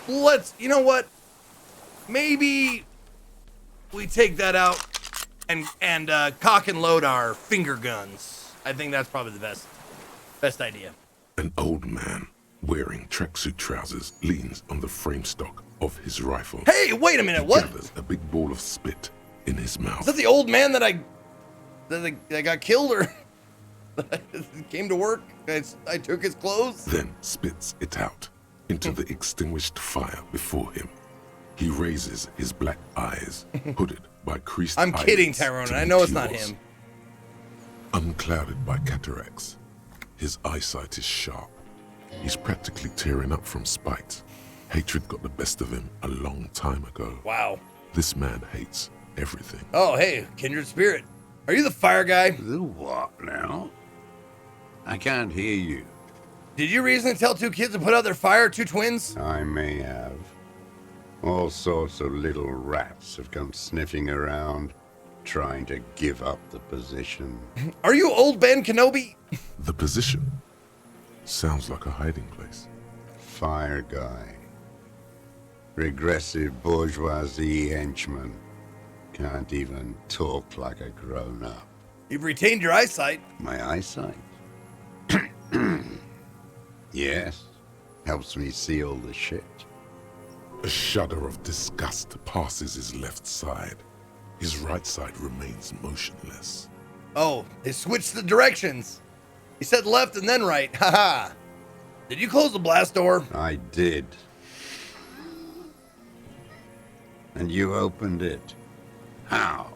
You know what? Maybe we take that out and cock and load our finger guns. I think that's probably the best idea. An old man wearing tracksuit trousers leans on the frame stock of his rifle. Hey, wait a minute, what? He gathers a big ball of spit in his mouth. Is that the old man that I got killed or came to work? I took his clothes? Then spits it out into the extinguished fire before him. He raises his black eyes, hooded by creased I'm kidding, eyelids Tyrone. to I know it's meet not yours. him. Unclouded by cataracts, his eyesight is sharp. He's practically tearing up from spite. Hatred got the best of him a long time ago. Wow. This man hates everything. Oh, hey, kindred spirit. Are you the fire guy? The what now? I can't hear you. Did you recently tell two kids to put out their fire, two twins? I may have. All sorts of little rats have come sniffing around, trying to give up the position. Are you old Ben Kenobi? The position sounds like a hiding place. Fire guy. Regressive bourgeoisie henchman. Can't even talk like a grown-up. You've retained your eyesight. My eyesight? Yes. Helps me see all the shit. A shudder of disgust passes his left side. His right side remains motionless. Oh, they switched the directions. He said left and then right. Haha. Did you close the blast door? I did. And you opened it. How?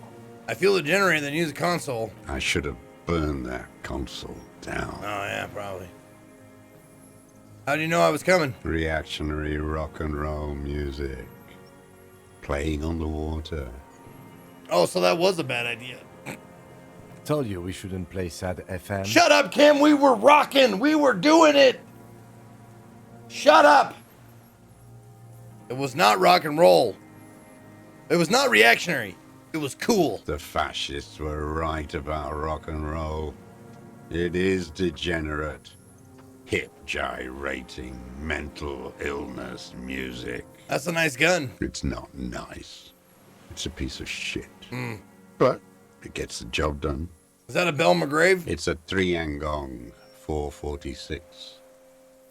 I feel the generator, then use the console. I should have burned that console down. Oh, yeah, probably. How do you know I was coming? Reactionary rock and roll music. Playing on the water. Oh, so that was a bad idea. Told you we shouldn't play sad FM. Shut up, Kim. We were rocking. We were doing it. Shut up. It was not rock and roll. It was not reactionary. It was cool. The fascists were right about rock and roll. It is degenerate. Hip gyrating mental illness music. That's a nice gun. It's not nice. It's a piece of shit. But it gets the job done. Is that a Bell McGrave? It's a 3-angong 446.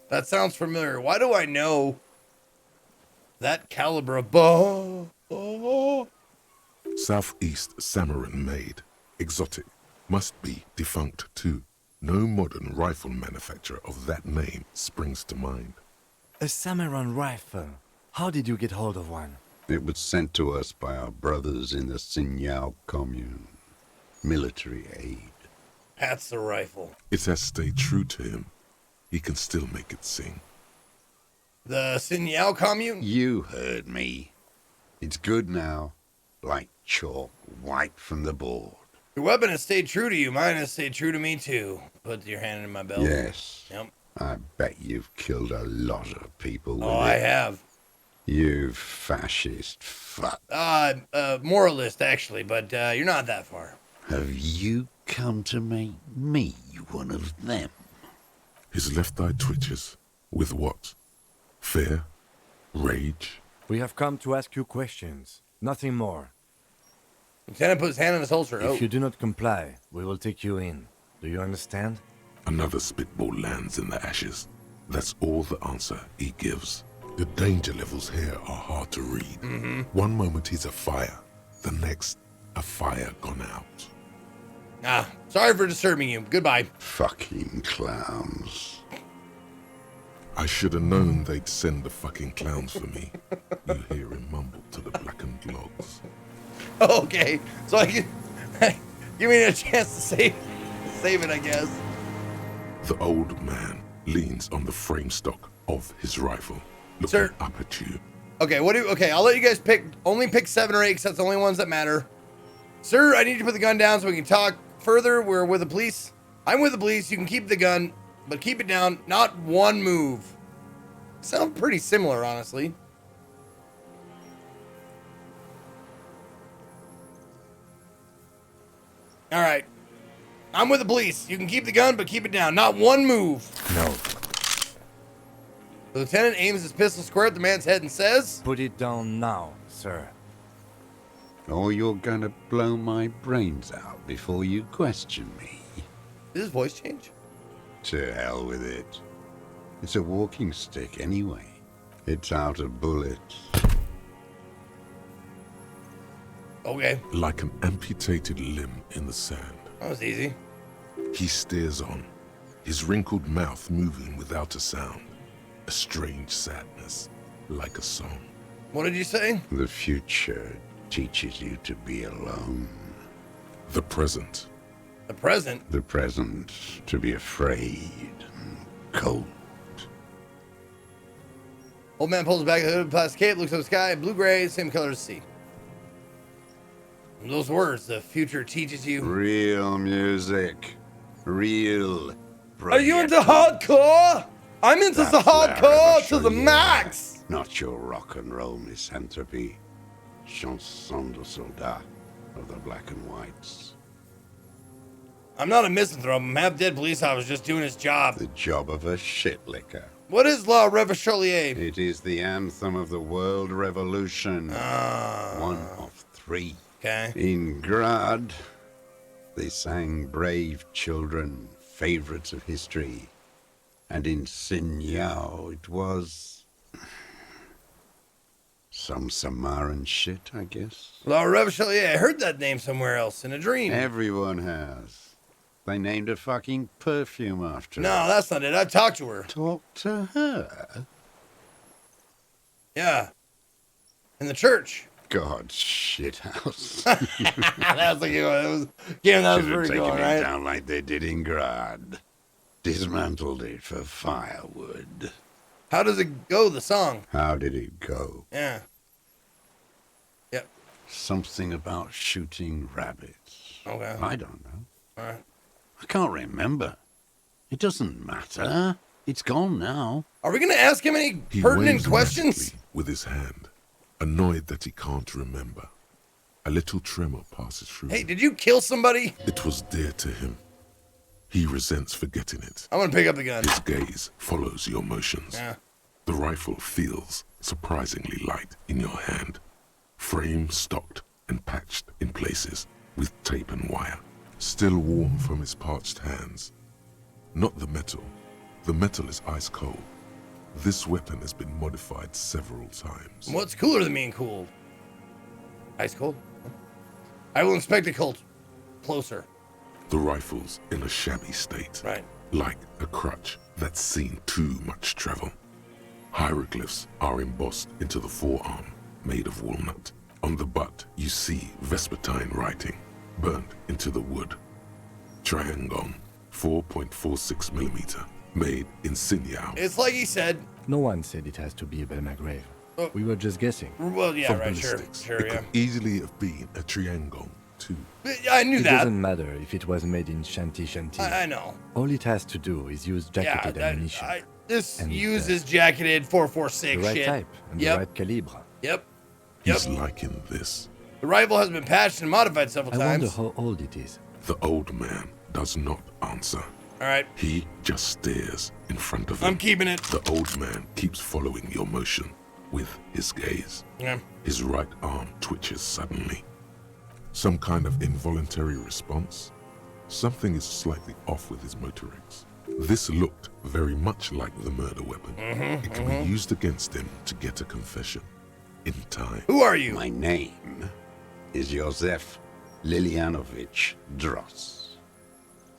That sounds familiar. Why do I know that caliber of bow? Southeast Samaran made. Exotic. Must be defunct too. No modern rifle manufacturer of that name springs to mind. A Samaran rifle. How did you get hold of one? It was sent to us by our brothers in the Sinyao commune. Military aid. That's the rifle. It has stayed true to him. He can still make it sing. The Sinyao commune? You heard me. It's good now. Like chalk, white from the board. Your weapon has stayed true to you. Mine has stayed true to me, too. Put your hand in my belt. Yes. Yep. I bet you've killed a lot of people with Oh, it. I have. You fascist fuck. Moralist, actually, but you're not that far. Have you come to make me one of them? His left eye twitches. With what? Fear? Rage? We have come to ask you questions. Nothing more. Lieutenant put his hand on his holster. If you do not comply, we will take you in. Do you understand? Another spitball lands in the ashes. That's all the answer he gives. The danger levels here are hard to read. One moment he's afire, the next, a fire gone out. Sorry for disturbing you. Goodbye. Fucking clowns. I should have known they'd send the fucking clowns for me. You hear him mumble to the blackened logs. Okay, so I can give me a chance to save it, I guess. The old man leans on the frame stock of his rifle, looking Sir. up at you. Okay, I'll let you guys pick 7 or 8 because that's the only ones that matter. Sir, I need you to put the gun down so we can talk further. We're with the police. I'm with the police. You can keep the gun, but keep it down. Not one move. Sound pretty similar, honestly. All right. I'm with the police. You can keep the gun, but keep it down. Not one move. No. The lieutenant aims his pistol square at the man's head and says, Put it down now, sir. Or you're gonna blow my brains out before you question me. Did his voice change? To hell with it. It's a walking stick anyway. It's out of bullets. Okay. Like an amputated limb in the sand, That was easy. he stares on, his wrinkled mouth moving without a sound. A strange sadness, like a song. What did you say? The future teaches you to be alone. The present, The present. The present to be afraid and cold. Old man pulls back the hood of the plastic cape, looks at the sky, blue-gray, same color as sea. Those words, the future teaches you. Real music. Real. Are you into hardcore? I'm into the hardcore to the max. Not your rock and roll misanthropy. Chanson de soldat of the black and whites. I'm not a misanthrope. I'm half-dead police officer just doing his job. The job of a shitlicker. What is La Revolution? It is the anthem of the world revolution. One of three. Okay. In Grad, they sang Brave Children, favorites of history. And in Sinyao, it was some Samaran shit, I guess. La Revolution. I heard that name somewhere else in a dream. Everyone has. They named a fucking perfume after her. No, that's not it. I've talked to her. Talk to her? Yeah. In the church. God's shithouse. That's like, that was, yeah, that was Should have pretty taken cool, it right? down like they did in Grad. Dismantled it for firewood. How does it go, the song? How did it go? Yeah. Yep. Something about shooting rabbits. Okay. I don't know. All right. I can't remember. It doesn't matter. It's gone now. Are we going to ask him any he pertinent waves questions? erratically with his hand, annoyed that he can't remember. A little tremor passes through Hey, him. did you kill somebody? It was dear to him. He resents forgetting it. I'm going to pick up the gun. His gaze follows your motions. Yeah. The rifle feels surprisingly light in your hand. Frame stocked and patched in places with tape and wire. Still warm from his parched hands. Not the metal. The metal is ice cold. This weapon has been modified several times. What's cooler than being cool? Ice cold? I will inspect the cult closer. The rifle's in a shabby state. Right. Like a crutch that's seen too much travel. Hieroglyphs are embossed into the forearm, made of walnut. On the butt, you see Vespertine writing, burnt into the wood. Triangon, 4.46 millimeter, made in Sinyao. It's like he said. No one said it has to be a Belmagrave. Oh. We were just guessing. Well, yeah, For right, sure. ballistics, Sure, it yeah. could easily have been a triangle, too. I knew It that. doesn't matter if it was made in Shanty Shanty. I know. All it has to do is use Yeah, jacketed ammunition. this And, uses jacketed 4.46 the right shit. type and Yep. the right calibre. Yep. He's Yep. liking this. The rifle has been patched and modified several I wonder times. how old it is. The old man does not answer. All right. He just stares in front of him. I'm keeping it. The old man keeps following your motion with his gaze. Yeah. His right arm twitches suddenly. Some kind of involuntary response. Something is slightly off with his motorics. This looked very much like the murder weapon. It can be used against him to get a confession. In time. Who are you? My name is Josef Lilianovich Dross,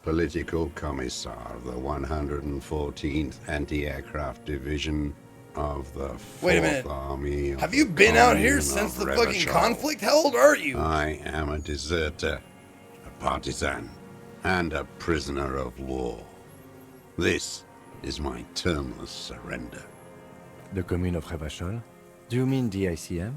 Political Commissar of the 114th Anti-Aircraft Division of the 4th Wait a minute. Army. Of Have you the been out here Commune since of the fucking Revachol. conflict? How old are you? I am a deserter, a partisan, and a prisoner of war. This is my termless surrender. The Commune of Revachol? Do you mean the ICM?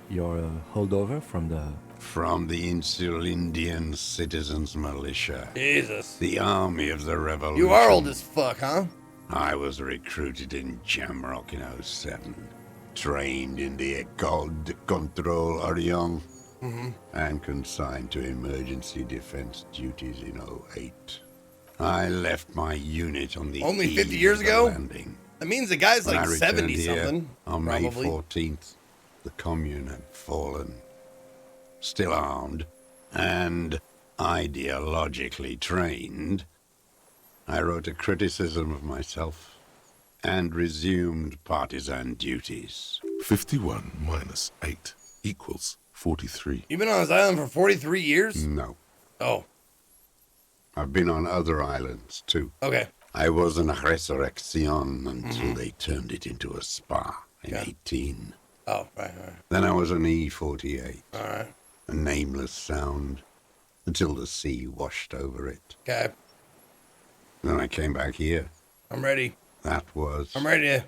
You're a holdover from the... From the Insulindian Citizens Militia, Jesus. the army of the revolution. You are old as fuck, huh? I was recruited in Jamrock in 07, trained in the École de Contrôle Orient, and consigned to emergency defense duties in 08. I left my unit on the Only eve 50 years of the ago? landing. That means the guy's When like I returned 70 here something. on probably. May 14th, the commune had fallen. Still armed and ideologically trained, I wrote a criticism of myself and resumed partisan duties. 51 minus 8 equals 43. You've been on this island for 43 years? No, Oh, I've been on other islands too. okay. I was in a resurrection until they turned it into a spa in Yeah. 18. Oh, right. Then I was on E48, All right. a nameless sound, until the sea washed over it. Okay. Then I came back here. I'm ready. That was I'm ready to.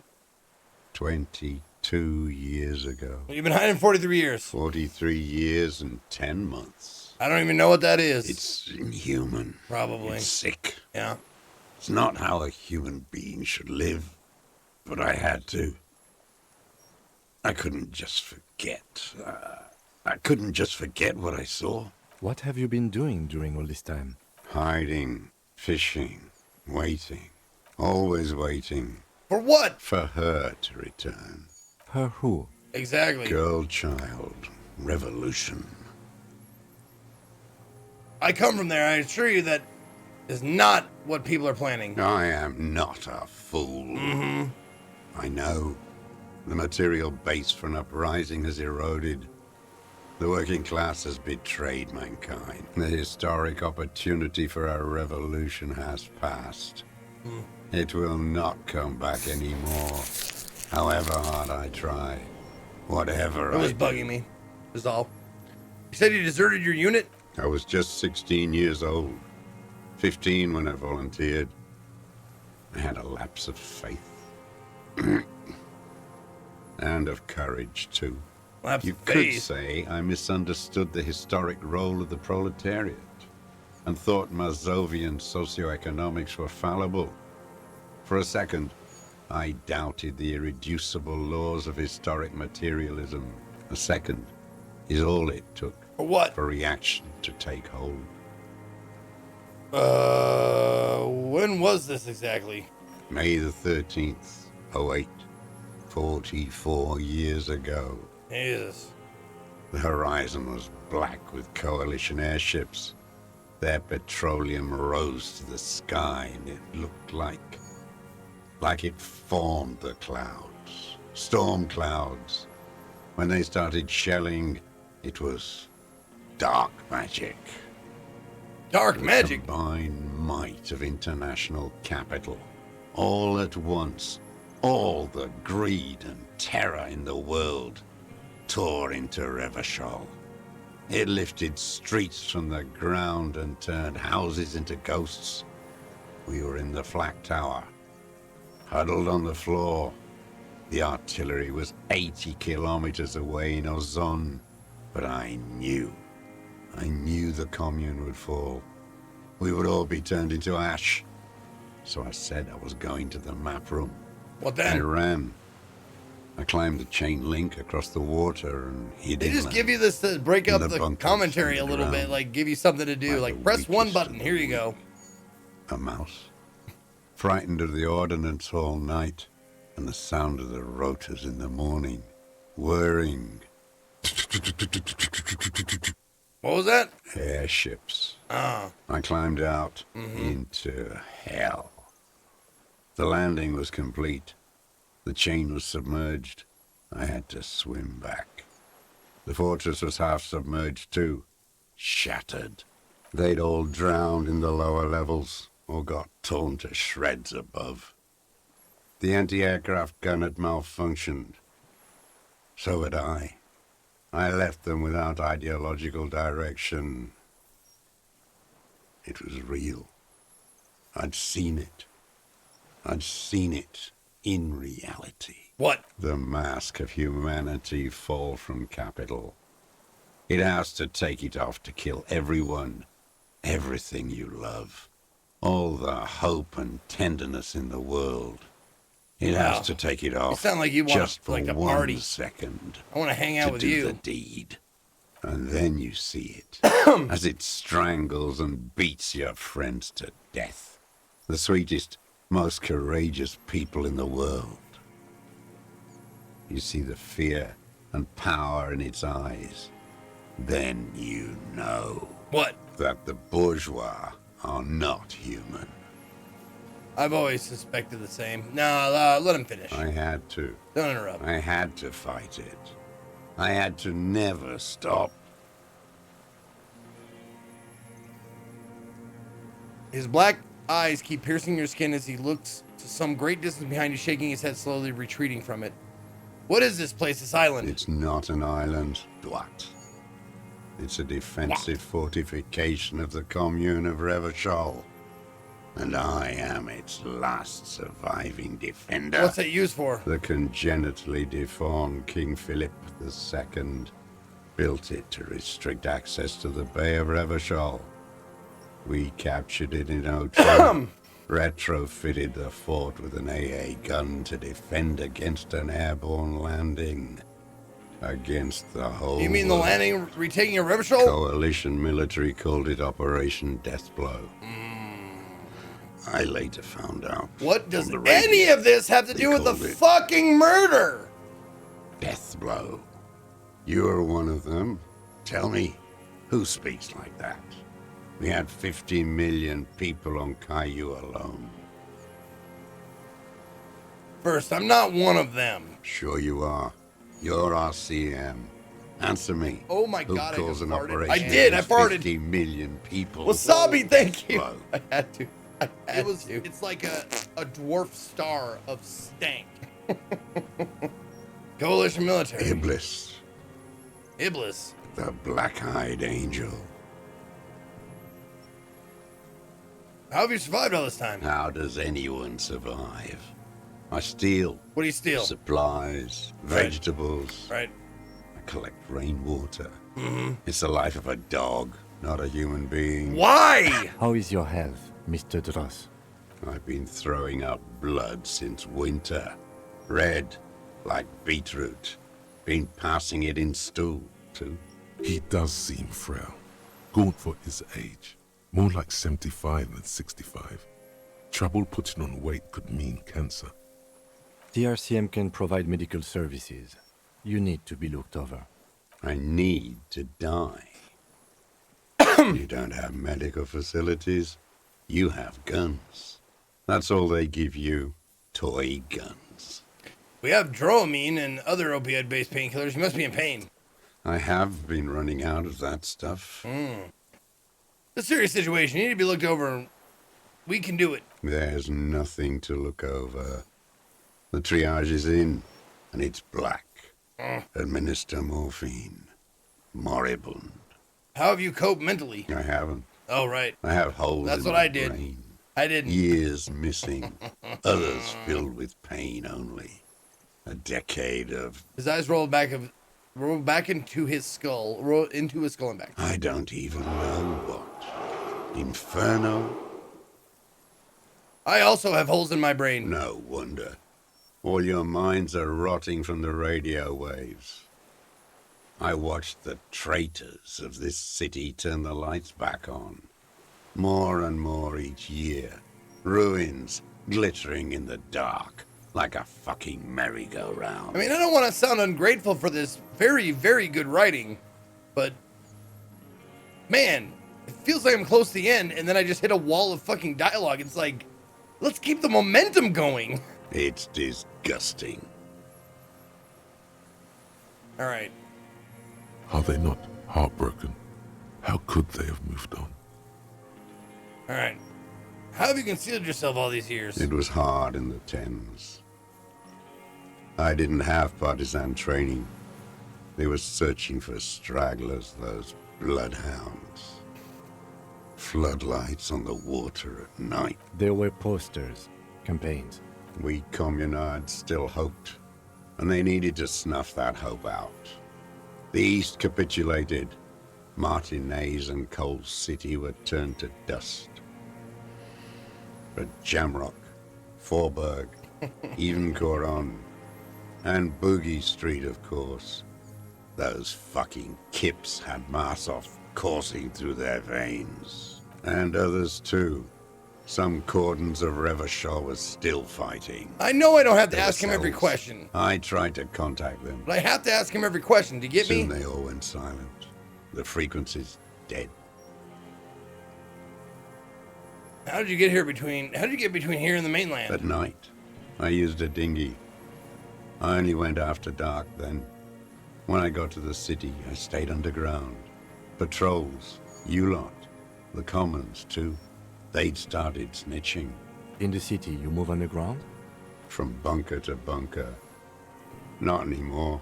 22 years ago. You've been hiding 43 years. 43 years and 10 months. I don't even know what that is. It's inhuman. Probably. It's sick. Yeah. It's not how a human being should live, but I had to. I couldn't just forget. I couldn't just forget what I saw. What have you been doing during all this time? Hiding, fishing, waiting. Always waiting For what? for her to return. Her who? Exactly. Girl, child, revolution. I come from there. I assure you that is not what people are planning. I am not a fool. I know. The material base for an uprising has eroded. The working class has betrayed mankind. The historic opportunity for a revolution has passed. It will not come back anymore, however hard I try. Whatever It was I do. bugging me. Is all. You said you deserted your unit? I was just 16 years old. 15 when I volunteered. I had a lapse of faith. And of courage, too. Lapse You of could faith. say I misunderstood the historic role of the proletariat and thought Mazovian socioeconomics were fallible. For a second, I doubted the irreducible laws of historic materialism. A second is all it took For what? for reaction to take hold. When was this exactly? May the 13th, 08, 44 years ago. Jesus. The horizon was black with coalition airships. Their petroleum rose to the sky, and it looked like it formed the clouds. Storm clouds. When they started shelling, it was dark magic. Dark magic? Combined might of international capital. All at once, all the greed and terror in the world tore into Revachol. It lifted streets from the ground and turned houses into ghosts. We were in the flak tower, huddled on the floor. The artillery was 80 kilometers away in Ozon, but I knew the commune would fall. We would all be turned into ash. So I said I was going to the map room. What I then? ran. I climbed the chain link across the water and hid They just inland. give you this to break In up the the bunkers commentary a little bit, underground. like give you something to do. Like Like the press one weakest button. of the Here you go. A mouse. Frightened of the ordnance all night and the sound of the rotors in the morning. Whirring What was that? airships. Ah. I climbed out into hell. The landing was complete. The chain was submerged. I had to swim back. The fortress was half submerged too. Shattered. They'd all drowned in the lower levels or got torn to shreds above. The anti-aircraft gun had malfunctioned. So had I. I left them without ideological direction. It was real. I'd seen it. I'd seen it in reality. What? The mask of humanity fall from capital. It has to take it off to kill everyone, everything you love, all the hope and tenderness in the world. It Wow. has to take it off sound like you want, just for like, to 1 party. second I want to hang out to with do you. the deed. And then you see it as it strangles and beats your friends to death. The sweetest, most courageous people in the world. You see the fear and power in its eyes. Then you know. What? That the bourgeois are not human. I've always suspected the same. No, let him finish. I had to. Don't interrupt. I had to fight it. I had to never stop. His black eyes keep piercing your skin as he looks to some great distance behind you, shaking his head, slowly retreating from it. What is this place, this island? It's not an island, Dwat. It's a defensive fortification of the commune of Revachol. And I am its last surviving defender. What's it used for? The congenitally deformed King Philip II built it to restrict access to the Bay of Revachol. We captured it in 02, retrofitted the fort with an AA gun to defend against an airborne landing. Against the whole You mean the world. landing, retaking a Revachol? Coalition military called it Operation Deathblow. I later found out. What does on the radio any of this have to they do with the called it fucking murder? Deathblow. You're one of them. Tell me, who speaks like that? We had 50 million people on Caillou alone. First, I'm not one of them. Sure you are. You're RCM. Answer me. Oh my Who God, I calls just an farted. operation I did, I against farted. 50 million people. Wasabi, thank you. Deathblow? I had to. It's like a dwarf star of stank. Coalition military. Iblis, Iblis. the black-eyed angel. How have you survived all this time? How does anyone survive? I steal What do you steal? supplies, vegetables. Right. I collect rainwater. It's the life of a dog, not a human being. Why? How is your health, Mr. Dross? I've been throwing up blood since winter. Red, like beetroot. Been passing it in stool, too. He does seem frail. Gaunt for his age. More like 75 than 65. Trouble putting on weight could mean cancer. TRCM can provide medical services. You need to be looked over. I need to die. You don't have medical facilities. You have guns. That's all they give you. Toy guns. We have Dramamine and other opioid-based painkillers. You must be in pain. I have been running out of that stuff. It's a serious situation. You need to be looked over. We can do it. There's nothing to look over. The triage is in, and it's black. Administer morphine. Moribund. How have you coped mentally? I haven't. Oh, right. I have holes That's in what my I did. brain. I didn't. Years missing. Others filled with pain only. A decade of... His eyes rolled back into his skull. Rolled into his skull and back. I don't even know what. Inferno? I also have holes in my brain. No wonder. All your minds are rotting from the radio waves. I watched the traitors of this city turn the lights back on. More and more each year. Ruins glittering in the dark like a fucking merry-go-round. I mean, I don't want to sound ungrateful for this very, very good writing, but man, it feels like I'm close to the end, and then I just hit a wall of fucking dialogue. It's like, let's keep the momentum going. It's disgusting. All right. Are they not heartbroken? How could they have moved on? All right. How have you concealed yourself all these years? It was hard in the Thames. I didn't have partisan training. They were searching for stragglers, those bloodhounds. Floodlights on the water at night. There were posters, campaigns. We communards still hoped, and they needed to snuff that hope out. The East capitulated. Martinez and Coal City were turned to dust. But Jamrock, Forburg, even Coron, and Boogie Street, of course. Those fucking kips had Marsov coursing through their veins. And others too. Some cordons of Revachol was still fighting. I know I don't have to They were ask him every cells. question, I tried to contact them. but I have to ask him every question. Do you get Soon me? they all went silent. The frequency's dead. How did you get between here and the mainland? At night, I used a dinghy. I only went after dark then. When I got to the city, I stayed underground. Patrols, you lot, the commons too. They'd started snitching. In the city, you move underground? From bunker to bunker. Not anymore.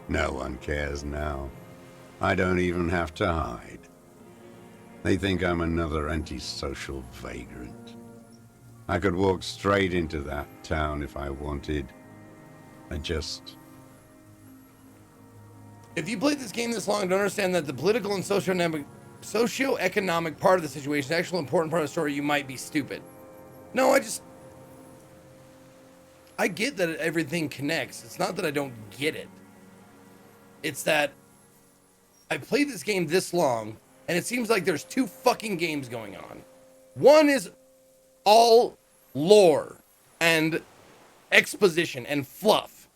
No one cares now. I don't even have to hide. They think I'm another antisocial vagrant. I could walk straight into that town if I wanted. If you played this game this long, don't understand that the political and socioeconomic part of the situation, the actual important part of the story, you might be stupid. No, I get that everything connects. It's not that I don't get it. It's that I played this game this long, and it seems like there's two fucking games going on. One is all lore and exposition and fluff.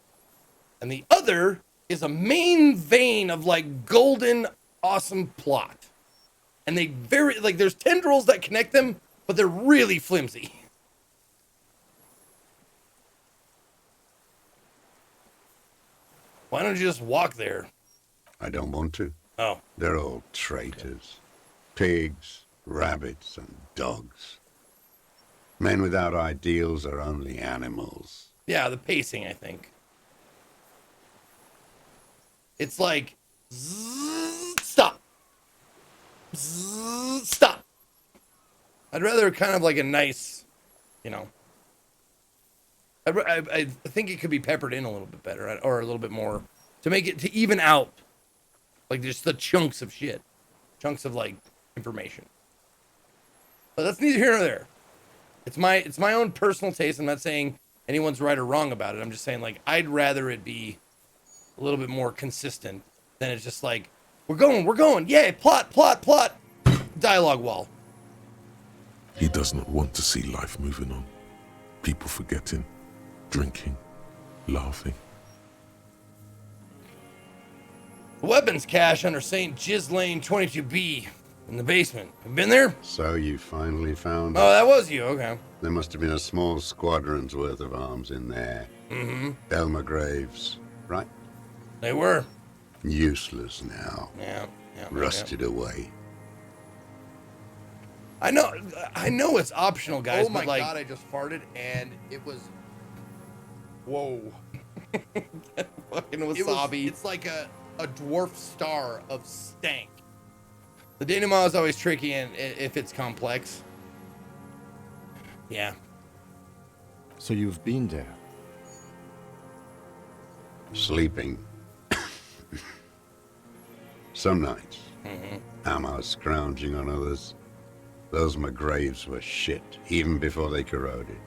And the other is a main vein of like golden, awesome plot. And they there's tendrils that connect them, but they're really flimsy. Why don't you just walk there? I don't want to. Oh. They're all traitors. Pigs, rabbits, and dogs. Men without ideals are only animals. Yeah, the pacing, I think. It's like, stop. Stop. I'd rather kind of like a nice, I think it could be peppered in a little bit better, or a little bit more, to make it, to even out, like just the chunks of shit. Chunks of like information. But that's neither here nor there. It's my own personal taste. I'm not saying anyone's right or wrong about it. I'm just saying, like, I'd rather it be a little bit more consistent than it's just like, we're going, yay, plot, dialogue wall. He does not want to see life moving on. People forgetting, drinking, laughing. The weapons cache under St. Jizz Lane 22B in the basement. Have you been there? So you finally found it. Oh, that was you. Okay. There must have been a small squadron's worth of arms in there. Mm-hmm. Elmer Graves, right? They were. Useless now. Yeah. Rusted away. I know it's optional, guys. Oh my but like, god, I just farted and it was... Whoa. fucking wasabi. It's like a dwarf star of stank. The denouement is always tricky, and if it's complex. Yeah. So you've been there. Sleeping. Some nights. Ammo scrounging on others. Those McGraves were shit, even before they corroded.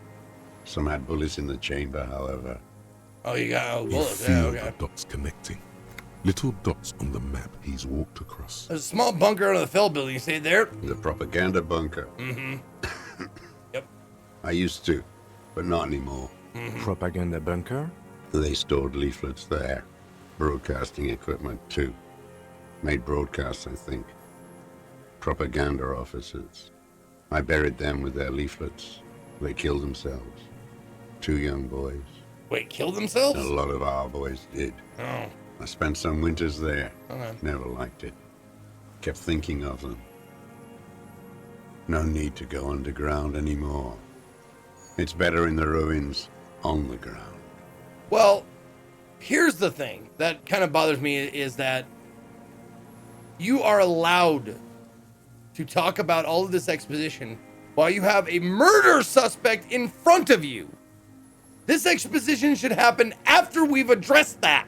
Some had bullets in the chamber, however. Oh, you got You bullets. Yeah, feel okay. the dots connecting. Little dots on the map he's walked across. There's a small bunker under the Fell building. You stayed there? The propaganda bunker. Mm-hmm. Yep. I used to, but not anymore. Propaganda bunker? They stored leaflets there. Broadcasting equipment, too. Made broadcasts, I think. Propaganda officers. I buried them with their leaflets. They killed themselves. 2 young boys. Wait, killed themselves? A lot of our boys did. Oh. I spent some winters there. Okay. Never liked it. Kept thinking of them. No need to go underground anymore. It's better in the ruins, on the ground. Well, here's the thing that kind of bothers me is that you are allowed to talk about all of this exposition while you have a murder suspect in front of you. This exposition should happen after we've addressed that.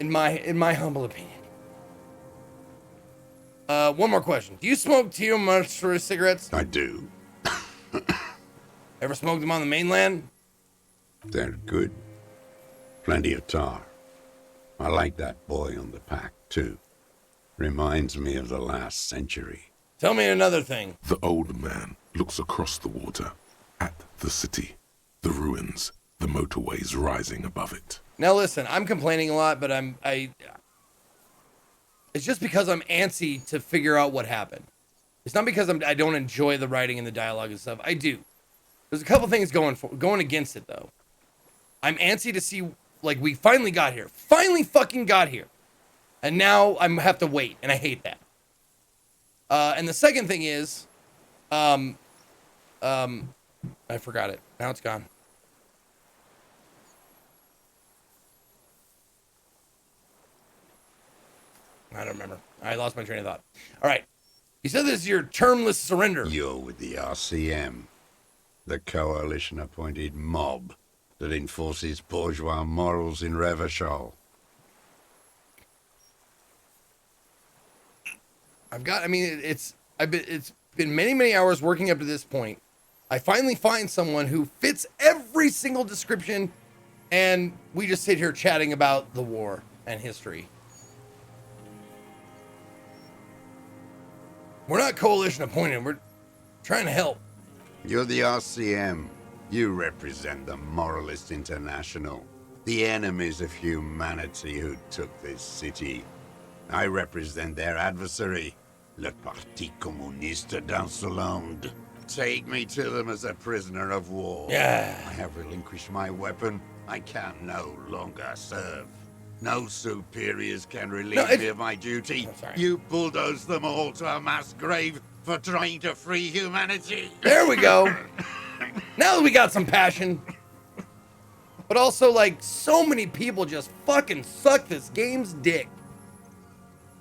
In my humble opinion. One more question. Do you smoke Tio Monster cigarettes? I do. Ever smoked them on the mainland? They're good. Plenty of tar. I like that boy on the pack, too. Reminds me of the last century. Tell me another thing. The old man looks across the water at the city, the ruins, the motorways rising above it. Now listen, I'm complaining a lot, but it's just because I'm antsy to figure out what happened. It's not because I don't enjoy the writing and the dialogue and stuff. I do. There's a couple things going against it though. I'm antsy to see, like, we finally got here. Finally fucking got here. And now I have to wait, and I hate that. And the second thing is, I forgot it. Now it's gone. I don't remember. I lost my train of thought. All right. You said this is your termless surrender. You're with the RCM, the coalition-appointed mob that enforces bourgeois morals in Revachol. It's been many, many hours working up to this point. I finally find someone who fits every single description, and we just sit here chatting about the war and history. We're not coalition appointed. We're trying to help. You're the RCM. You represent the Moralist International, the enemies of humanity who took this city. I represent their adversary, le Parti Communiste d'Insolande. Take me to them as a prisoner of war. Yeah. I have relinquished my weapon. I can no longer serve. No superiors can relieve me of my duty. Oh, sorry. You bulldoze them all to a mass grave for trying to free humanity. There we go. Now that we got some passion. But also, like, so many people just fucking suck this game's dick.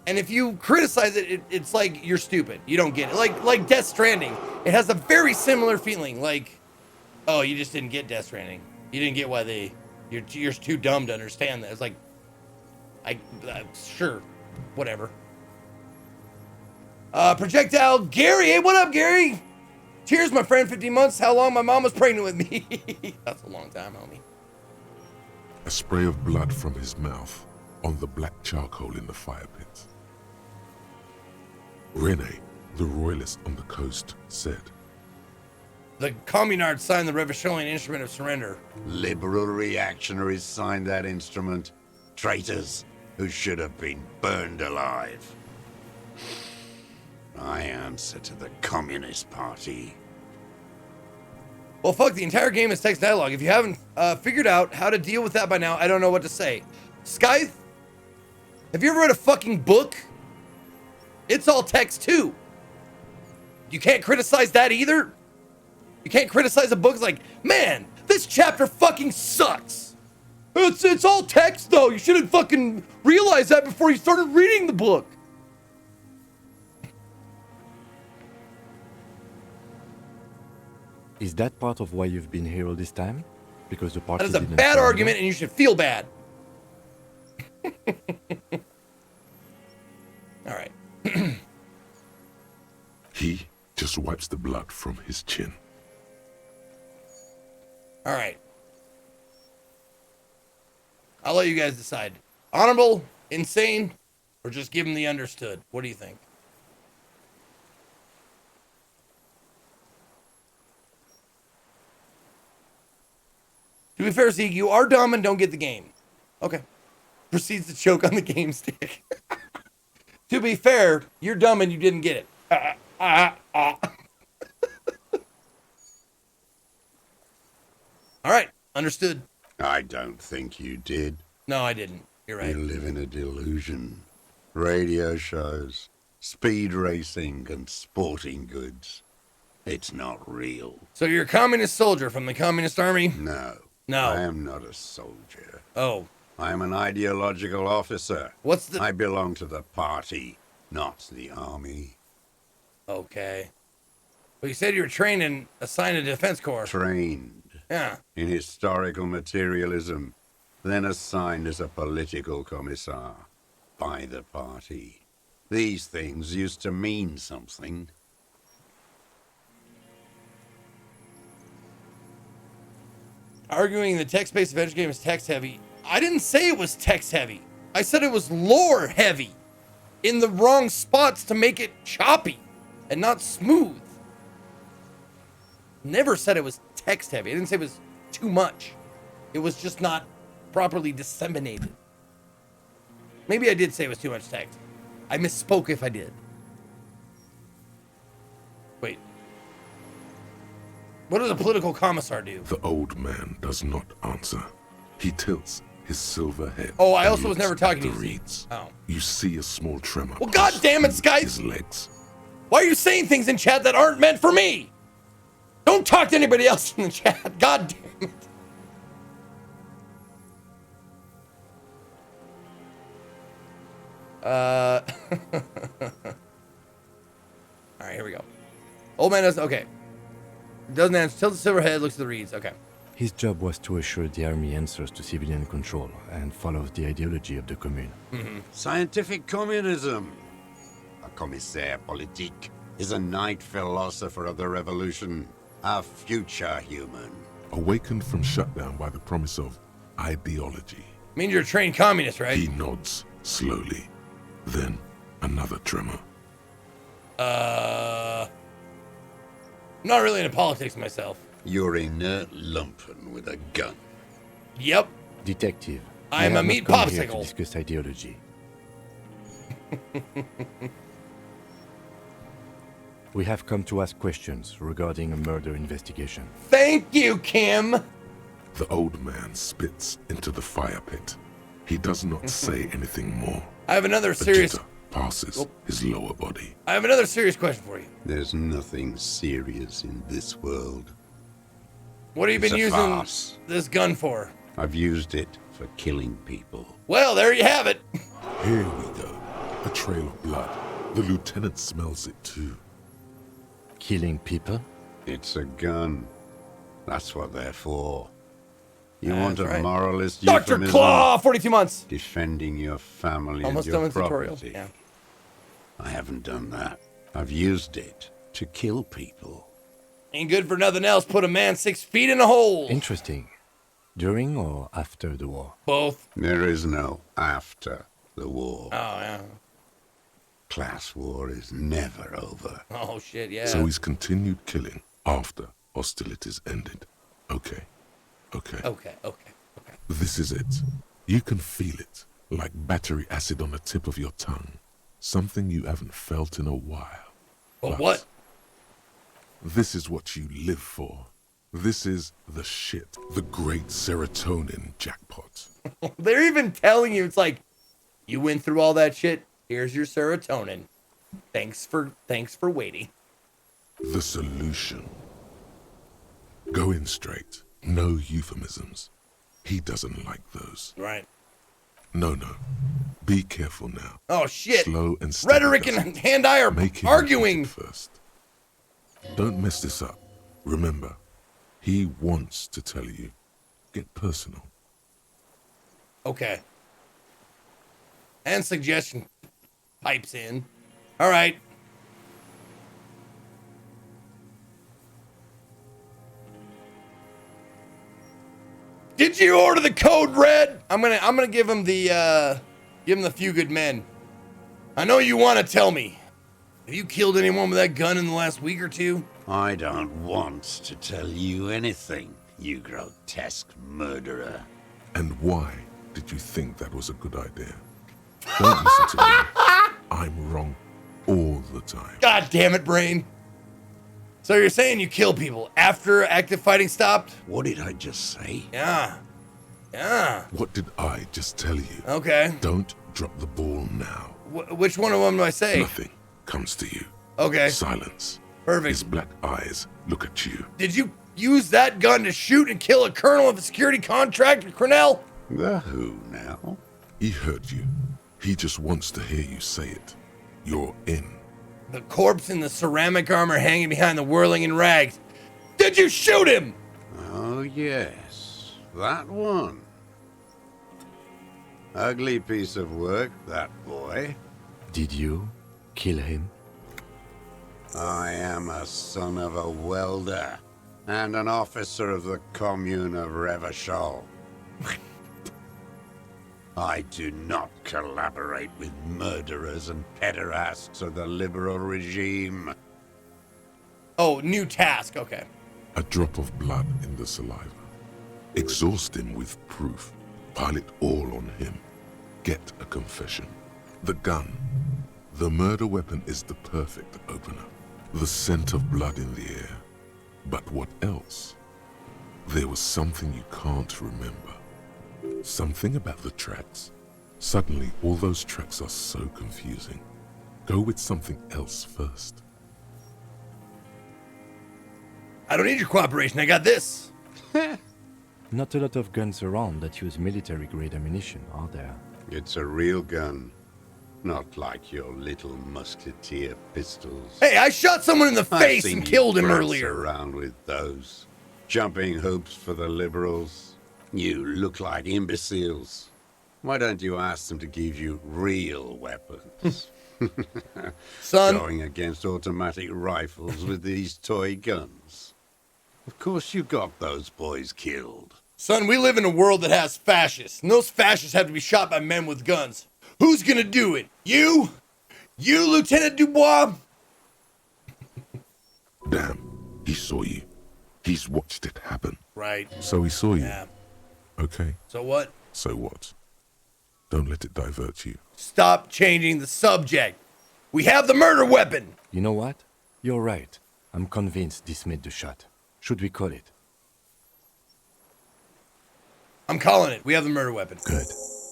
And if you criticize it, it's like you're stupid. You don't get it. Like Death Stranding. It has a very similar feeling. Like, oh, you just didn't get Death Stranding. You didn't get why you're too dumb to understand that. It's like, sure, whatever. Projectile Gary. Hey, what up, Gary? Cheers, my friend. 15 months. How long my mom was pregnant with me? That's a long time, homie. A spray of blood from his mouth on the black charcoal in the fire pit. Rene, the royalist on the coast, said, The communards signed the Revacholian Instrument of Surrender. Liberal reactionaries signed that instrument. Traitors who should have been burned alive. I answer to the Communist Party. Well, fuck, the entire game is text dialogue. If you haven't figured out how to deal with that by now, I don't know what to say. Scythe, have you ever read a fucking book? It's all text too. You can't criticize that either. You can't criticize a book. It's like, man, this chapter fucking sucks. It's all text though. You should have fucking realized that before you started reading the book. Is that part of why you've been here all this time? Because the party That is a didn't bad surrender? argument and you should feel bad. All right. he just wipes the blood from his chin. All right. I'll let you guys decide. Honorable, insane, or just give him the understood. What do you think? To be fair, Zeke, you are dumb and don't get the game. Okay. Proceeds to choke on the game stick. To be fair, you're dumb and you didn't get it. All right. Understood. I don't think you did. No, I didn't. You're right. You live in a delusion. Radio shows, speed racing, and sporting goods. It's not real. So you're a communist soldier from the communist army? No. No. I am not a soldier. Oh. I am an ideological officer. What's the... I belong to the party, not the army. Okay. Well, you said you were trained and assigned to the Defense Corps. Trained Yeah. in historical materialism, then assigned as a political commissar by the party. These things used to mean something. Arguing the text-based adventure game is text-heavy. I didn't say it was text-heavy. I said it was lore-heavy. In the wrong spots to make it choppy. and not smooth. Never said it was text heavy. I didn't say it was too much. It was just not properly disseminated. Maybe I did say it was too much text. I misspoke if I did. Wait. What does a political commissar do? The old man does not answer. He tilts his silver head. Oh, I and also was looks never talking at to the you. reeds. Oh. You see a small tremor. Well, God pass damn it, through Skype! his legs. Why are you saying things in chat that aren't meant for me? Don't talk to anybody else in the chat. God damn it. All right, here we go. Old man doesn't. Okay. Doesn't answer. Tilts the silver head. Looks at the reeds. Okay. His job was to assure the army answers to civilian control and follows the ideology of the Commune. Scientific communism. A commissaire politique is a knight philosopher of the revolution. A future human. Awakened from shutdown by the promise of ideology. Means you're a trained communist, right? He nods slowly. Then another tremor. Not really into politics myself. You're inert lumpen with a gun. Yep. Detective. I'm we a have meat not come here to popsicle. discuss ideology. We have come to ask questions regarding a murder investigation. Thank you, Kim. The old man spits into the fire pit. He does not say anything more. I have another A serious. jitter passes his lower body. I have another serious question for you. There's nothing serious in this world. What have you It's been a using farce. this gun for? I've used it for killing people. Well, there you have it. Here we go. A trail of blood. The lieutenant smells it too. Killing people? It's a gun. That's what they're for. You That's want a right. moralist Dr. euphemism? Claw, 42 months. Defending your family Almost and done your with tutorial. property. Yeah. I haven't done that. I've used it to kill people. Ain't good for nothing else. Put a man 6 feet in a hole. Interesting. During or after the war? Both. There is no after the war. Oh, yeah. Class war is never over. Oh, shit, yeah. So he's continued killing after hostilities ended. Okay. Okay. This is it. You can feel it, like battery acid on the tip of your tongue. Something you haven't felt in a while. But what? This is what you live for. This is the shit. The great serotonin jackpot. They're even telling you, it's like, you went through all that shit. Here's your serotonin. Thanks for waiting. The solution. Go in straight. No euphemisms. He doesn't like those. Right. No. Be careful now. Oh, shit. Slow and steady. Rhetoric and hand-eye are Make him arguing. repeat it first. Don't mess this up. Remember, he wants to tell you. Get personal. Okay. And suggestion pipes in. All right. Did you order the code red? I'm gonna give him the few good men. I know you want to tell me. Have you killed anyone with that gun in the last week or two? I don't want to tell you anything, you grotesque murderer. And why did you think that was a good idea? Don't listen to me. I'm wrong all the time. God damn it, brain. So you're saying you kill people after active fighting stopped? What did I just say? Yeah. What did I just tell you? Okay. Don't drop the ball now. Which one of them do I say? Nothing comes to you. Okay. Silence. Perfect. His black eyes look at you. Did you use that gun to shoot and kill a colonel of a security contract at Cornell? The who now? He heard you. He just wants to hear you say it. You're in. The corpse in the ceramic armor hanging behind the whirling in rags. Did you shoot him? Oh, yes. That one. Ugly piece of work, that boy. Did you kill him? I am a son of a welder and an officer of the Commune of Revachol. I do not collaborate with murderers and pederasts of the liberal regime. Oh, new task. Okay. A drop of blood in the saliva. Exhaust him with proof. Pile it all on him. Get a confession. The gun. The murder weapon is the perfect opener. The scent of blood in the air. But what else? There was something you can't remember. Something about the tracks. Suddenly, all those tracks are so confusing. Go with something else first. I don't need your cooperation. I got this. Not a lot of guns around that use military-grade ammunition, are there? It's a real gun. Not like your little musketeer pistols. Hey, I shot someone in the I've face seen and you killed him prance earlier. around with those. Jumping hoops for the liberals. You look like imbeciles. Why don't you ask them to give you real weapons? Son, Going against automatic rifles with these toy guns. Of course you got those boys killed. son, we live in a world that has fascists, and those fascists have to be shot by men with guns. Who's gonna do it? You? You, Lieutenant Dubois? Damn, he saw you. He's watched it happen. Right. So he saw you. Yeah. Okay, So what? so what? Don't let it divert you. Stop changing the subject. We have the murder weapon. You know what? You're right. I'm convinced this made the shot. Should we call it? I'm calling it. We have the murder weapon. Good.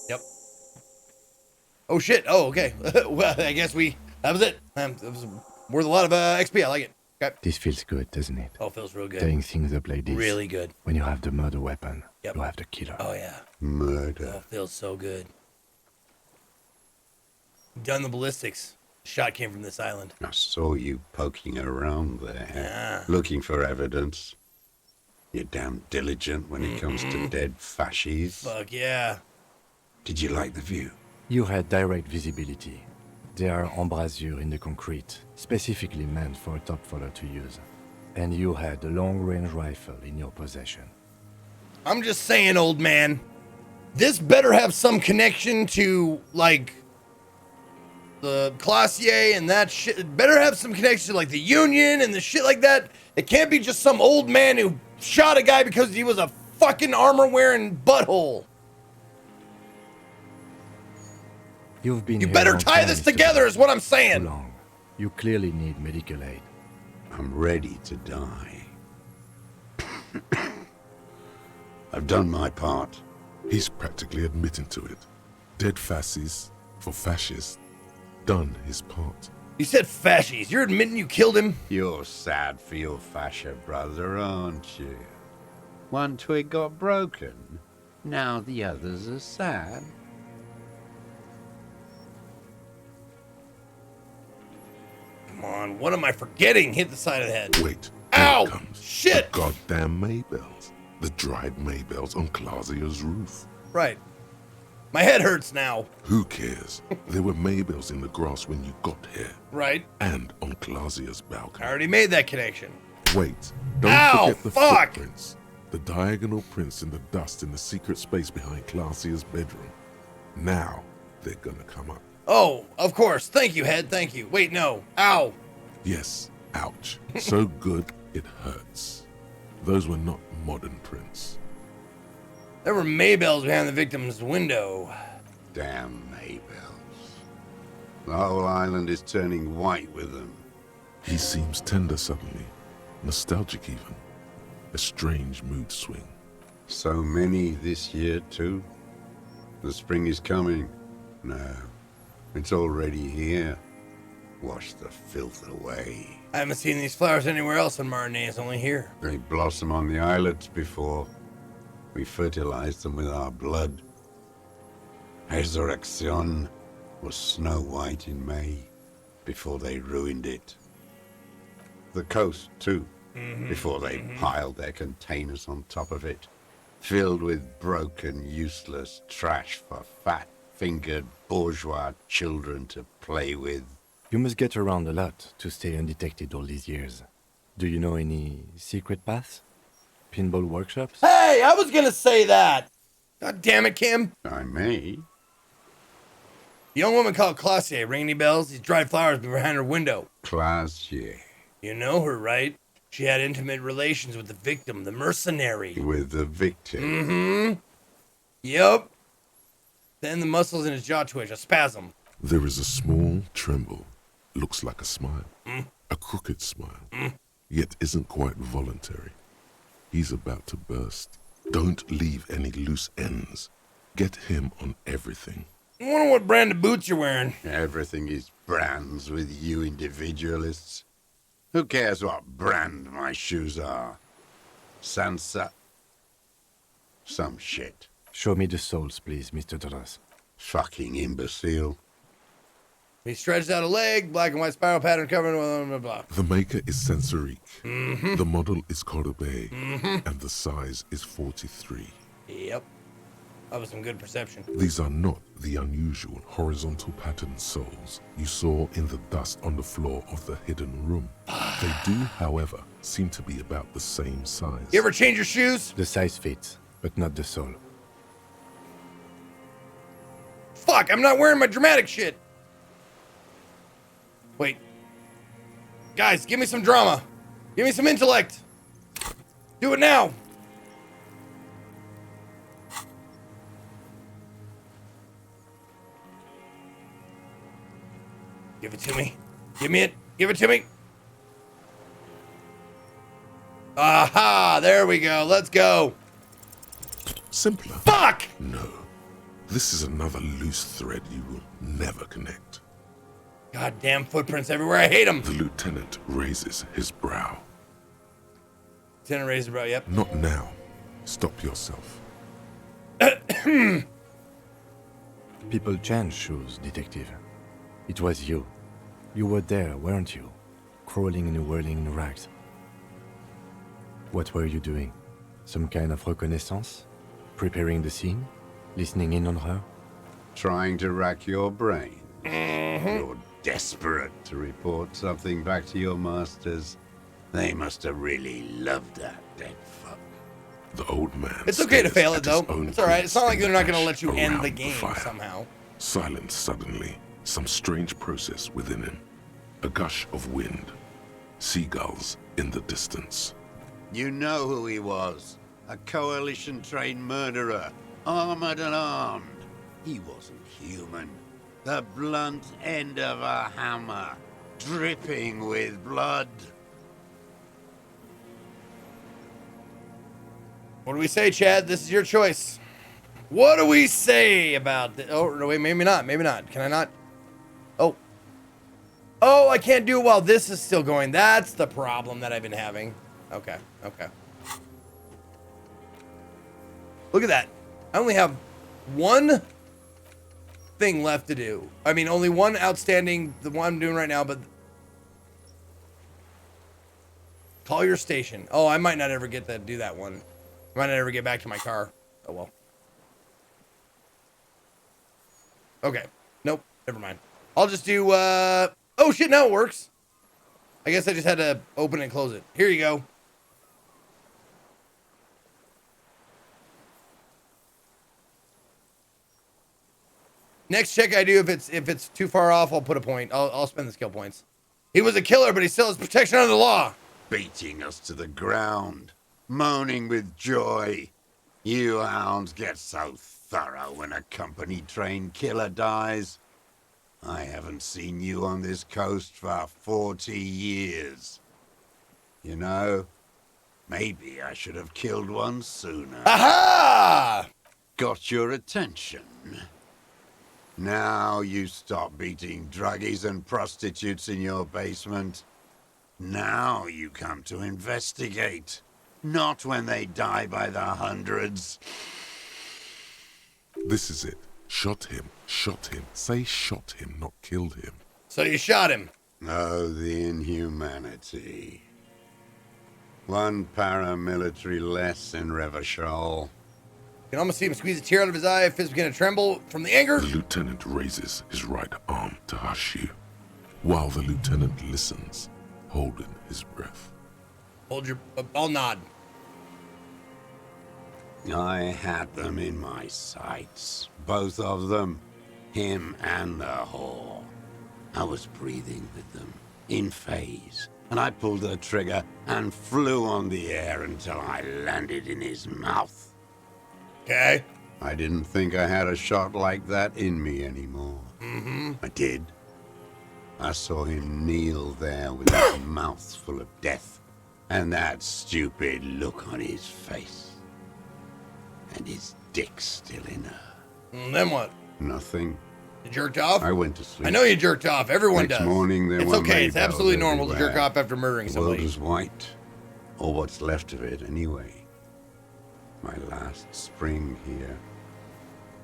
Yep. Oh shit. Oh, okay. Well, I guess that was it. It was worth a lot of XP. I like it. Okay. This feels good, doesn't it? Oh, feels real good. Tearing things up like this. Really good. When you have the murder weapon, Yep. you have the killer. Oh yeah. Murder. Oh, feels so good. Done the ballistics. Shot came from this island. I saw you poking around there, Yeah. looking for evidence. You're damn diligent when it comes to dead fascies. Fuck yeah. Did you like the view? You had direct visibility. There are embrasures in the concrete, specifically meant for a top follower to use. And you had a long-range rifle in your possession. I'm just saying, old man. This better have some connection to, like, the Classier and that shit. It better have some connection to, like, the Union and the shit like that. It can't be just some old man who shot a guy because he was a fucking armor-wearing butthole. You've been You here better long tie time, this Mr. together, is what I'm Too saying. long. You clearly need medical aid. I'm ready to die. I've done my part. He's practically admitting to it. Dead fascists for fascists. Done his part. You said fascies. You're admitting you killed him? You're sad for your fascia brother, aren't you? One twig got broken. Now the others are sad. Come on, what am I forgetting? Hit the side of the head. Wait. Ow! Here it comes. Shit! The goddamn Maybells. The dried Maybells on Clausia's roof. Right. My head hurts now. Who cares? There were Maybells in the grass when you got here. Right. And on Clausia's I balcony. already made that connection. Wait. Don't Ow, forget the fuck! footprints. The diagonal prints in the dust in the secret space behind Clausia's bedroom. Now they're gonna come up. Oh, of course. Thank you, head. Thank you. Wait, no. Ow. Yes, ouch. So good, it hurts. Those were not modern prints. There were Maybells behind the victim's window. Damn Maybells. The whole island is turning white with them. He seems tender suddenly, nostalgic even. A strange mood swing. So many this year, too. The spring is coming. No, it's already here. Wash the filth away. I haven't seen these flowers anywhere else on Martinique. It's only here. They blossom on the islets before. We fertilize them with our blood. Resurrection was snow white in May, before they ruined it. The coast, too, before they piled their containers on top of it, filled with broken, useless trash for fat-fingered bourgeois children to play with. You must get around a lot to stay undetected all these years. Do you know any secret paths? Pinball workshops? Hey, I was gonna say that. God damn it, Kim. I may. The young woman called Classier. Ring any bells? These dried flowers behind her window. Classier. You know her, right? She had intimate relations with the victim, the mercenary. With the victim. Mm-hmm. Yep. Then the muscles in his jaw twitch, a spasm. There is a small tremble. Looks like a smile. A crooked smile. Yet isn't quite voluntary. He's about to burst. Don't leave any loose ends. Get him on everything. I wonder what brand of boots you're wearing. Everything is brands with you individualists. Who cares what brand my shoes are? Sansa? Some shit. Show me the souls, please, Mr. Duras. Fucking imbecile. He stretched out a leg, black and white spiral pattern covering blah, blah, blah. The maker is Sensorique. The model is Cordobe. And the size is 43. Yep. That was some good perception. These are not the unusual horizontal pattern soles you saw in the dust on the floor of the hidden room. They do, however, seem to be about the same size. You ever change your shoes? The size fits, but not the sole. Fuck, I'm not wearing my dramatic shit. Wait. Guys, give me some drama. Give me some intellect. Do it now. Give it to me. Give me it. Give it to me. Aha, there we go. Let's go. Simpler. Fuck! No. This is another loose thread you will never connect. Goddamn footprints everywhere. I hate them. The lieutenant raises his brow. Lieutenant raises bro, yep. Not now. Stop yourself. People change shoes, detective. It was you. You were there, weren't you? Crawling and whirling in rags. What were you doing? Some kind of reconnaissance? Preparing the scene? Listening in on her? Trying to rack your brain. You're desperate to report something back to your masters. They must have really loved that dead fuck. The old man. It's okay to stares fail it, at his though. own It's alright. It's not like prints they're in not going to ash let you end around the game fire. somehow. Silent suddenly. Some strange process within him. A gush of wind. Seagulls in the distance. You know who he was. A coalition-trained murderer. Armored and armed. He wasn't human. The blunt end of a hammer. Dripping with blood. What do we say, Chad? This is your choice. What do we say about this? Oh, no, wait, maybe not. Maybe not. Can I not? Oh. Oh, I can't do it while this is still going. That's the problem that I've been having. Okay, okay. Look at that. I only have one thing left to do. I mean, only one outstanding, the one I'm doing right now, but... Call your station. Oh, I might not ever get to do that one. I might not ever get back to my car. Oh, well. Okay. Nope. Never mind. I'll just do, oh, shit, now it works. I guess I just had to open and close it. Here you go. Next check I do, if it's too far off, I'll put a point. I'll spend the skill points. He was a killer, but he still has protection under the law. Beating us to the ground. Moaning with joy. You hounds get so thorough when a company-trained killer dies. I haven't seen you on this coast for 40 years. You know, maybe I should have killed one sooner. Aha! Got your attention. Now you stop beating druggies and prostitutes in your basement. Now you come to investigate. Not when they die by the hundreds. This is it. Shot him. Shot him. Say shot him, not killed him. So you shot him. Oh, the inhumanity. One paramilitary less in Revachol. You can almost see him squeeze a tear out of his eye. Fist begin to tremble from the anger. The lieutenant raises his right arm to hush you, while the lieutenant listens, holding his breath. Hold your... I'll nod. I had them in my sights. Both of them. Him and the whore. I was breathing with them. In phase. and I pulled the trigger and flew on the air until I landed in his mouth. Okay. I didn't think I had a shot like that in me anymore. I did. I saw him kneel there with his mouth full of death, and that stupid look on his face. And his dick still in her. And then what? Nothing. You jerked off? I went to sleep. I know you jerked off. Everyone Next does. morning, there it's were okay. It's Maybells absolutely normal to jerk everywhere. off after murdering The world somebody. was white, or what's left of it anyway. My last spring here.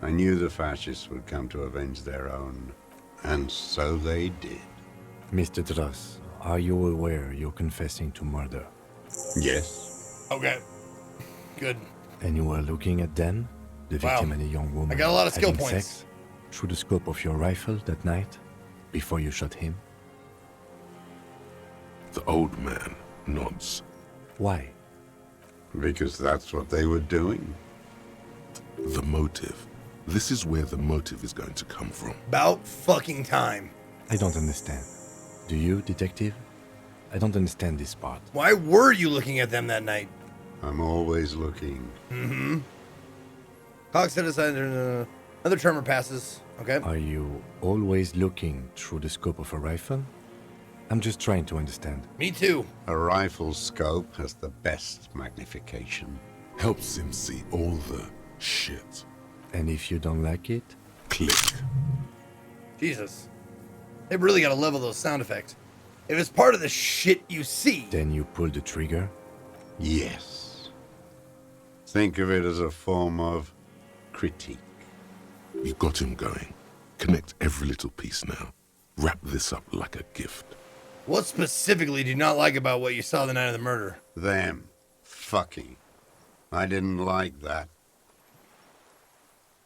I knew the fascists would come to avenge their own, and so they did. Mr. Dross, are you aware you're confessing to murder? Yes. Okay. Good. And you were looking at them, the Wow. victim and a young woman, I got a lot of skill having points. sex, through the scope of your rifle that night, before you shot him? The old man nods. Why? Because that's what they were doing. The motive. This is where the motive is going to come from. About fucking time. I don't understand. Do you, detective? I don't understand this part. Why were you looking at them that night? I'm always looking. Cox said another tremor passes. Okay. Are you always looking through the scope of a rifle? I'm just trying to understand. Me too. A rifle scope has the best magnification. Helps him see all the shit. And if you don't like it? Click. Jesus. They really gotta level those sound effects. If it's part of the shit you see. Then you pull the trigger? Yes. Think of it as a form of critique. You got him going. Connect every little piece now. Wrap this up like a gift. What specifically do you not like about what you saw the night of the murder? Them. Fucking. I didn't like that.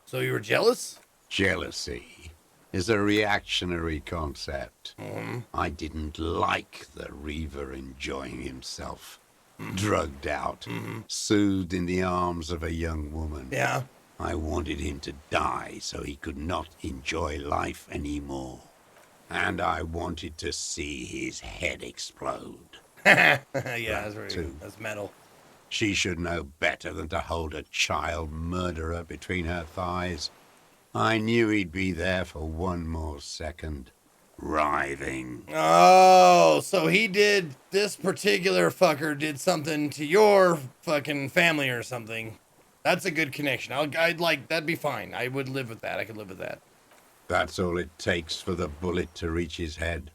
So you were jealous? Jealousy is a reactionary concept. I didn't like the Reaver enjoying himself. Drugged out, soothed in the arms of a young woman. Yeah. I wanted him to die so he could not enjoy life anymore. And I wanted to see his head explode. Yeah, that's very, too. that's metal. She should know better than to hold a child murderer between her thighs. I knew he'd be there for one more second, writhing. Oh, so this particular fucker did something to your fucking family or something. That's a good connection. I'd like, that'd be fine. I would live with that. I could live with that. That's all it takes for the bullet to reach his head.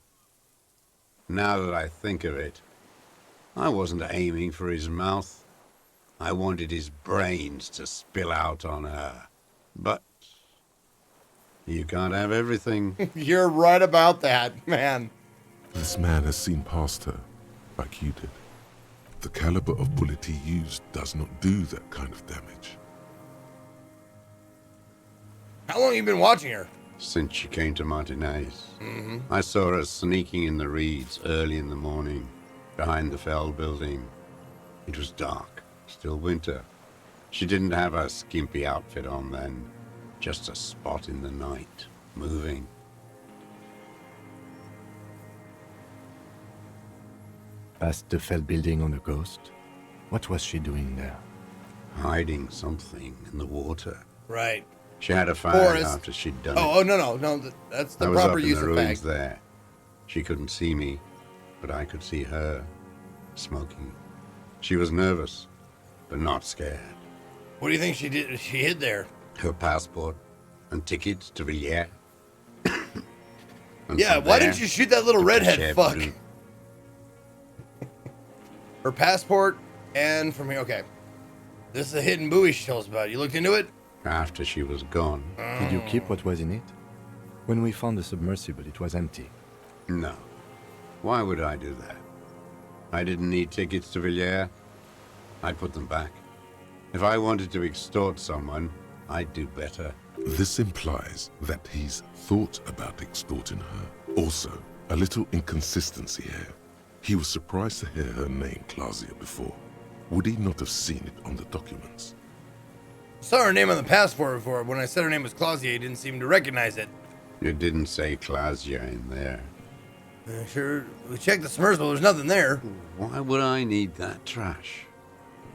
Now that I think of it, I wasn't aiming for his mouth. I wanted his brains to spill out on her. But you can't have everything. You're right about that, man. This man has seen past her, like you did. The caliber of bullet he used does not do that kind of damage. How long have you been watching her? Since she came to Martinez. I saw her sneaking in the reeds early in the morning, behind the Fell building. It was dark, still winter. She didn't have a skimpy outfit on then, just a spot in the night, moving. Past the Fell building on the coast? What was she doing there? Hiding something in the water. Right. She had a fire Forest. after she'd done it. Oh, no. That's the I was proper up in use the of ruins fact. there. She couldn't see me, but I could see her, smoking. She was nervous, but not scared. What do you think she did? She hid there. Her passport and tickets to Villiers. And Yeah, from why there, didn't you shoot that little to redhead Chef fuck? Blue. Her passport and from here. Okay. This is a hidden buoy she tells about. You looked into it? After she was gone. Did you keep what was in it? When we found the submersible, it was empty. No. Why would I do that? I didn't need tickets to Villiers. I'd put them back. If I wanted to extort someone, I'd do better. This implies that he's thought about extorting her. Also, a little inconsistency here. He was surprised to hear her name Clausia before. Would he not have seen it on the documents? Saw her name on the passport before. When I said her name was Claudia, he didn't seem to recognize it. You didn't say Clausia in there. Sure, we checked the submersible. There's nothing there. Why would I need that trash?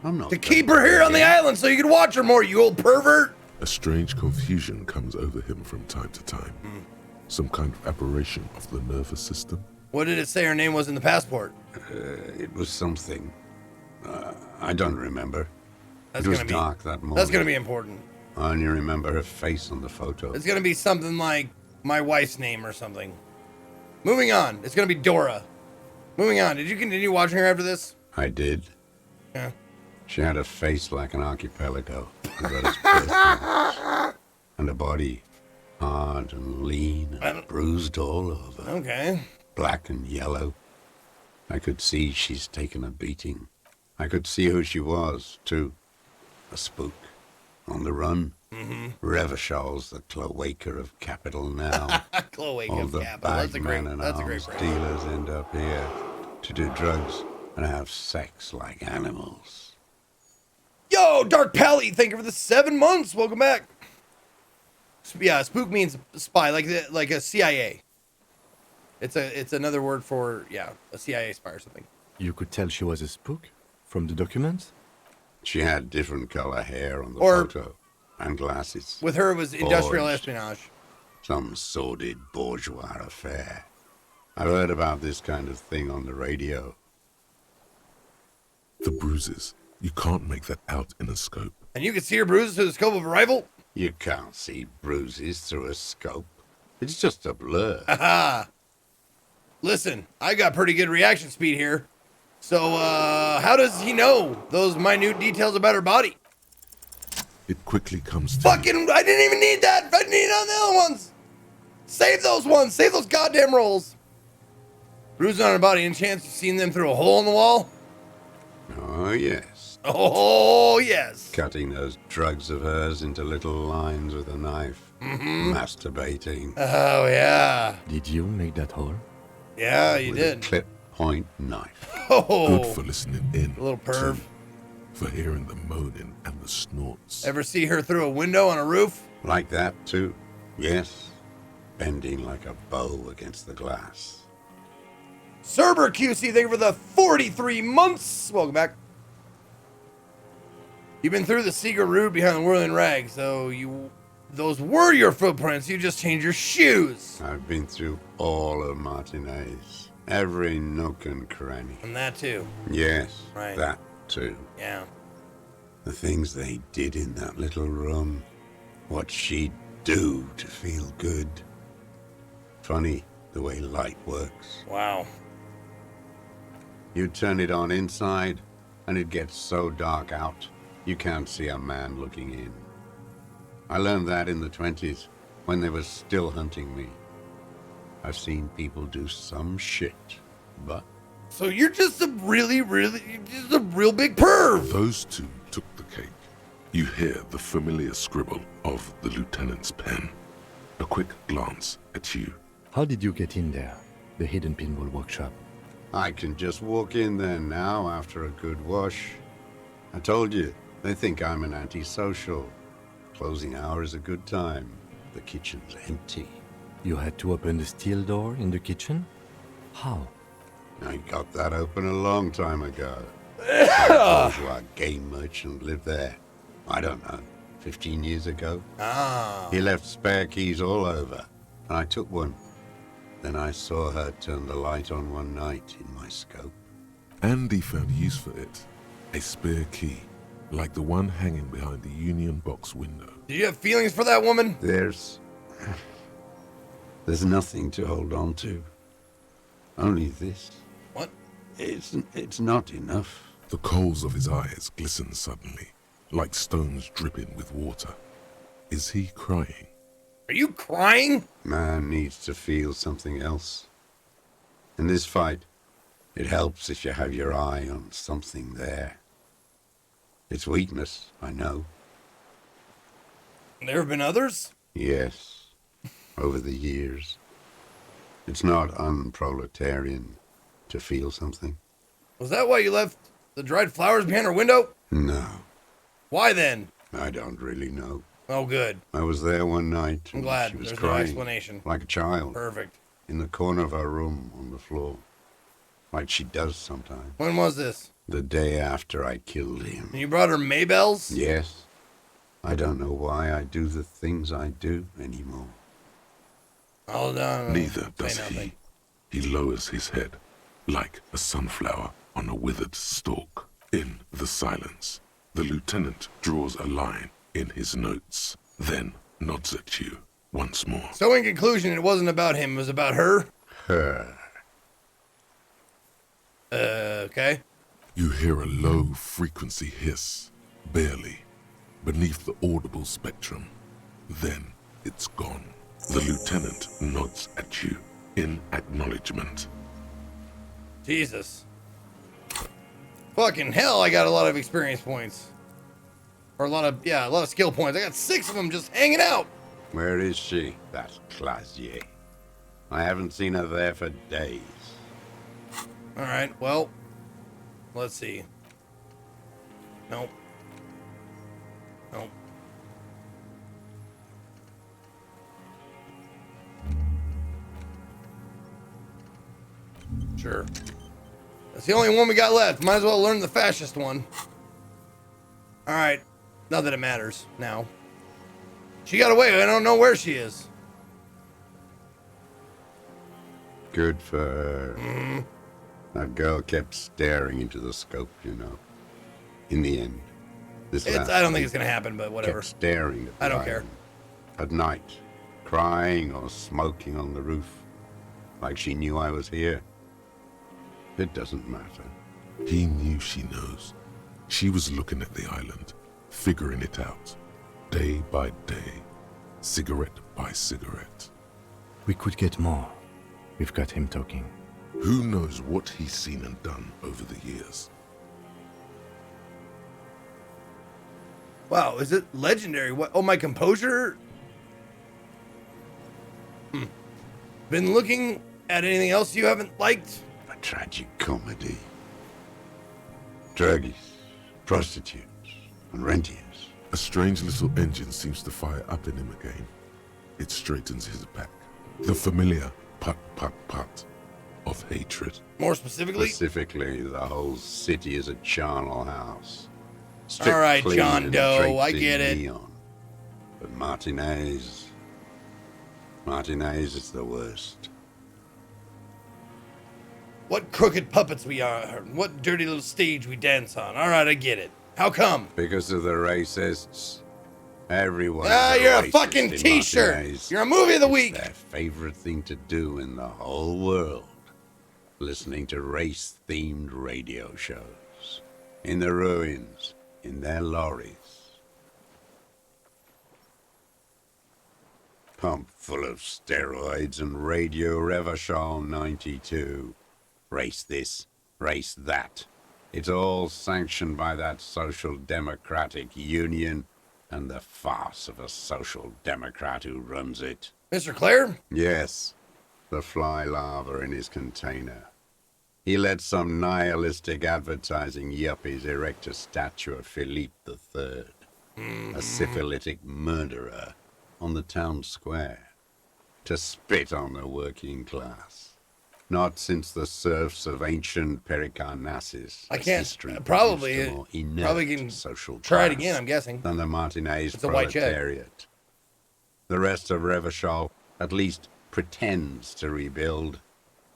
I'm not To keep her here on the island so you can watch her more, you old pervert. A strange confusion comes over him from time to time. Some kind of aberration of the nervous system. What did it say her name was in the passport? It was something. I don't remember. That's it was gonna be dark that morning. That's gonna be important. I only remember her face on the photo. It's gonna be something like my wife's name or something. Moving on. It's gonna be Dora. Moving on. Did you continue watching her after this? I did. Yeah. She had a face like an archipelago, about as personal, and a body hard and lean and bruised all over. Okay. Black and yellow. I could see she's taken a beating. I could see who she was, too. A spook. On the run. Revachal's the cloaca of capital now. Chloe All of the Capital. That's a great. bagmen and That's a great arms phrase. dealers end up here to do drugs and have sex like animals. Yo, Dark Pally, thank you for the 7 months. Welcome back. Yeah, spook means spy, like a CIA. It's another word for a CIA spy or something. You could tell she was a spook from the documents? She had different color hair on the Or- photo and glasses. With her, it was industrial Forged. espionage. Some sordid bourgeois affair. I've heard about this kind of thing on the radio. The bruises. You can't make that out in a scope. And you can see her bruises through the scope of a rifle. You can't see bruises through a scope. It's just a blur. Aha. Listen, I got pretty good reaction speed here. So, how does he know those minute details about her body? It quickly comes to Fucking, I didn't even need that. I need on the other ones. Save those ones. Save those goddamn rolls. Bruises on her body. Any chance you've seen them through a hole in the wall? Oh, yes. Oh, yes. Cutting those drugs of hers into little lines with a knife. Masturbating. Oh, yeah. Did you make that hole? Yeah, you with did. a clip point knife. Oh, good for listening in. a little perv. too, for hearing the moaning and the snorts. Ever see her through a window on a roof? Like that, too. Yes. Bending like a bow against the glass. Cerber QC, thank you for the 43 months. Welcome back. You've been through the secret route behind the whirling rags, so those were your footprints. You just changed your shoes. I've been through all of Martinez. Every nook and cranny. And that too. Yes, Right. that too. Yeah. The things they did in that little room. What she'd do to feel good. Funny the way light works. Wow. You turn it on inside, and it gets so dark out, you can't see a man looking in. I learned that in the 20s, when they were still hunting me. I've seen people do some shit, but So you're just a you're just a real big perv. Those two took the cake. You hear the familiar scribble of the lieutenant's pen. A quick glance at you. How did you get in there? The hidden pinball workshop. I can just walk in there now after a good wash. I told you, they think I'm an antisocial. Closing hour is a good time. The kitchen's empty. You had to open the steel door in the kitchen? How? I got that open a long time ago. Some bourgeois game merchant lived there. I don't know, 15 years ago. Ah. He left spare keys all over, and I took one. Then I saw her turn the light on one night in my scope. Andy found use for it. A spare key, like the one hanging behind the Union Box window. Did you have feelings for that woman? There's nothing to hold on to. Only this. What? It's not enough. The coals of his eyes glisten suddenly, like stones dripping with water. Is he crying? Are you crying? Man needs to feel something else. In this fight, it helps if you have your eye on something there. It's weakness, I know. There have been others? Yes, over the years. It's not unproletarian to feel something. Was that why you left the dried flowers behind her window? No, Why then? I don't really know. Oh, good. I was there one night. I'm and glad. she was There's no crying explanation. like a child. Perfect. in the corner of her room on the floor, like she does sometimes. When was this? The day after I killed him. And you brought her Maybells? Yes. I don't know why I do the things I do anymore. Oh, no. Neither does he. He lowers his head, like a sunflower on a withered stalk. In the silence, the lieutenant draws a line in his notes, then nods at you once more. So in conclusion, it wasn't about him, it was about her? Her. Okay. You hear a low frequency hiss, barely, beneath the audible spectrum. Then it's gone. The lieutenant nods at you in acknowledgement. Jesus. Fucking hell, I got a lot of experience points. Or a lot of skill points. I got 6 of them just hanging out. Where is she? That Clasier. I haven't seen her there for days. Alright, well, let's see. Nope. Nope. Sure. That's the only one we got left. Might as well learn the fascist one. Alright. Not that it matters now. She got away. I don't know where she is. Good for her. That girl kept staring into the scope, you know. In the end, this last I don't think week it's going to happen, but whatever. kept staring at the I don't care. island. At night, crying or smoking on the roof, like she knew I was here. It doesn't matter. He knew she knows. She was looking at the island, figuring it out, day by day, cigarette by cigarette. We could get more. We've got him talking. Who knows what he's seen and done over the years? Wow, is it legendary? What? Oh, my composure? Been looking at anything else you haven't liked? A tragic comedy. Druggies, prostitutes, and rentiers. A strange little engine seems to fire up in him again. It straightens his back. The familiar put, put, put of hatred. More specifically? Specifically, the whole city is a charnel house. All right, clean John and Doe, draped I in get it. neon. But Martinez is the worst. What crooked puppets we are. What dirty little stage we dance on. All right, I get it. How come? Because of the racists. Everyone. Ah, is you're a racist fucking in t-shirt. Martinez. You're a movie of the It's week. their favorite thing to do in the whole world. Listening to race-themed radio shows. In the ruins. In their lorries. Pumped full of steroids and Radio Revachol 92. Race this, race that. It's all sanctioned by that social democratic union and the farce of a social democrat who runs it. Mr. Claire? Yes, the fly larva in his container. He let some nihilistic advertising yuppies erect a statue of Philippe III, a syphilitic murderer, on the town square, to spit on the working class. Not since the serfs of ancient Pericarnassus. I can't. history Probably. produced a more inert Probably can social try it class again, I'm guessing. than the Martinez It's a white check. proletariat. The rest of Revachol at least pretends to rebuild.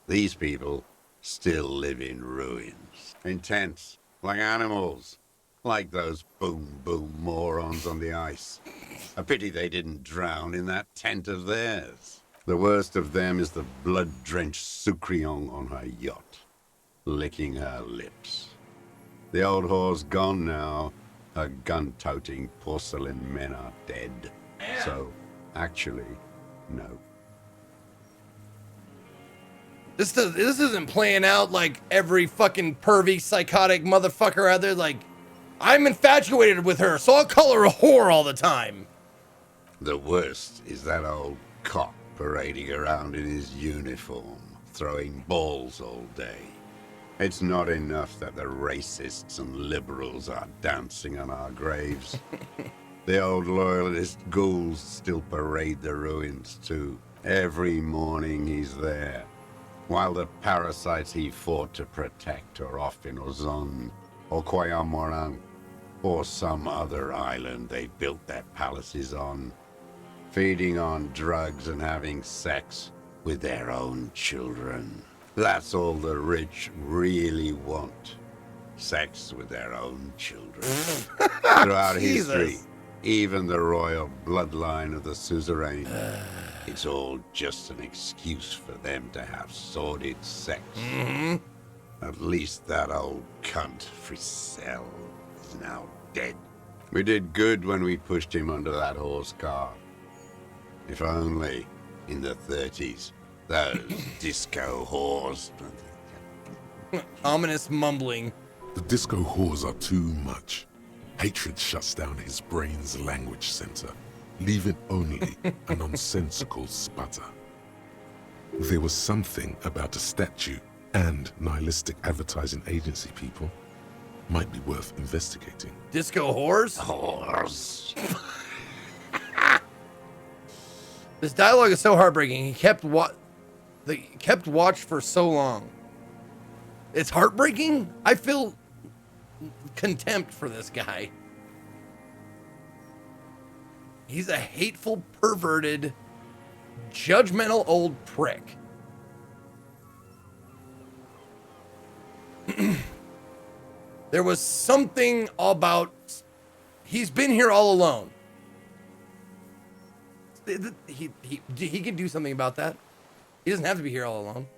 These people still live in ruins. In tents, like animals. Like those boom morons on the ice. A pity they didn't drown in that tent of theirs. The worst of them is the blood-drenched Sucrion on her yacht, licking her lips. The old whore's gone now. Her gun-toting porcelain men are dead. So, actually, no. This isn't playing out like every fucking pervy, psychotic motherfucker out there. Like, I'm infatuated with her, so I'll call her a whore all the time. The worst is that old cock parading around in his uniform, throwing balls all day. It's not enough that the racists and liberals are dancing on our graves. The old loyalist ghouls still parade the ruins too. Every morning he's there, while the parasites he fought to protect are off in Ozon, or Koyamorang, or some other island they built their palaces on, feeding on drugs and having sex with their own children. That's all the rich really want. Sex with their own children. Throughout history, Jesus. even the royal bloodline of the suzerain, it's all just an excuse for them to have sordid sex. At least that old cunt, Frisell, is now dead. We did good when we pushed him under that horse car. If only, in the 30s, those disco whores. Ominous mumbling. The disco whores are too much. Hatred shuts down his brain's language center, leaving only a nonsensical sputter. There was something about a statue and nihilistic advertising agency people might be worth investigating. Disco whores? Whores. This dialogue is so heartbreaking. He kept watch for so long. It's heartbreaking? I feel contempt for this guy. He's a hateful, perverted, judgmental old prick. There was something about... He's been here all alone. He can do something about that. He doesn't have to be here all alone.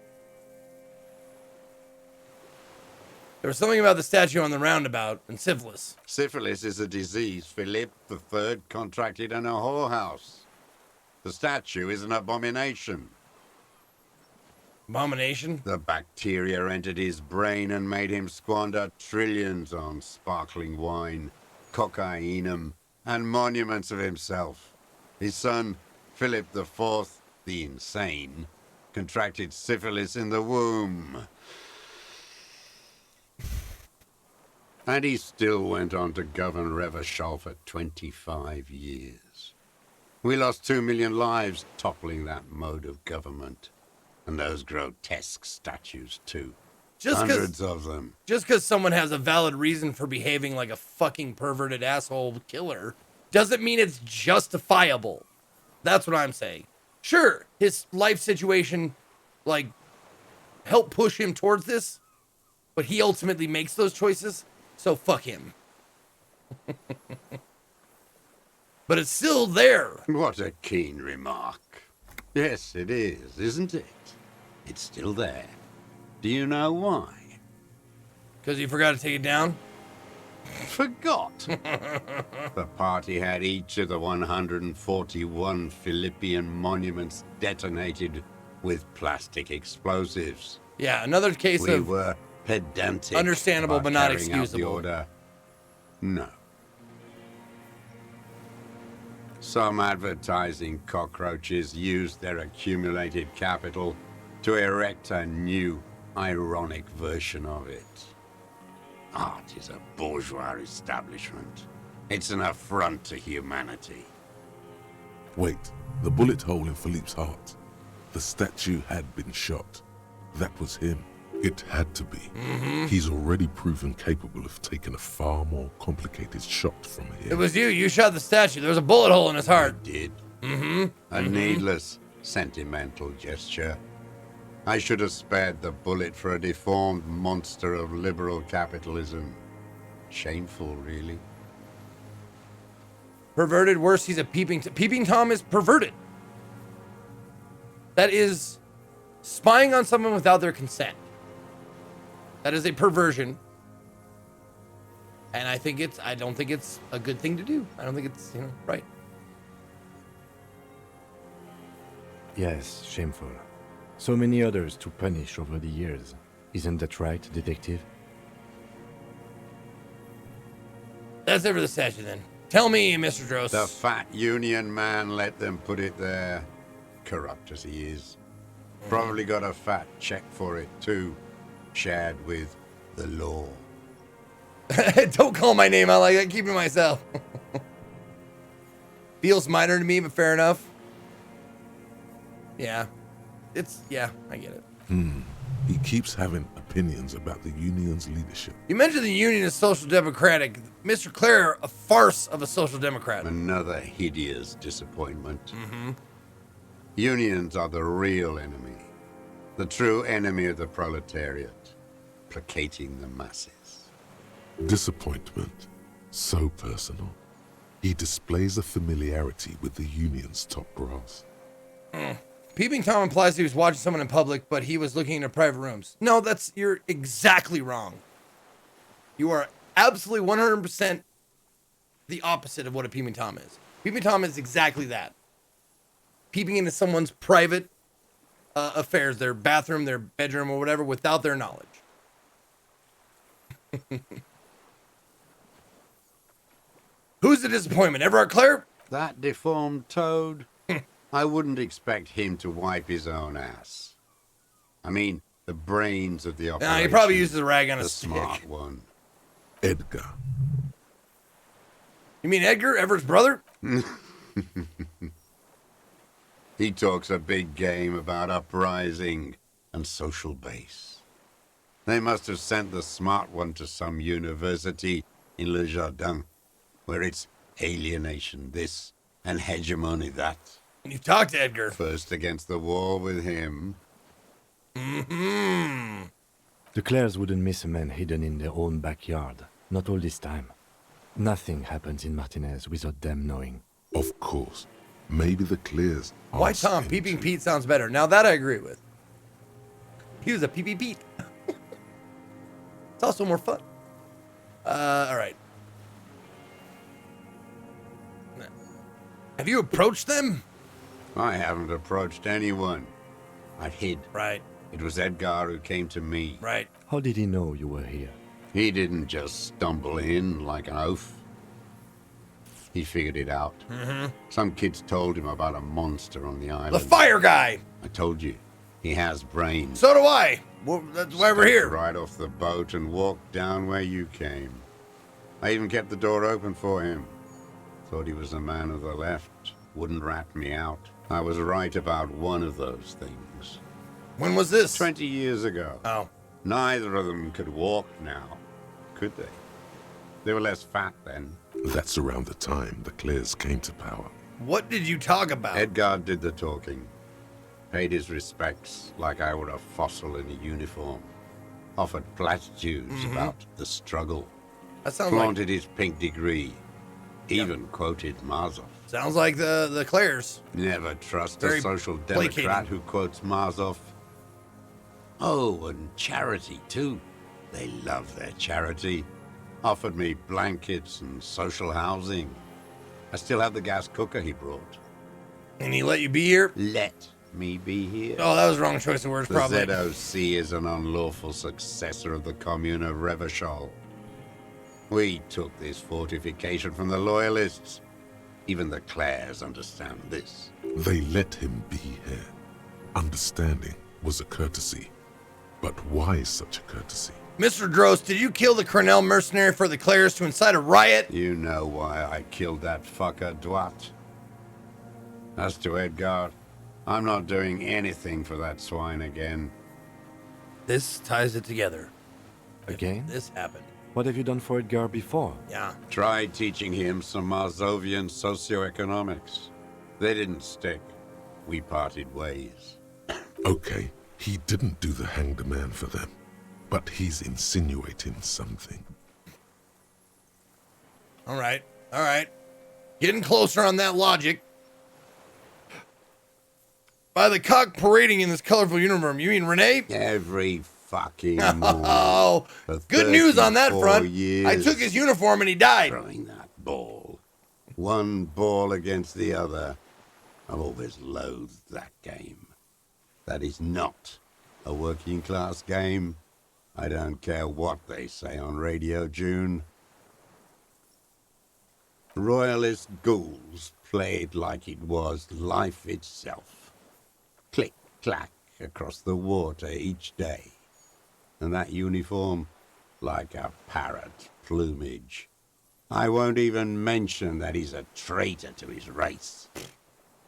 There was something about the statue on the roundabout and syphilis. Syphilis is a disease Philip III contracted in a whorehouse. The statue is an abomination. Abomination? The bacteria entered his brain and made him squander trillions on sparkling wine, cocainum, and monuments of himself. His son, Philip IV, the insane, contracted syphilis in the womb. And he still went on to govern Revachol for 25 years. We lost 2 million lives toppling that mode of government. And those grotesque statues, too. Hundreds of them. Just because someone has a valid reason for behaving like a fucking perverted asshole killer doesn't mean it's justifiable. That's what I'm saying. Sure, his life situation, like, helped push him towards this, but he ultimately makes those choices, so fuck him. But it's still there. What a keen remark. Yes, it is, isn't it? It's still there. Do you know why? Because you forgot to take it down? Forgot. The party had each of the 141 Philippian monuments detonated with plastic explosives. Yeah, another case We of were pedantic. understandable about but not carrying out the excusable. order. No. Some advertising cockroaches used their accumulated capital to erect a new, ironic version of it. Art is a bourgeois establishment. It's an affront to humanity. Wait, the bullet hole in Philippe's heart. The statue had been shot. That was him. It had to be. He's already proven capable of taking a far more complicated shot from here. It was you. You shot the statue. There was a bullet hole in his heart. I did. A needless, sentimental gesture. I should have spared the bullet for a deformed monster of liberal capitalism. Shameful, really. Perverted. Worse, he's a peeping Tom is perverted. That is spying on someone without their consent. That is a perversion. And I don't think it's a good thing to do. I don't think it's, right. Yes, shameful. So many others to punish over the years. Isn't that right, detective? That's it for the statue then. Tell me, Mr. Dross. The fat union man let them put it there. Corrupt as he is. Probably got a fat check for it, too. Shared with the law. Don't call my name out like that. Keep it myself. Feels minor to me, but fair enough. Yeah. Yeah, I get it. He keeps having opinions about the union's leadership. You mentioned the Union is social democratic. Mr. Clare, a farce of a social democrat. Another hideous disappointment. Unions are the real enemy. The true enemy of the proletariat. Placating the masses. Disappointment. So personal. He displays a familiarity with the union's top brass. Peeping Tom implies he was watching someone in public, but he was looking into private rooms. No, you're exactly wrong. You are absolutely 100% the opposite of what a Peeping Tom is. Peeping Tom is exactly that. Peeping into someone's private affairs, their bathroom, their bedroom, or whatever, without their knowledge. Who's the disappointment? Everard Clare? That deformed toad? I wouldn't expect him to wipe his own ass. I mean, the brains of the operation. He probably uses a rag on a the stick. smart one. Edgar. You mean Edgar, Everett's brother? He talks a big game about uprising and social base. They must have sent the smart one to some university in Le Jardin, where it's alienation this and hegemony that. And you talked to Edgar. First against the wall with him. Mm-hmm. The Clares wouldn't miss a man hidden in their own backyard. Not all this time. Nothing happens in Martinez without them knowing. Of course. Maybe the Clears. Why Tom? Peeping Pete sounds better. Now that I agree with. He was a Peeping Pete. It's also more fun. All right. Have you approached them? I haven't approached anyone. I hid. Right. It was Edgar who came to me. Right. How did he know you were here? He didn't just stumble in like an oaf. He figured it out. Some kids told him about a monster on the island. The fire guy. I told you. He has brains. So do I. Well, that's why we're here. Stepped right off the boat and walked down where you came. I even kept the door open for him. Thought he was a man of the left. Wouldn't rat me out. I was right about one of those things. When was this? 20 years ago. Oh. Neither of them could walk now, could they? They were less fat then. That's around the time the Clears came to power. What did you talk about? Edgar did the talking. Paid his respects like I were a fossil in a uniform. Offered platitudes about the struggle. That sounds Flaunted his pink degree. Even quoted Marzoff. Sounds like the Clares. Never trust Very a social placating. democrat who quotes Marzoff. Oh, and charity, too. They love their charity. Offered me blankets and social housing. I still have the gas cooker he brought. And he let you be here? Let me be here. Oh, that was the wrong choice of words, The probably. ZOC is an unlawful successor of the Commune of Revachol. We took this fortification from the Loyalists. Even the Clares understand this. They let him be here. Understanding was a courtesy. But why such a courtesy? Mr. Drost, did you kill the Cornell mercenary for the Clares to incite a riot? You know why I killed that fucker, Dwat. As to Edgar, I'm not doing anything for that swine again. This ties it together. Again? This happened. What have you done for Edgar before? Yeah. Tried teaching him some Marzovian socioeconomics. They didn't stick. We parted ways. Okay, he didn't do the hanged man for them. But he's insinuating something. All right. All right. Getting closer on that logic. By the cock parading in this colorful uniform, you mean Renee? Every fucking morning. Oh, For good news on that 34 front. years. I took his uniform and he died. Throwing that ball. One ball against the other. I've always loathed that game. That is not a working class game. I don't care what they say on Radio June. Royalist ghouls played like it was life itself. Click, clack across the water each day. And that uniform, like a parrot plumage. I won't even mention that he's a traitor to his race.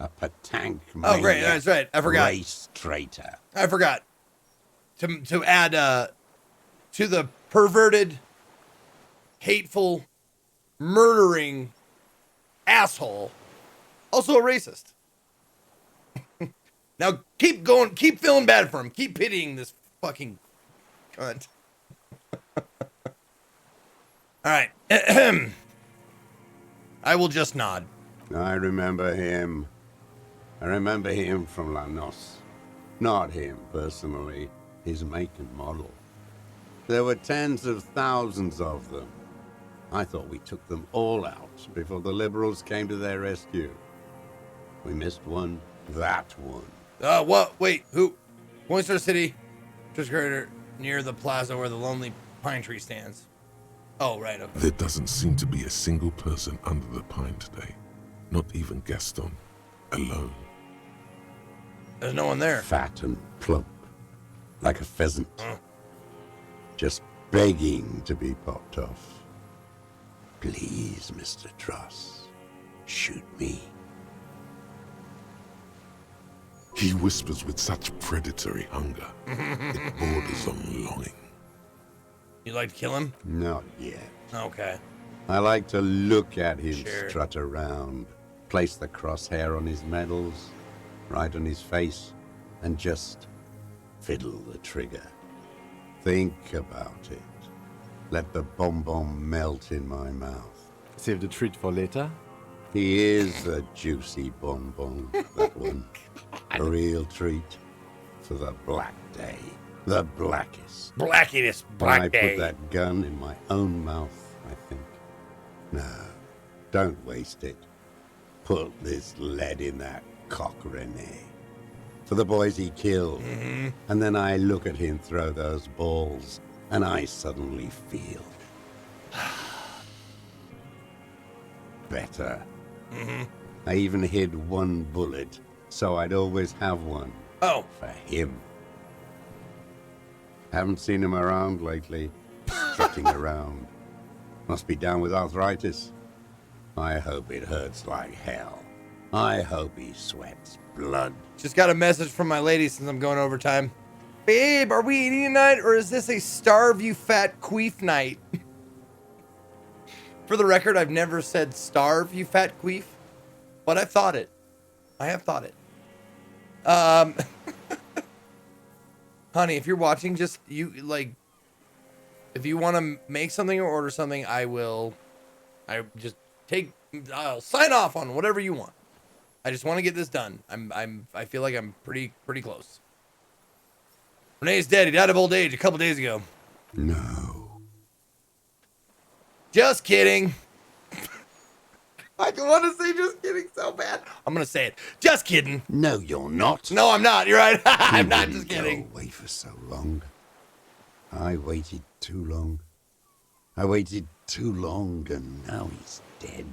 A patank Oh, great. maniac, That's right. I forgot. Race traitor. I forgot to add to the perverted, hateful, murdering asshole. Also a racist. Now keep going. Keep feeling bad for him. Keep pitying this fucking cunt. All right. I will just nod. I remember him. I remember him from La Noce. Not him, personally. His make and model. There were tens of thousands of them. I thought we took them all out before the liberals came to their rescue. We missed one. That one. What? Wait, who? Poinstar City, just near the plaza where the lonely pine tree stands. Oh, right, okay. There doesn't seem to be a single person under the pine today. Not even Gaston. Alone. There's no one there. Fat and plump. Like a pheasant. Just begging to be popped off. Please, Mr. Truss. Shoot me. He whispers with such predatory hunger. It borders on longing. You'd like to kill him? Not yet. Okay. I like to look at him Sure. strut around, place the crosshair on his medals, right on his face, and just fiddle the trigger. Think about it. Let the bomb melt in my mouth. Save the treat for later. He is a juicy bonbon, that one. A real treat for the black day. The blackest. Blackiest When black I day. put that gun in my own mouth, I think. No, don't waste it. Put this lead in that cock, Rene. For the boys he killed. And then I look at him throw those balls, and I suddenly feel better. I even hid one bullet, so I'd always have one Oh, for him. Haven't seen him around lately. Strutting around. Must be down with arthritis. I hope it hurts like hell. I hope he sweats blood. just got a message from my lady since I'm going overtime. Babe, are we eating tonight or is this a starve you fat queef night? For the record, I've never said starve you fat queef, but I've thought it. I have thought it. Honey, if you're watching, just if you want to make something or order something, I'll sign off on whatever you want. I just want to get this done. I feel like I'm pretty close. Renee's dead. He died of old age a couple days ago. No. Just kidding. I want to say just kidding so bad. I'm going to say it. Just kidding. No, you're not. No, I'm not. You're right. I'm You not didn't just kidding. Go away for so long. I waited too long. I waited too long, and now he's dead.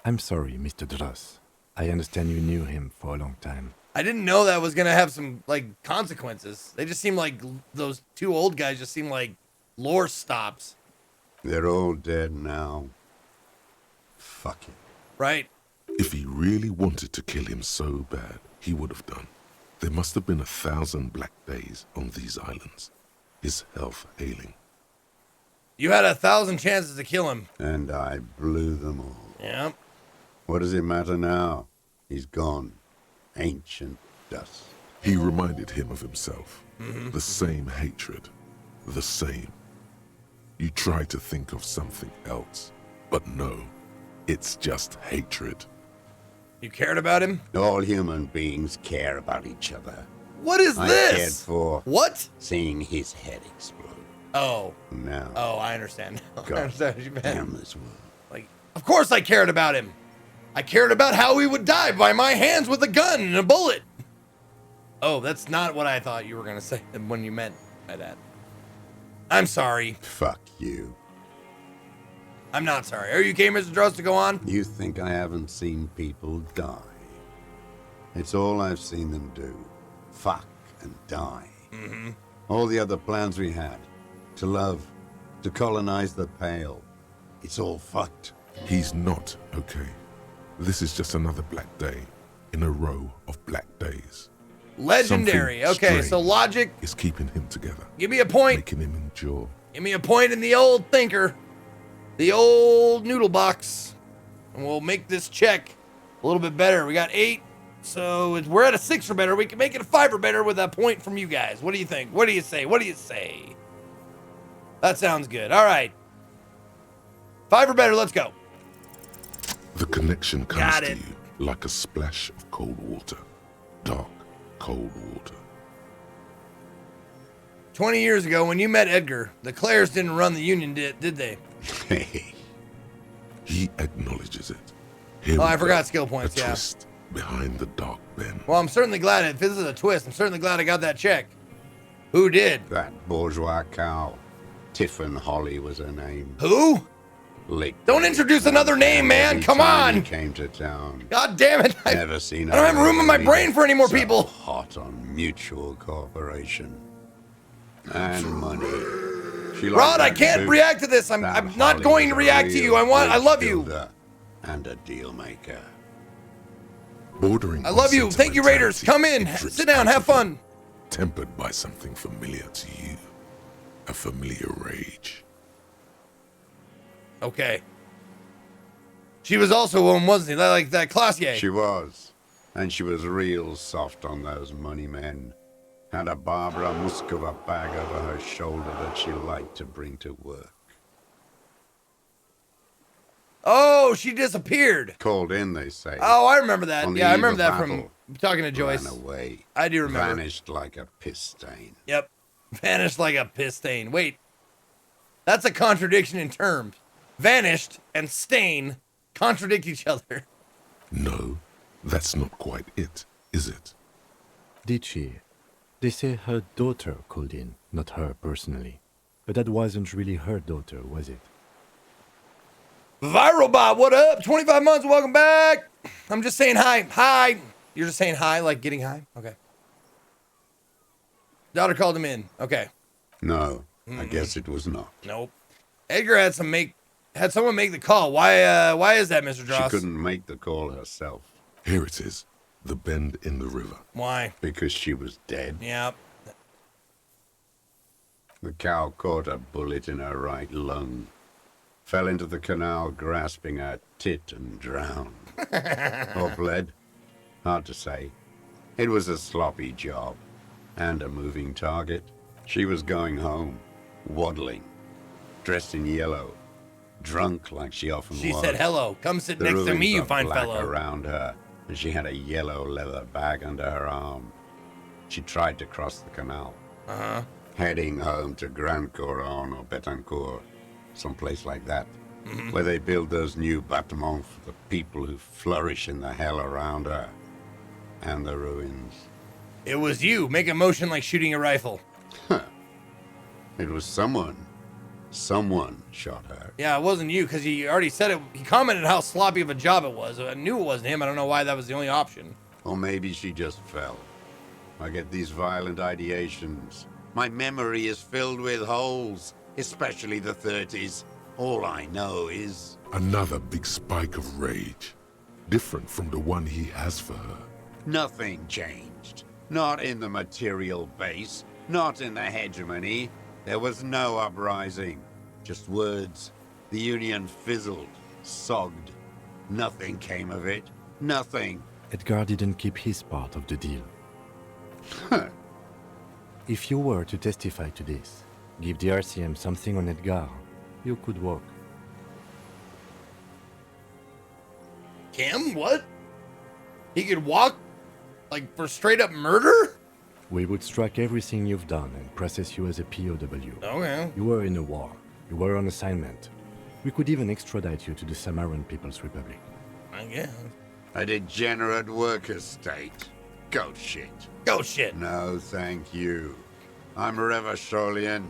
I'm sorry, Mr. Dross. I understand you knew him for a long time. I didn't know that was going to have some consequences. They just seem like those two old guys just seem like lore stops. They're all dead now. Fuck it. Right? If he really wanted to kill him so bad, he would have done. There must have been 1,000 black days on these islands. His health ailing. You had 1,000 chances to kill him. And I blew them all. Yeah. What does it matter now? He's gone. Ancient dust. He reminded him of himself. The same hatred. The same. You try to think of something else, but no. It's just hatred. You cared about him? All human beings care about each other. What is I this? cared for What? seeing his head explode. Oh. Now, Oh, I understand. I God understand what you meant. damn this world. Of course I cared about him. I cared about how he would die by my hands with a gun and a bullet. Oh, that's not what I thought you were going to say when you meant by that. I'm sorry. Fuck you. I'm not sorry. Are you okay, Mr. Dross, to go on? You think I haven't seen people die? It's all I've seen them do. Fuck and die. All the other plans we had. To love. To colonize the Pale. It's all fucked. He's not okay. This is just another black day in a row of black days. Legendary. Something Okay, so strange logic. is keeping him together, Give me a point. making him endure. Give me a point in the old thinker. The old noodle box. And we'll make this check a little bit better. We got 8. So we're at a 6 or better. We can make it a 5 or better with that point from you guys. What do you think? What do you say? What do you say? That sounds good. All right. 5 or better. Let's go. The connection comes Got to it. you like a splash of cold water. Dark, cold water. 20 years ago, when you met Edgar, the Clares didn't run the Union, did they? Hey, He acknowledges it. Here Oh, we I go. forgot skill points, A yeah. twist behind the dark bend. Well, I'm certainly glad if this is a twist. I'm certainly glad I got that check. Who did? that bourgeois cow. Tiffin Holly was her name. Who? Licked Don't me. introduce another name, man. Every Come time on. he came to town. God damn it. I Never seen don't have her room in my leader brain for any more so people. Hot on mutual cooperation and money. She liked Rod, I that can't suit. react to this. I'm That not Holly going to was a react to real you. I love bridge you. builder and a deal maker. Bordering I on love you. Thank you, Raiders. sentimentality, Come in. it drips Sit down. out Have of him, fun. Tempered by something familiar to you. A familiar rage. Okay. She was also a woman, wasn't she? Like that Classier. She was. And she was real soft on those money men. Had a Barbara Muskova bag over her shoulder that she liked to bring to work. Oh, she disappeared. Called in, they say. Oh, I remember that. On the Yeah, I eve remember of that from battle, talking to Joyce. Ran away. I do remember. Vanished like a piss stain. Yep. Vanished like a piss stain. Wait. That's a contradiction in terms. Vanished and stain contradict each other. No, that's not quite it, is it? Did she? They say her daughter called in, not her personally. But that wasn't really her daughter, was it? Viralbot, what up? 25 months, welcome back. I'm just saying hi. Hi. You're just saying hi, like getting high? Okay. Daughter called him in. Okay. No, I guess it was not. Nope. Edgar had someone make the call. Why is that, Mr. She Dross? couldn't make the call herself Here it is. The bend in the river. Why? because she was dead. Yep. The cow caught a bullet in her right lung. Fell into the canal grasping her tit and drowned. Or bled. Hard to say. It was a sloppy job. And a moving target. She was going home. Waddling. Dressed in yellow. Drunk like she often She was. said hello. Come sit The next to ruins me, you are fine black fellow. around her, and she had a yellow leather bag under her arm. She tried to cross the canal. Uh-huh. Heading home to Grand Couronne or Betancourt, someplace like that, Mm-hmm. where they build those new bâtiments for the people who flourish in the hell around her, and the ruins. It was you. Make a motion like shooting a rifle. It was someone. Someone shot her. Yeah, it wasn't you, because he already said it. He commented how sloppy of a job it was. I knew it wasn't him. I don't know why that was the only option. Or maybe she just fell. I get these violent ideations. My memory is filled with holes, especially the 30s. All I know is... Another big spike of rage. Different from the one he has for her. Nothing changed. Not in the material base, not in the hegemony. There was no uprising. Just words. The Union fizzled, sogged. Nothing came of it. Nothing. Edgar didn't keep his part of the deal. If you were to testify to this, give the RCM something on Edgar, you could walk. Kim? What? He could walk? Like, for straight up murder? We would strike everything you've done and process you as a POW. Okay. You were in a war. You were on assignment. We could even extradite you to the Samaran People's Republic. I guess. A degenerate worker state. Goat shit. Go shit. No, thank you. I'm Revacholian.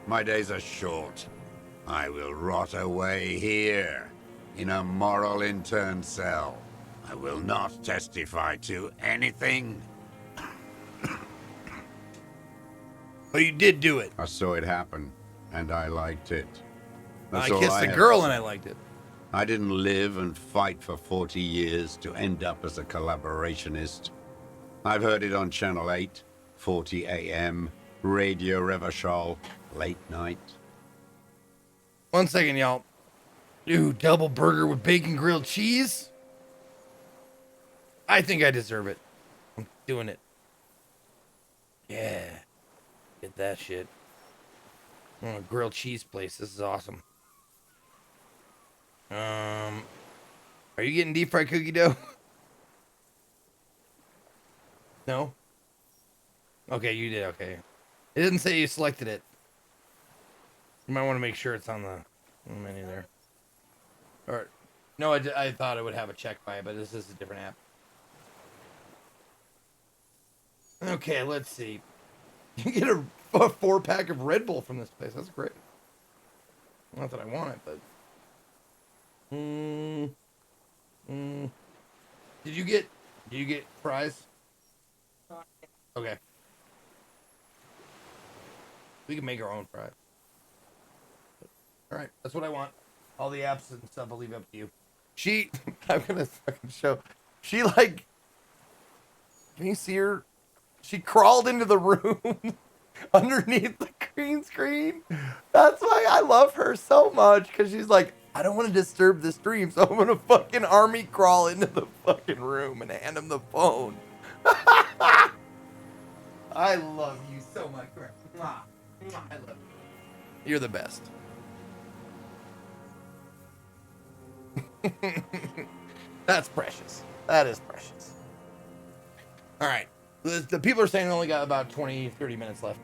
My days are short. I will rot away here, in a moral intern cell. I will not testify to anything. But you did do it. I saw it happen, and I liked it. That's I all kissed a have girl to and I say. liked it. I didn't live and fight for 40 years to end up as a collaborationist. I've heard it on Channel 8, 40 AM, Radio Revachol, late night. 1 second, y'all. Ooh, double burger with bacon grilled cheese? I think I deserve it. I'm doing it. Yeah. Get that shit. Oh, grilled cheese place. This is awesome. Are you getting deep fried cookie dough? No? Okay, you did. Okay. It didn't say you selected it. You might want to make sure it's on the menu there. Or, no, I thought it would have a check by it, but this is a different app. Okay, let's see. You get a 4-pack of Red Bull from this place. That's great. Not that I want it, but... Did you get fries? Okay. We can make our own fries. All right, that's what I want. All the apps and stuff, I'll leave up to you. I'm gonna fucking show. She like, can you see her? She crawled into the room underneath the green screen. That's why I love her so much, because she's like, I don't want to disturb the stream, so I'm gonna fucking army crawl into the fucking room and hand him the phone. I love you so much. I love you. You're the best. That's precious. That is precious. All right. The people are saying they only got about 20, 30 minutes left.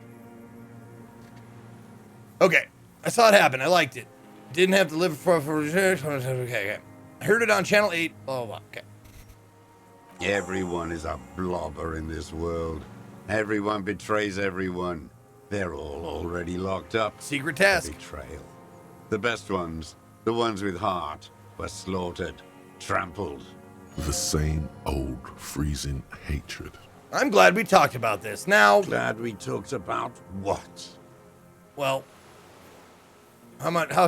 Okay. I saw it happen. I liked it. Didn't have to live for okay. I heard it on Channel 8. Oh, okay. Everyone is a blobber in this world. Everyone betrays everyone. They're all already locked up. Secret task. Betrayal. The best ones, the ones with heart, were slaughtered, trampled. The same old freezing hatred. I'm glad we talked about this. Now, Glad we talked about what? well, how much? How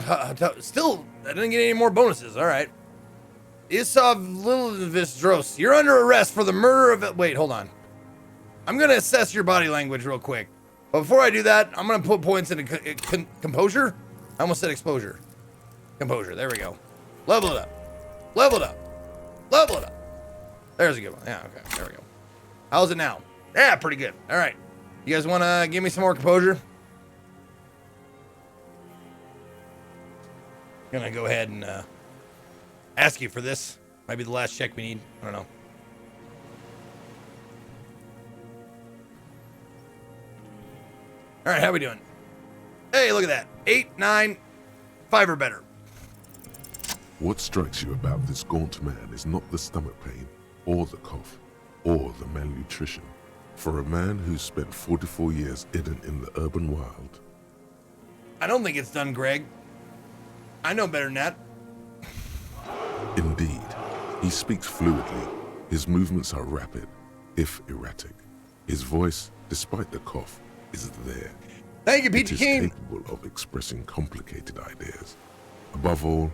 still, I didn't get any more bonuses. All right. Isov Lilvistros, you're under arrest for the murder of... Wait, hold on. I'm going to assess your body language real quick. But before I do that, I'm going to put points into composure. I almost said exposure. Composure. There we go. Level it up. Level it up. Level it up. There's a good one. Yeah, okay. There we go. How's it now? Yeah, pretty good. All right. You guys want to give me some more composure? Gonna go ahead and ask you for this. Might be the last check we need. I don't know. All right, how we doing? Hey, look at that. 8, 9, 5 or better. What strikes you about this gaunt man is not the stomach pain, or the cough, or the malnutrition. For a man who's spent 44 years hidden in the urban wild. I don't think it's done, Greg. I know better than that. Indeed, he speaks fluidly. His movements are rapid, if erratic. His voice, despite the cough, is there. Thank you, It Peachy is King. capable of expressing complicated ideas. Above all,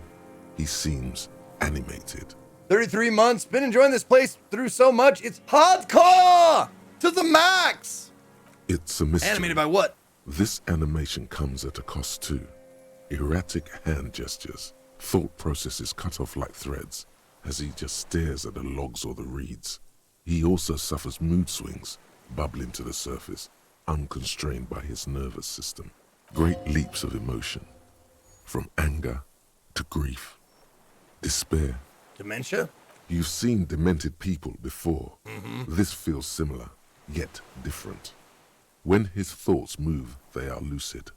he seems animated. 33 months. Been enjoying this place through so much. It's hardcore to the max. It's a mystery. Animated by what? This animation comes at a cost too. Erratic hand gestures, thought processes cut off like threads, as he just stares at the logs or the reeds. He also suffers mood swings, bubbling to the surface, unconstrained by his nervous system. Great leaps of emotion, from anger to grief, despair. Dementia? You've seen demented people before. This feels similar, yet different. When his thoughts move, they are lucid,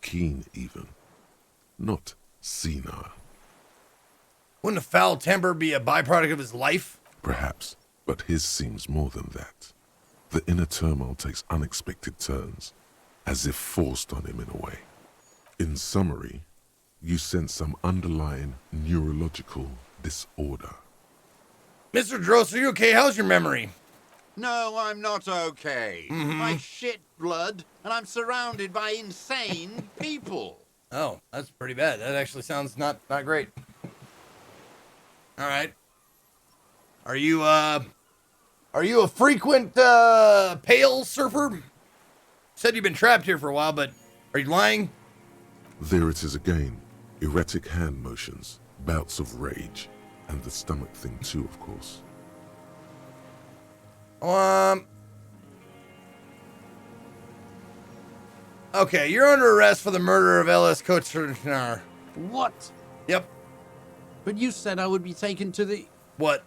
keen even, not senile. Wouldn't a foul temper be a byproduct of his life? Perhaps, but his seems more than that. The inner turmoil takes unexpected turns, as if forced on him in a way. In summary, you sense some underlying neurological disorder. Mr. Dross, are you okay? How's your memory? No, I'm not okay. I shit blood, and I'm surrounded by insane people. Oh, that's pretty bad. That actually sounds not great. All right. Are you a frequent pale surfer? Said you've been trapped here for a while, but are you lying? There it is again. Erratic hand motions, bouts of rage, and the stomach thing too, of course. Okay, you're under arrest for the murder of Ellis Kochner. What? Yep. But you said I would be taken to the... What?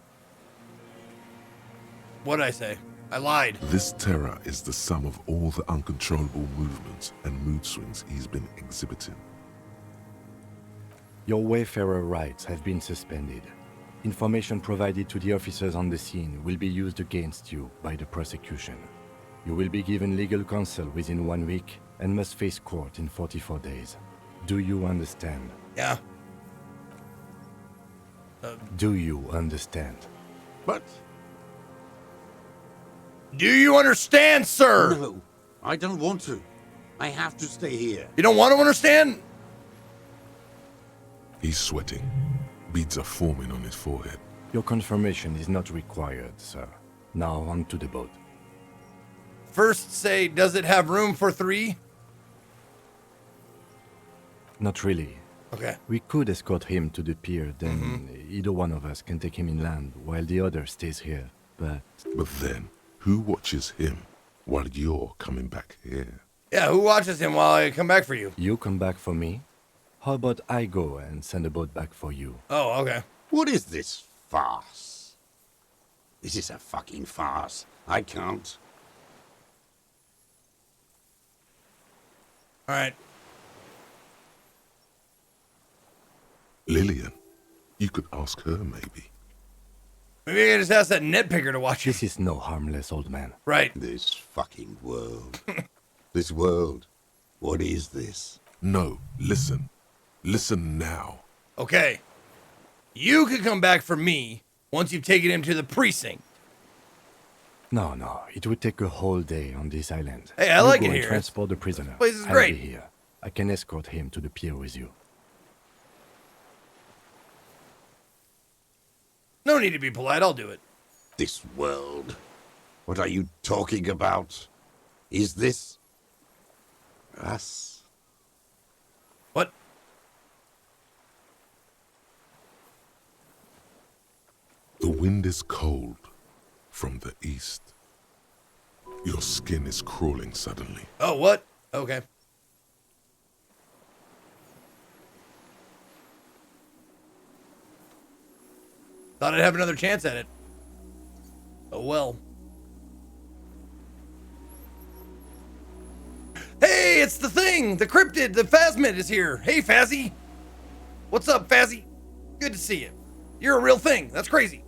What'd I say? I lied. This terror is the sum of all the uncontrollable movements and mood swings he's been exhibiting. Your Wayfarer rights have been suspended. Information provided to the officers on the scene will be used against you by the prosecution. You will be given legal counsel within 1 week and must face court in 44 days. Do you understand? Yeah. Do you understand? But... Do you understand, sir? No, I don't want to. I have to stay here. You don't want to understand? He's sweating. Beads are forming on his forehead. Your confirmation is not required, sir. Now on to the boat. First say, does it have room for 3? Not really. Okay. We could escort him to the pier, then either one of us can take him inland while the other stays here. But But then, who watches him while you're coming back here? Yeah, who watches him while I come back for you? you come back for me? How about I go and send a boat back for you? Oh, okay. What is this farce? This is a fucking farce. I can't. All right. Lillian, you could ask her maybe. Maybe I can just ask that nitpicker to watch you. This is no harmless old man. Right. This fucking world. This world. What is this? No, listen. Listen now. Okay. You could come back for me once you've taken him to the precinct. No, it would take a whole day on this island. Hey, I You like go it and here. Transport the prisoner. Place is I'll great. be here. I can escort him to the pier with you. No need to be polite. I'll do it. This world. What are you talking about? Is this... us? What? The wind is cold from the east. Your skin is crawling suddenly. Oh, what? Okay. Thought I'd have another chance at it. Oh, well. Hey, it's the thing! The cryptid! The Phasmid is here! Hey, Fazzy! What's up, Fazzy? Good to see you. You're a real thing. That's crazy.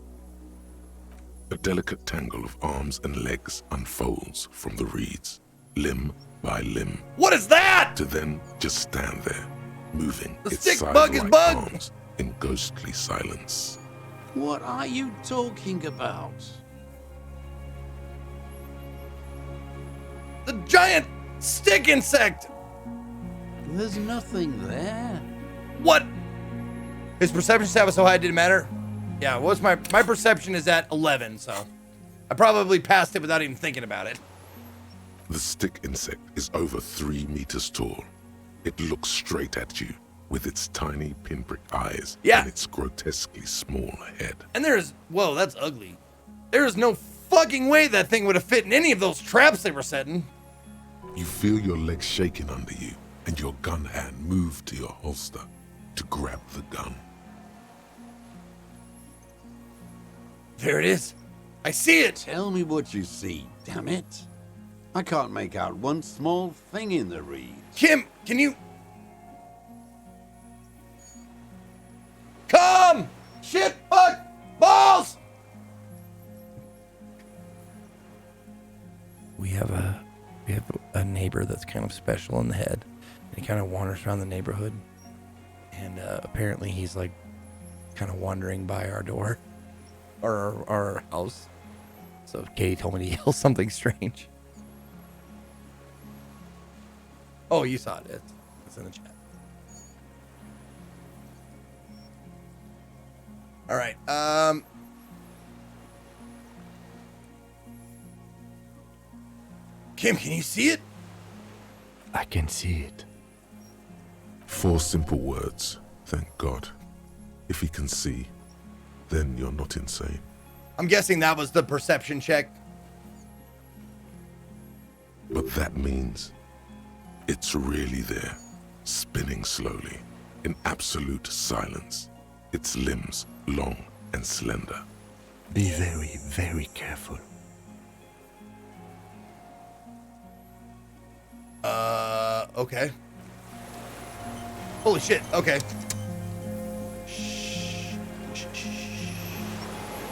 A delicate tangle of arms and legs unfolds from the reeds, limb by limb, What is that? to then just stand there, moving The its stick bug is size-like bug. arms in ghostly silence. What are you talking about? The giant stick insect! There's nothing there. What? His perception stat was so high it didn't matter? Yeah, what's my perception is at 11, so I probably passed it without even thinking about it. The stick insect is over 3 meters tall. It looks straight at you with its tiny pinprick eyes Yeah. and its grotesquely small head. And there's, whoa, that's ugly. There is no fucking way that thing would have fit in any of those traps they were setting. You feel your legs shaking under you and your gun hand move to your holster to grab the gun. There it is. I see it. Tell me what you see, damn it. I can't make out one small thing in the reeds. Kim, can you... Come! Shit, fuck, balls! We have a neighbor that's kind of special in the head. And he kind of wanders around the neighborhood. And apparently he's like kind of wandering by our door. Or our house. So Katie told me to yell something strange. Oh, you saw it. It's in the chat. All right. Kim, can you see it? I can see it. 4 simple words, thank God. If he can see, then you're not insane. I'm guessing that was the perception check. But that means it's really there, spinning slowly, in absolute silence. Its limbs long and slender. Be very, very careful. Okay. Holy shit, okay.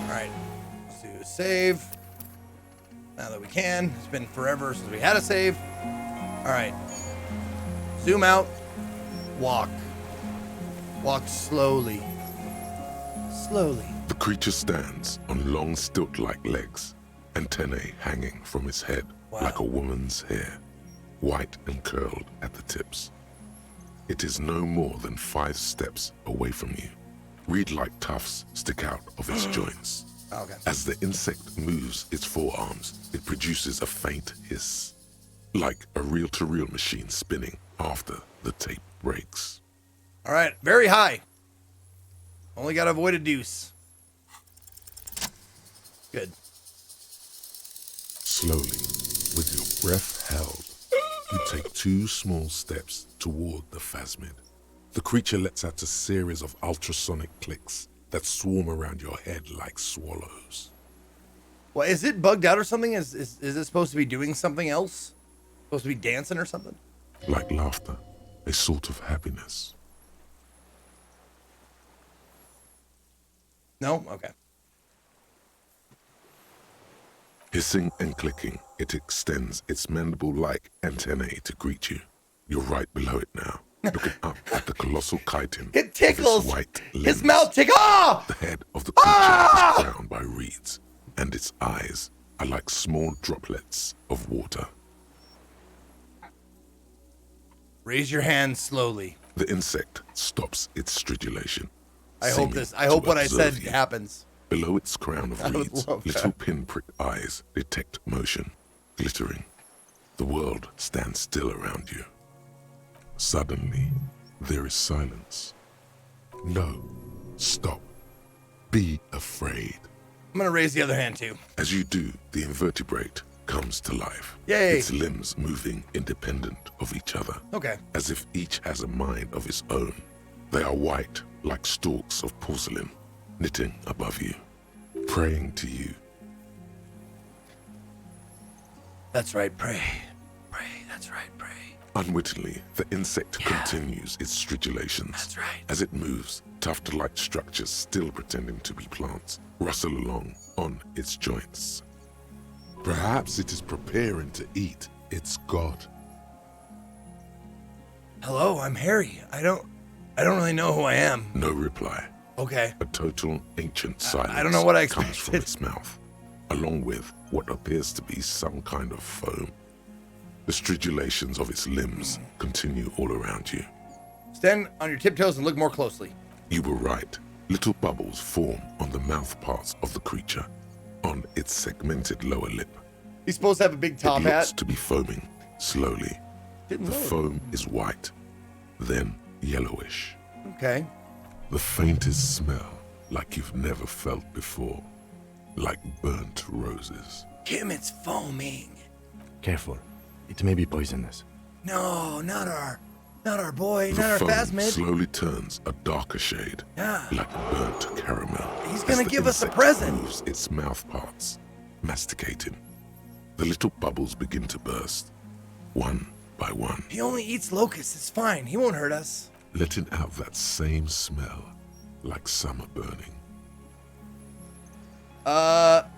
Alright, let's do a save. Now that we can. It's been forever since we had a save. Alright. Zoom out. Walk. Walk slowly. Slowly. The creature stands on long stilt-like legs, antennae hanging from its head like a woman's hair, white and curled at the tips. It is no more than 5 steps away from you. Reed-like tufts stick out of its joints. Okay. As the insect moves its forearms, it produces a faint hiss, like a reel-to-reel machine spinning after the tape breaks. Alright, very high. Only gotta avoid a deuce. Good. Slowly, with your breath held, you take 2 small steps toward the phasmid. The creature lets out a series of ultrasonic clicks that swarm around your head like swallows. Well, is it bugged out or something? Is it supposed to be doing something else? Supposed to be dancing or something? Like laughter, a sort of happiness. No? Okay. Hissing and clicking, it extends its mandible-like antennae to greet you. You're right below it now, looking up at the colossal chitin. It tickles! Of its white His limbs. mouth tickles! Ah! The head of the creature is crowned by reeds, and its eyes are like small droplets of water. Raise your hand slowly. The insect stops its stridulation. I seeming hope to what I said observe you. happens. Below its crown of I would reeds, love that. little pinprick eyes detect motion, glittering. The world stands still around you. Suddenly, there is silence. No, stop. Be afraid. I'm gonna raise the other hand too. As you do, the invertebrate comes to life. Yay! Its limbs moving independent of each other, Okay. as if each has a mind of its own. They are white, like stalks of porcelain, knitting above you, praying to you. That's right, pray. Pray, that's right, pray. Unwittingly, the insect continues its stridulations. That's right. As it moves, tuft-like structures, still pretending to be plants, rustle along on its joints. Perhaps it is preparing to eat its god. Hello, I'm Harry. I don't really know who I am. No reply. Okay. A total ancient silence I don't know what I comes from expected. its mouth, along with what appears to be some kind of foam. The stridulations of its limbs continue all around you. Stand on your tiptoes and look more closely. You were right. Little bubbles form on the mouth parts of the creature, on its segmented lower lip. He's supposed to have a big top It looks hat. to be foaming slowly. Didn't The load. foam is white, then yellowish. Okay. The faintest smell like you've never felt before, like burnt roses. Kim, it's foaming. Careful. It may be poisonous. No, not our boy, The not our foam phasmid. slowly turns a darker shade, Yeah. like burnt caramel. He's as gonna the give us a insect present. Moves its mouth parts, masticating. The little bubbles begin to burst, one by one, He only eats locusts. It's fine. He won't hurt us. letting out that same smell, like summer burning.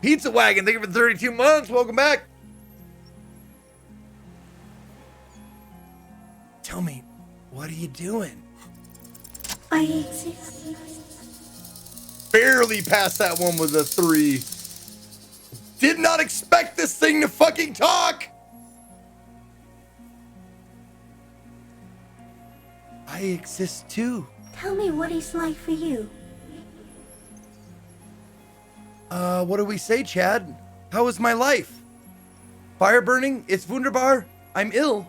Pizza Wagon, thank you for 32 months. Welcome back. Tell me, what are you doing? I exist. Barely passed that one with a 3. Did not expect this thing to fucking talk. I exist too. Tell me what it's like for you. What do we say, Chad? How is my life? Fire burning? It's wunderbar? I'm ill.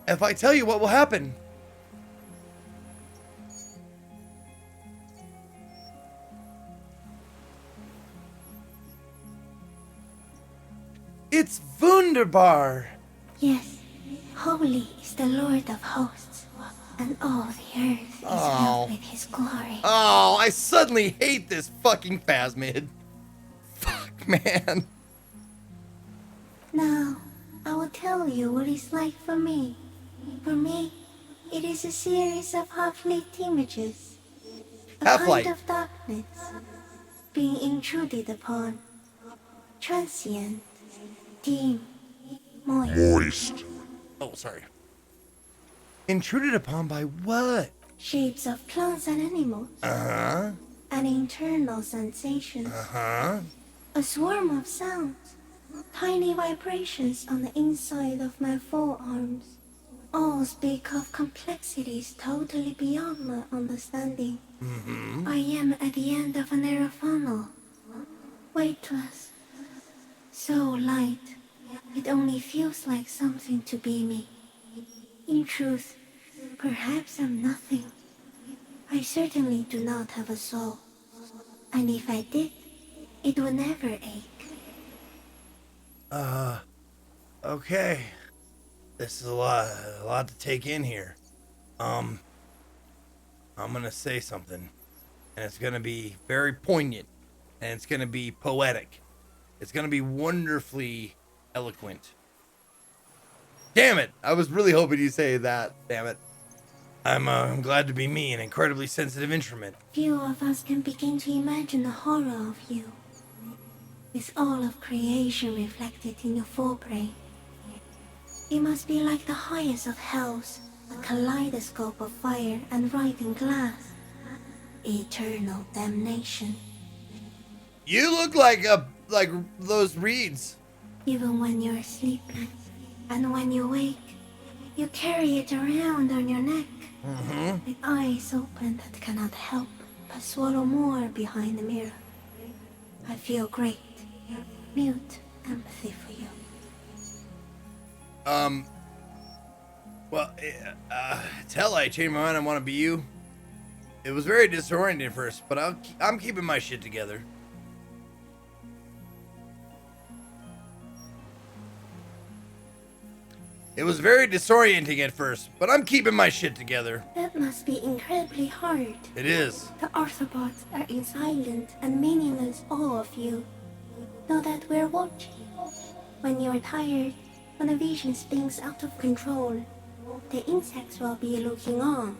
If I tell you, what will happen? It's wunderbar. Yes, holy is the Lord of hosts, and all the earth is filled with his glory. Oh, I suddenly hate this fucking phasmid. Fuck, man. Now, I will tell you what it's like for me. For me, it is a series of half-lit images. A Half-light. kind of darkness, being intruded upon. Transient, dim, moist. Moist. Oh, sorry. Intruded upon by what? Shapes of plants and animals. Uh-huh. An internal sensation. Uh-huh. A swarm of sounds. Tiny vibrations on the inside of my forearms. All speak of complexities totally beyond my understanding. I am at the end of a narrow funnel. Weightless. So light, it only feels like something to be me. In truth, perhaps I'm nothing. I certainly do not have a soul. And if I did, it would never ache. Okay. This is a lot to take in here. I'm gonna say something, and it's gonna be very poignant, and it's gonna be poetic. It's gonna be wonderfully eloquent. Damn it! I was really hoping you'd say that. Damn it! I'm glad to be me, an incredibly sensitive instrument. Few of us can begin to imagine the horror of you, with all of creation reflected in your forebrain. It must be like the highest of hells, a kaleidoscope of fire and writhing glass. Eternal damnation. You look like those reeds. Even when you're sleeping, and when you wake, you carry it around on your neck, with eyes open that cannot help but swallow more behind the mirror. I feel great, mute empathy for you. Well, tell I changed my mind. I want to be you. It was very disorienting at first, but I'm keeping my shit together. It was very disorienting at first, but I'm keeping my shit together. That must be incredibly hard. It is. The Arthropods are in silent and meaningless awe of you. Know that we're watching. When you're tired, when the vision spins out of control, the insects will be looking on,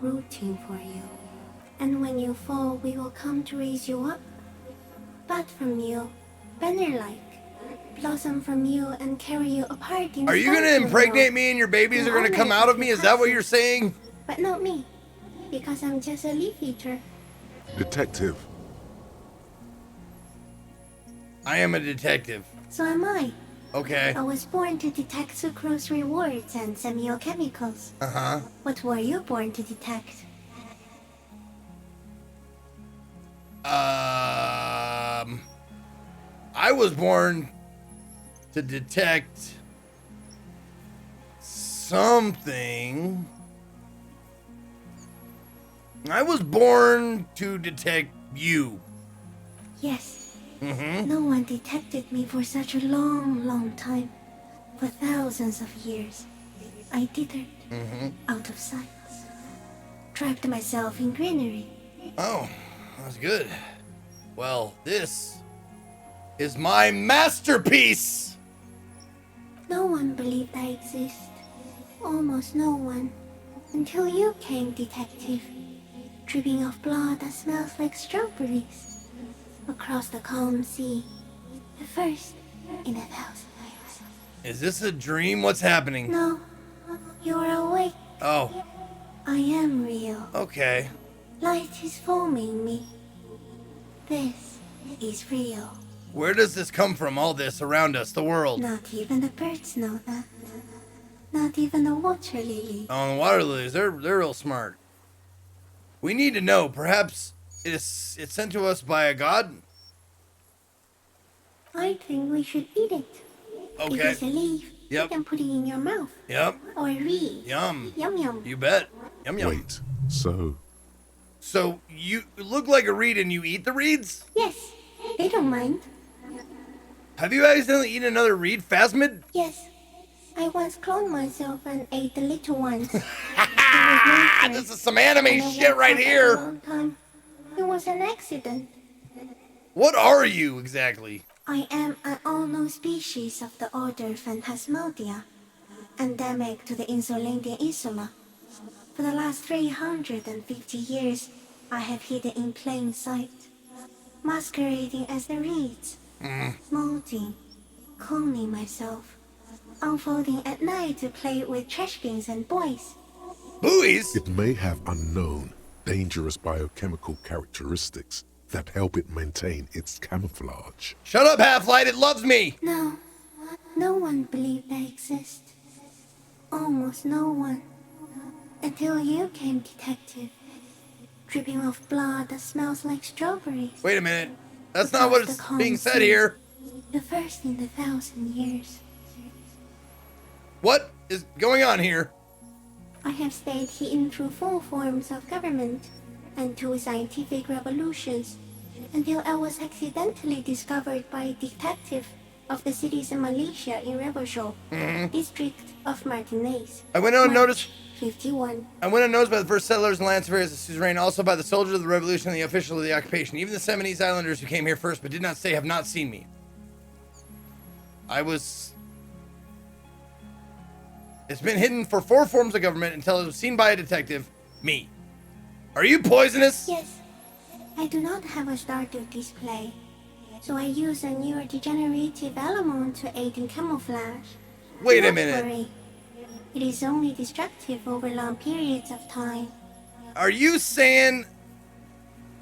rooting for you. And when you fall, we will come to raise you up. Bud from you, banner-like, blossom from you and carry you apart in Are you gonna impregnate me and your babies are gonna come out of me? Is that what you're saying? But not me, because I'm just a leaf eater. Detective. I am a detective. So am I. Okay. I was born to detect sucrose rewards and semiochemicals. Uh-huh. What were you born to detect? I was born to detect something. I was born to detect you. Yes. Mm-hmm. No one detected me for such a long, long time. For thousands of years. I dithered out of sight. Trapped myself in greenery. Oh, that's good. Well, this is my masterpiece. No one believed I exist. Almost no one. Until you came, detective. Dripping of blood that smells like strawberries. Across the calm sea. The first in 1,000 years. Is this a dream? What's happening? No, you're awake. Oh, I am real. okay. Light is forming me. This is real. Where does this come from, all this around us, the world? Not even the birds know that. Not even the water lily. Oh, the water lilies, they're real smart. We need to know. Perhaps it's sent to us by a god? I think we should eat it. It Okay. is a leaf. Yep. You can put it in your mouth. Yep. Or read. Yum. Yum yum. You bet. Yum yum. Wait, so So you look like a reed and you eat the reeds? Yes, they don't mind. Have you accidentally eaten another reed, Phasmid? Yes, I once cloned myself and ate the little ones. This is some anime shit right here. It was an accident. What are you exactly? I am an unknown species of the order Phantasmodia, endemic to the Insulandian Insula. For the last 350 years, I have hidden in plain sight, masquerading as the reeds, molding, cloning myself, unfolding at night to play with trash bins and boys. Buoys? it may have unknown, dangerous biochemical characteristics that help it maintain its camouflage. Shut up, Half-Light, it loves me! No, no one believed they exist. Almost no one. Until you came, detective. Dripping of blood that smells like strawberries. Wait a minute. That's not what is being said here. The first in 1,000 years. What is going on here? I have stayed hidden through 4 forms of government and 2 scientific revolutions until I was accidentally discovered by a detective of the citizen militia in Revachol, district of Martinez. I went unnoticed. 51. I went unnoticed by the first settlers and land surveyors of suzerain, also by the soldiers of the revolution and the officials of the occupation. Even the Seminese islanders who came here first but did not stay have not seen me. It's been hidden for 4 forms of government until it was seen by a detective. Me. Are you poisonous? Yes, I do not have a starter display, so I use a neurodegenerative element to aid in camouflage. Wait a Don't minute. worry. It is only destructive over long periods of time. Are you saying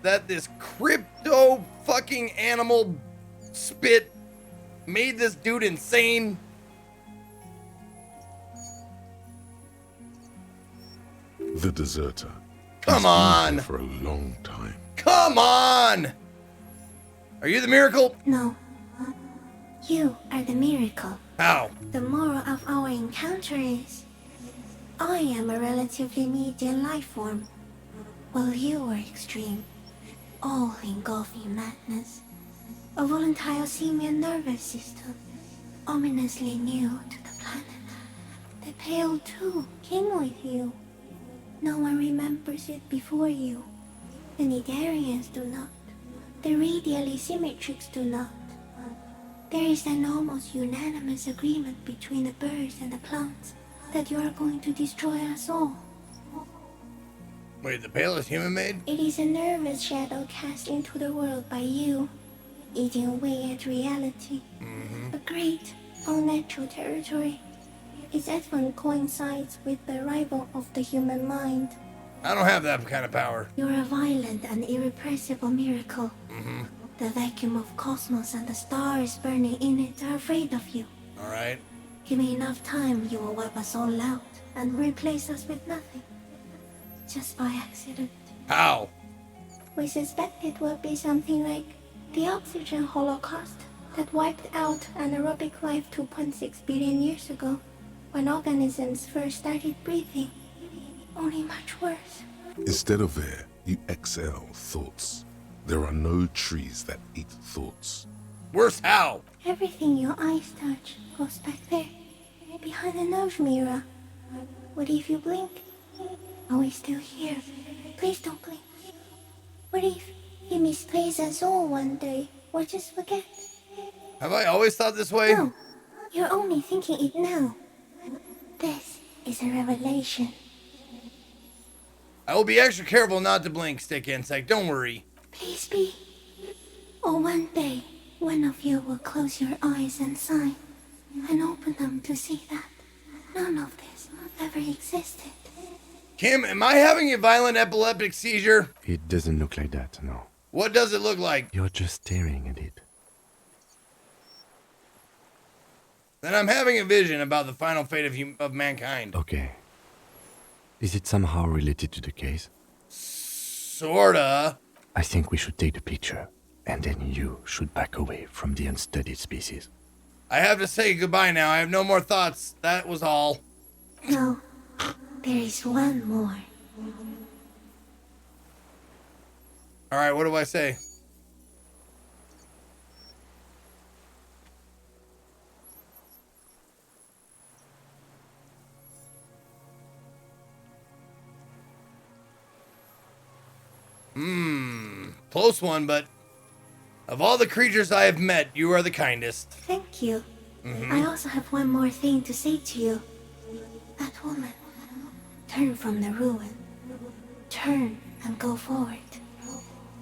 that this crypto fucking animal spit made this dude insane? The deserter. Come He's been on. here for a long time. Come on! Are you the miracle? No. You are the miracle. How? The moral of our encounter is I am a relatively medium life form, while you are extreme, all engulfing madness. A volatile simian nervous system, ominously new to the planet. The Pale too came with you. No one remembers it before you. The Nidarians do not. The radially symmetrics do not. There is an almost unanimous agreement between the birds and the plants that you are going to destroy us all. Wait, the pale is human made? It is a nervous shadow cast into the world by you, eating away at reality. A great, unnatural territory. Its advent coincides with the arrival of the human mind. I don't have that kind of power. You're a violent and irrepressible miracle. The vacuum of cosmos and the stars burning in it are afraid of you. Alright. Give me enough time, you will wipe us all out and replace us with nothing. Just by accident. How? We suspect it will be something like the oxygen holocaust that wiped out anaerobic life 2.6 billion years ago, when organisms first started breathing. Only much worse. Instead of air, you exhale thoughts. There are no trees that eat thoughts. Worse how? Everything your eyes touch goes back there, behind the nose mirror. What if you blink? Are we still here? Please don't blink. What if you misplace us all one day, or just forget? Have I always thought this way? No, you're only thinking it now. This is a revelation. I will be extra careful not to blink, Stick Insect. Don't worry. Please be. Or one day, one of you will close your eyes and sign, and open them to see that none of this ever existed. Kim, am I having a violent epileptic seizure? It doesn't look like that, no. What does it look like? You're just staring at it. Then I'm having a vision about the final fate of mankind. Okay. Is it somehow related to the case? Sorta. I think we should take the picture. and then you should back away from the unstudied species. I have to say goodbye now. I have no more thoughts. That was all. No, there is one more. All right, what do I say? Close one, but of all the creatures I have met, you are the kindest. Thank you. I also have one more thing to say to you. That woman. Turn from the ruin. Turn and go forward.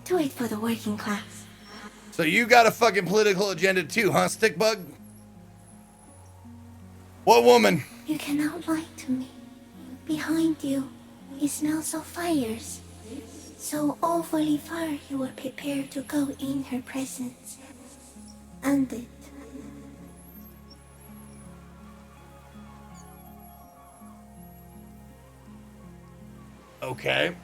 Do it for the working class. So you got a fucking political agenda too, huh, Stickbug? What woman? You cannot lie to me. Behind you, it smells of fires. So awfully far you were prepared to go in her presence. And it. Okay.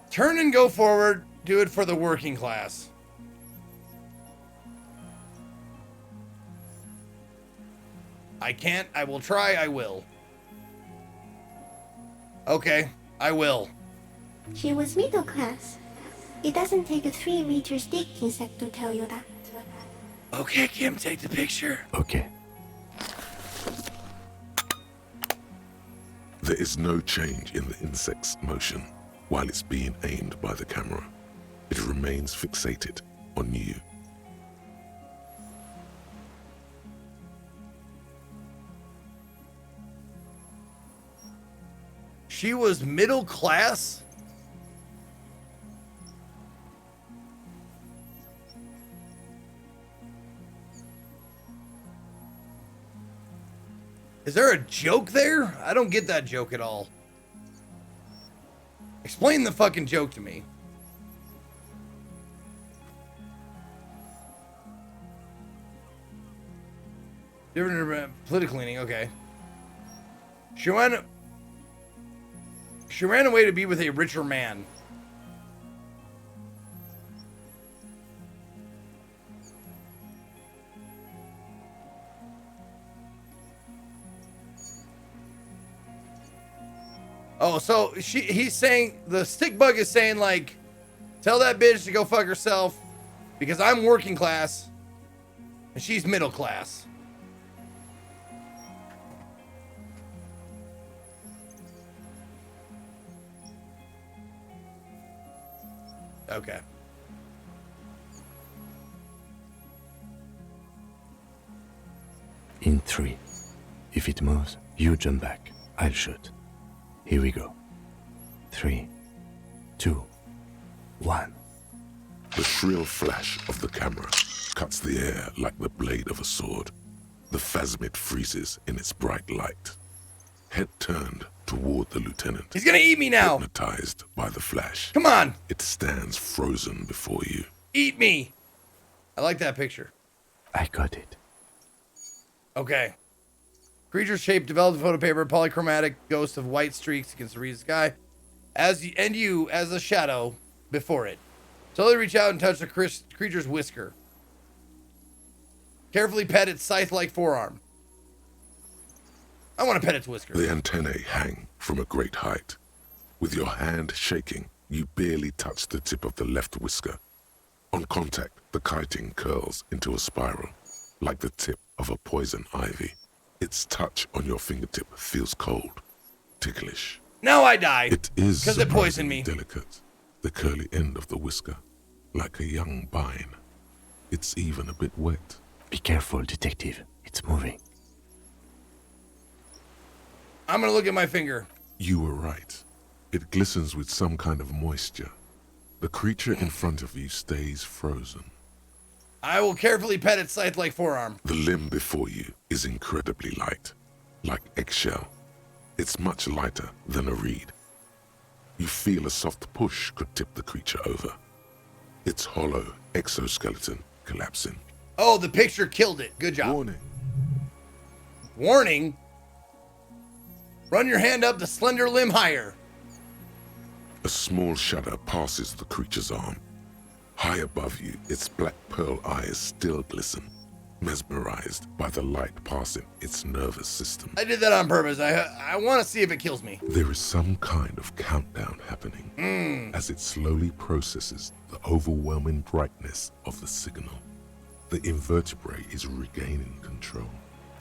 Turn and go forward. Do it for the working class. I can't. I will try. I will. Okay. I will. She was middle class. It doesn't take a 3-meter stick insect to tell you that. Okay, Kim, take the picture. Okay. There is no change in the insect's motion while it's being aimed by the camera. It remains fixated on you. She was middle class? Is there a joke there? I don't get that joke at all. Explain the fucking joke to me. Different political leaning, okay. She ran away to be with a richer man. Oh, so he's saying, the stick bug is saying, like, tell that bitch to go fuck herself because I'm working class and she's middle class. Okay. In 3. If it moves, you jump back. I'll shoot. Here we go. 3, 2, 1. The shrill flash of the camera cuts the air like the blade of a sword. The phasmid freezes in its bright light. Head turned toward the lieutenant. He's gonna eat me now. Hypnotized by the flash. Come on. It stands frozen before you. Eat me. I like that picture. I got it. Okay. Creature shape developed in photo paper, polychromatic ghost of white streaks against the reed sky. You as a shadow before it. Slowly reach out and touch the creature's whisker. Carefully pet its scythe-like forearm. I want to pet its whisker. The antennae hang from a great height. With your hand shaking, you barely touch the tip of the left whisker. On contact, the kiting curls into a spiral, like the tip of a poison ivy. Its touch on your fingertip feels cold, ticklish. Now I die. It is because it poisoned me. Delicate. The curly end of the whisker, like a young vine. It's even a bit wet. Be careful, detective. It's moving. I'm gonna look at my finger. You were right. It glistens with some kind of moisture. The creature in front of you stays frozen. I will carefully pet its scythe-like forearm. The limb before you is incredibly light, like eggshell. It's much lighter than a reed. You feel a soft push could tip the creature over. Its hollow exoskeleton collapsing. Oh, the picture killed it. Good job. Warning. Warning. Run your hand up the slender limb higher. A small shudder passes the creature's arm. High above you, its black pearl eyes still glisten, mesmerized by the light passing its nervous system. I did that on purpose. I want to see if it kills me. There is some kind of countdown happening as it slowly processes the overwhelming brightness of the signal. The invertebrate is regaining control.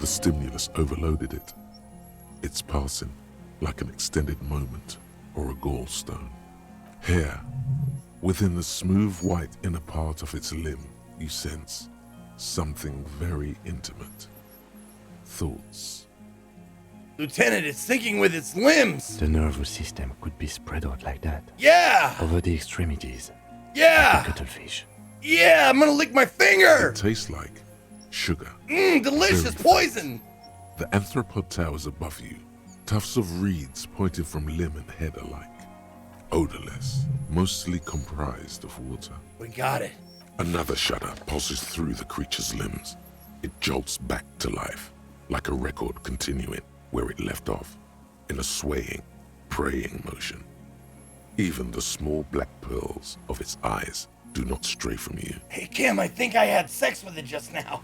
The stimulus overloaded it. It's passing like an extended moment or a gallstone. Here, within the smooth white inner part of its limb, you sense something very intimate. Thoughts. Lieutenant, it's thinking with its limbs. The nervous system could be spread out like that, Yeah. over the extremities, like a Yeah. cuttlefish. Yeah, I'm gonna lick my finger. It tastes like sugar. Delicious Very poison. The anthropod towers above you, tufts of reeds pointing from limb and head alike. Odorless, mostly comprised of water. We got it. Another shudder pulses through the creature's limbs. It jolts back to life, like a record continuing where it left off, in a swaying, praying motion. Even the small black pearls of its eyes do not stray from you. Hey, Kim, I think I had sex with it just now.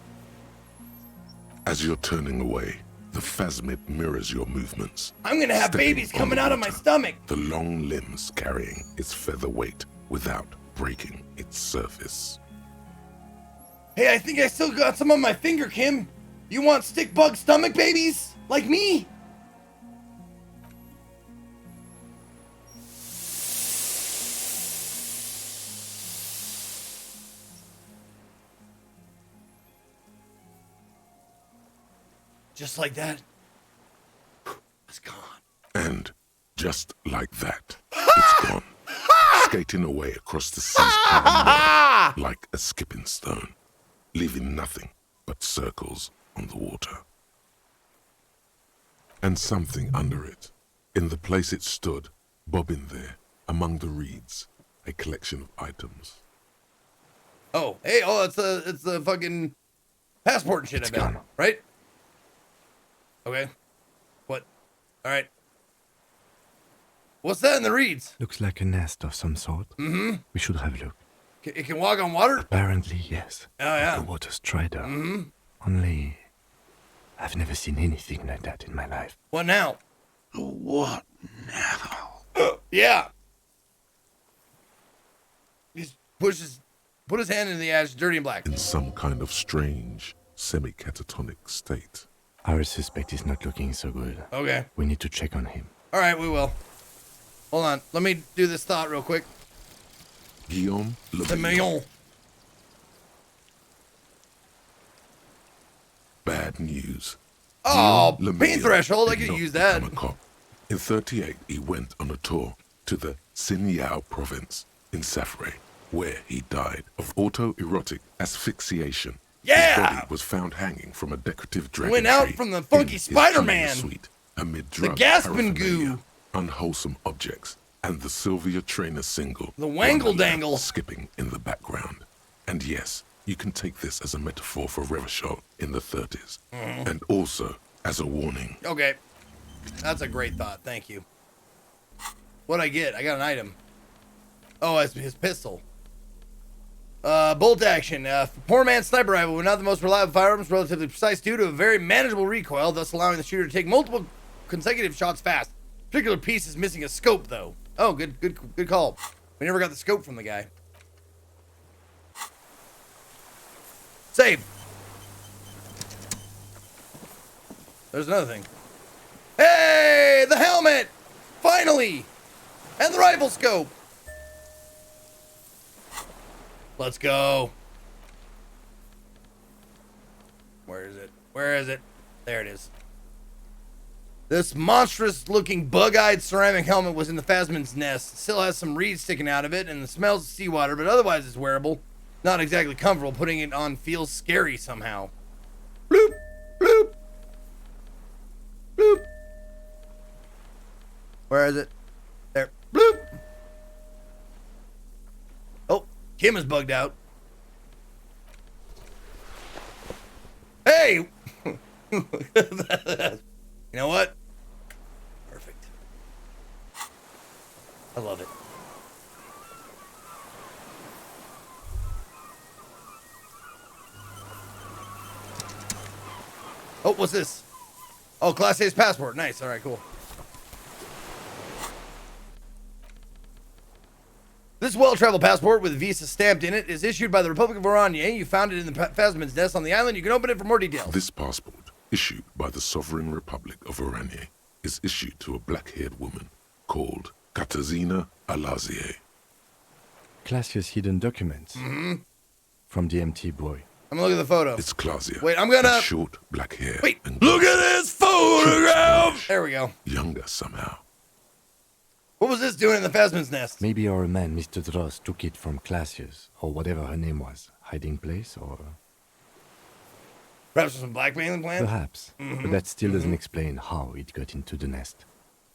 As you're turning away, the phasmid mirrors your movements. I'm gonna have stepping babies coming on the out of my water, stomach. The long limbs carrying its feather weight without breaking its surface. Hey, I think I still got some on my finger, Kim. You want stick bug stomach babies? Like me? Just like that, it's gone. And just like that, it's gone, skating away across the sea's calm water like a skipping stone, leaving nothing but circles on the water. And something under it, in the place it stood, bobbing there, among the reeds, a collection of items. Oh, hey, it's the fucking passport and shit, It's I bet. gone. Right? Okay. What? All right. What's that in the reeds? Looks like a nest of some sort. Mm-hmm. We should have a look. It can walk on water? Apparently, yes. Oh, yeah. The water strider. Mm-hmm. Only, I've never seen anything like that in my life. What now? What now? Yeah. He put his hand in the ash, dirty and black. In some kind of strange, semi-catatonic state. Our suspect is not looking so good. Okay. We need to check on him. All right, we will. Hold on. Let me do this thought real quick. Guillaume The Le million. Bad news. Oh, Guillaume pain Lemire threshold. I did could not use that. become a cop. In 38, he went on a tour to the Sinyao province in Safre, where he died of autoerotic asphyxiation. Yeah! His body was found hanging from a decorative dragon Went out tree from the funky in his Spider-Man. junior suite amid drug gasping paraphernalia, goo. unwholesome objects, and the Sylvia Trainer single The wangle on the lap dangle. skipping in the background. And yes, you can take this as a metaphor for Revachol in the 30s, and also as a warning. Okay. That's a great thought. Thank you. What'd I get? I got an item. Oh, it's his pistol. Bolt action. Poor man's sniper rifle were not the most reliable firearms, relatively precise due to a very manageable recoil, thus allowing the shooter to take multiple consecutive shots fast. Particular piece is missing a scope, though. Oh, good call. We never got the scope from the guy. Save. There's another thing. Hey, the helmet! Finally! And the rifle scope! Let's go. Where is it? Where is it? There it is. This monstrous-looking bug-eyed ceramic helmet was in the phasmid's nest. It still has some reeds sticking out of it and the smells of seawater, but otherwise it's wearable. Not exactly comfortable. Putting it on feels scary somehow. Bloop! Bloop! Bloop! Where is it? There. Bloop! Oh, Kim is bugged out. Hey! You know what? Perfect. I love it. Oh, what's this? Oh, Class A's passport. Nice. All right, cool. This well-traveled passport with Visa stamped in it is issued by the Republic of Oranje. You found it in the Phasmid's nest on the island. You can open it for more details. This passport, issued by the Sovereign Republic of Oranje, is issued to a black-haired woman called Katarzyna Alazie. Classia's hidden documents. From the MT boy. I'm gonna look at the photo. It's Clausia. Wait, I'm gonna... with short black hair. Wait, and look at this photograph! There we go. younger somehow. What was this doing in the Phasmid's nest? Maybe our man, Mr. Dross, took it from Classia's, or whatever her name was. Hiding place, or... Perhaps some blackmailing plan? Perhaps. But that still doesn't explain how it got into the nest.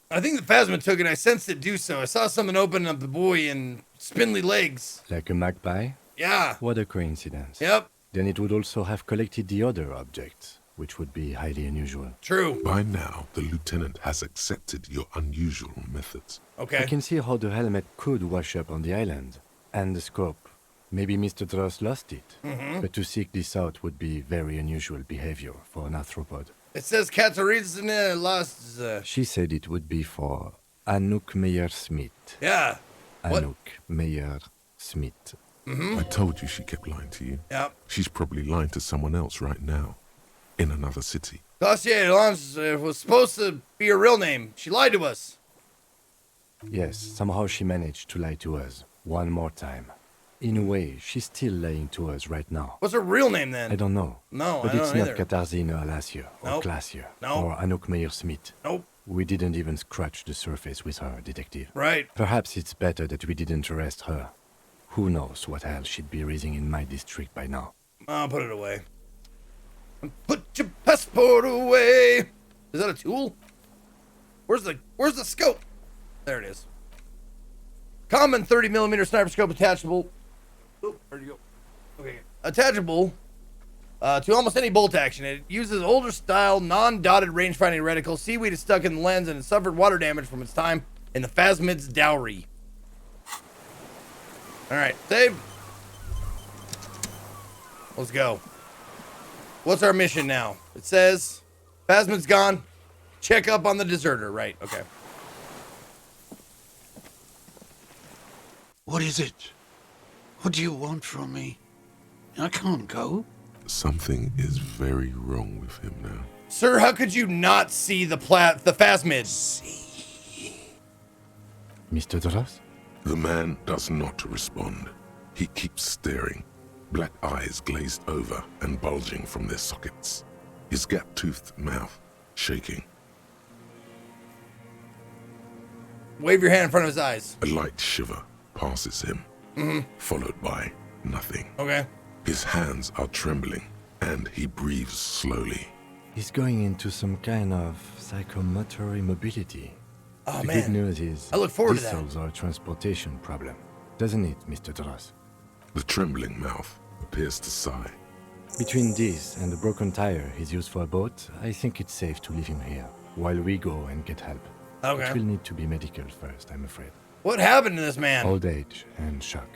I think the Phasmid took it. I sensed it do so. I saw something open up the buoy and spindly legs. Like a magpie? Yeah. What a coincidence. Yep. Then it would also have collected the other objects, which would be highly unusual. True. By now, the lieutenant has accepted your unusual methods. Okay. I can see how the helmet could wash up on the island. And the scope. Maybe Mr. Dross lost it. But to seek this out would be very unusual behavior for an arthropod. It says Katarzyna lost... She said it would be for Anouk Meyer-Smith. Yeah. What? Anouk Meyer-Smith. I told you she kept lying to you. Yep. She's probably lying to someone else right now, in another city. Dossier Lance was supposed to be her real name. She lied to us. Yes, somehow she managed to lie to us. One more time. In a way, she's still lying to us right now. What's her real name then? I don't know. No, but I don't it's know not either. Katarzyna Alazie or Nope. Clasia No. or Anouk Meyer-Smith. Nope. We didn't even scratch the surface with her, detective. Right. Perhaps it's better that we didn't arrest her. Who knows what hell she'd be raising in my district by now. I'll put it away. Put your passport away. Is that a tool? Where's the scope? There it is. Common 30mm sniper scope attachable. Oh, where'd you go? Okay. Attachable to almost any bolt action. It uses older style, non-dotted range-finding reticle. Seaweed is stuck in the lens and it suffered water damage from its time in the Phasmid's dowry. Alright, save. Let's go. What's our mission now? It says, Phasmid's gone. Check up on the deserter. Right, okay. What is it? What do you want from me? I can't go. Something is very wrong with him now. Sir, how could you not see the Phasmid? Mr. Dross? The man does not respond. He keeps staring, black eyes glazed over and bulging from their sockets. His gap-toothed mouth shaking. Wave your hand in front of his eyes. A light shiver passes him, followed by nothing. Okay. His hands are trembling, and he breathes slowly. He's going into some kind of psychomotor immobility. Oh, The man. good news is I look forward this to that. solves our transportation problem. Doesn't it, Mr. Dross? The trembling mouth appears to sigh. Between this and the broken tire he's used for a boat, I think it's safe to leave him here while we go and get help. Okay. It will need to be medical first, I'm afraid. What happened to this man? Old age and shock.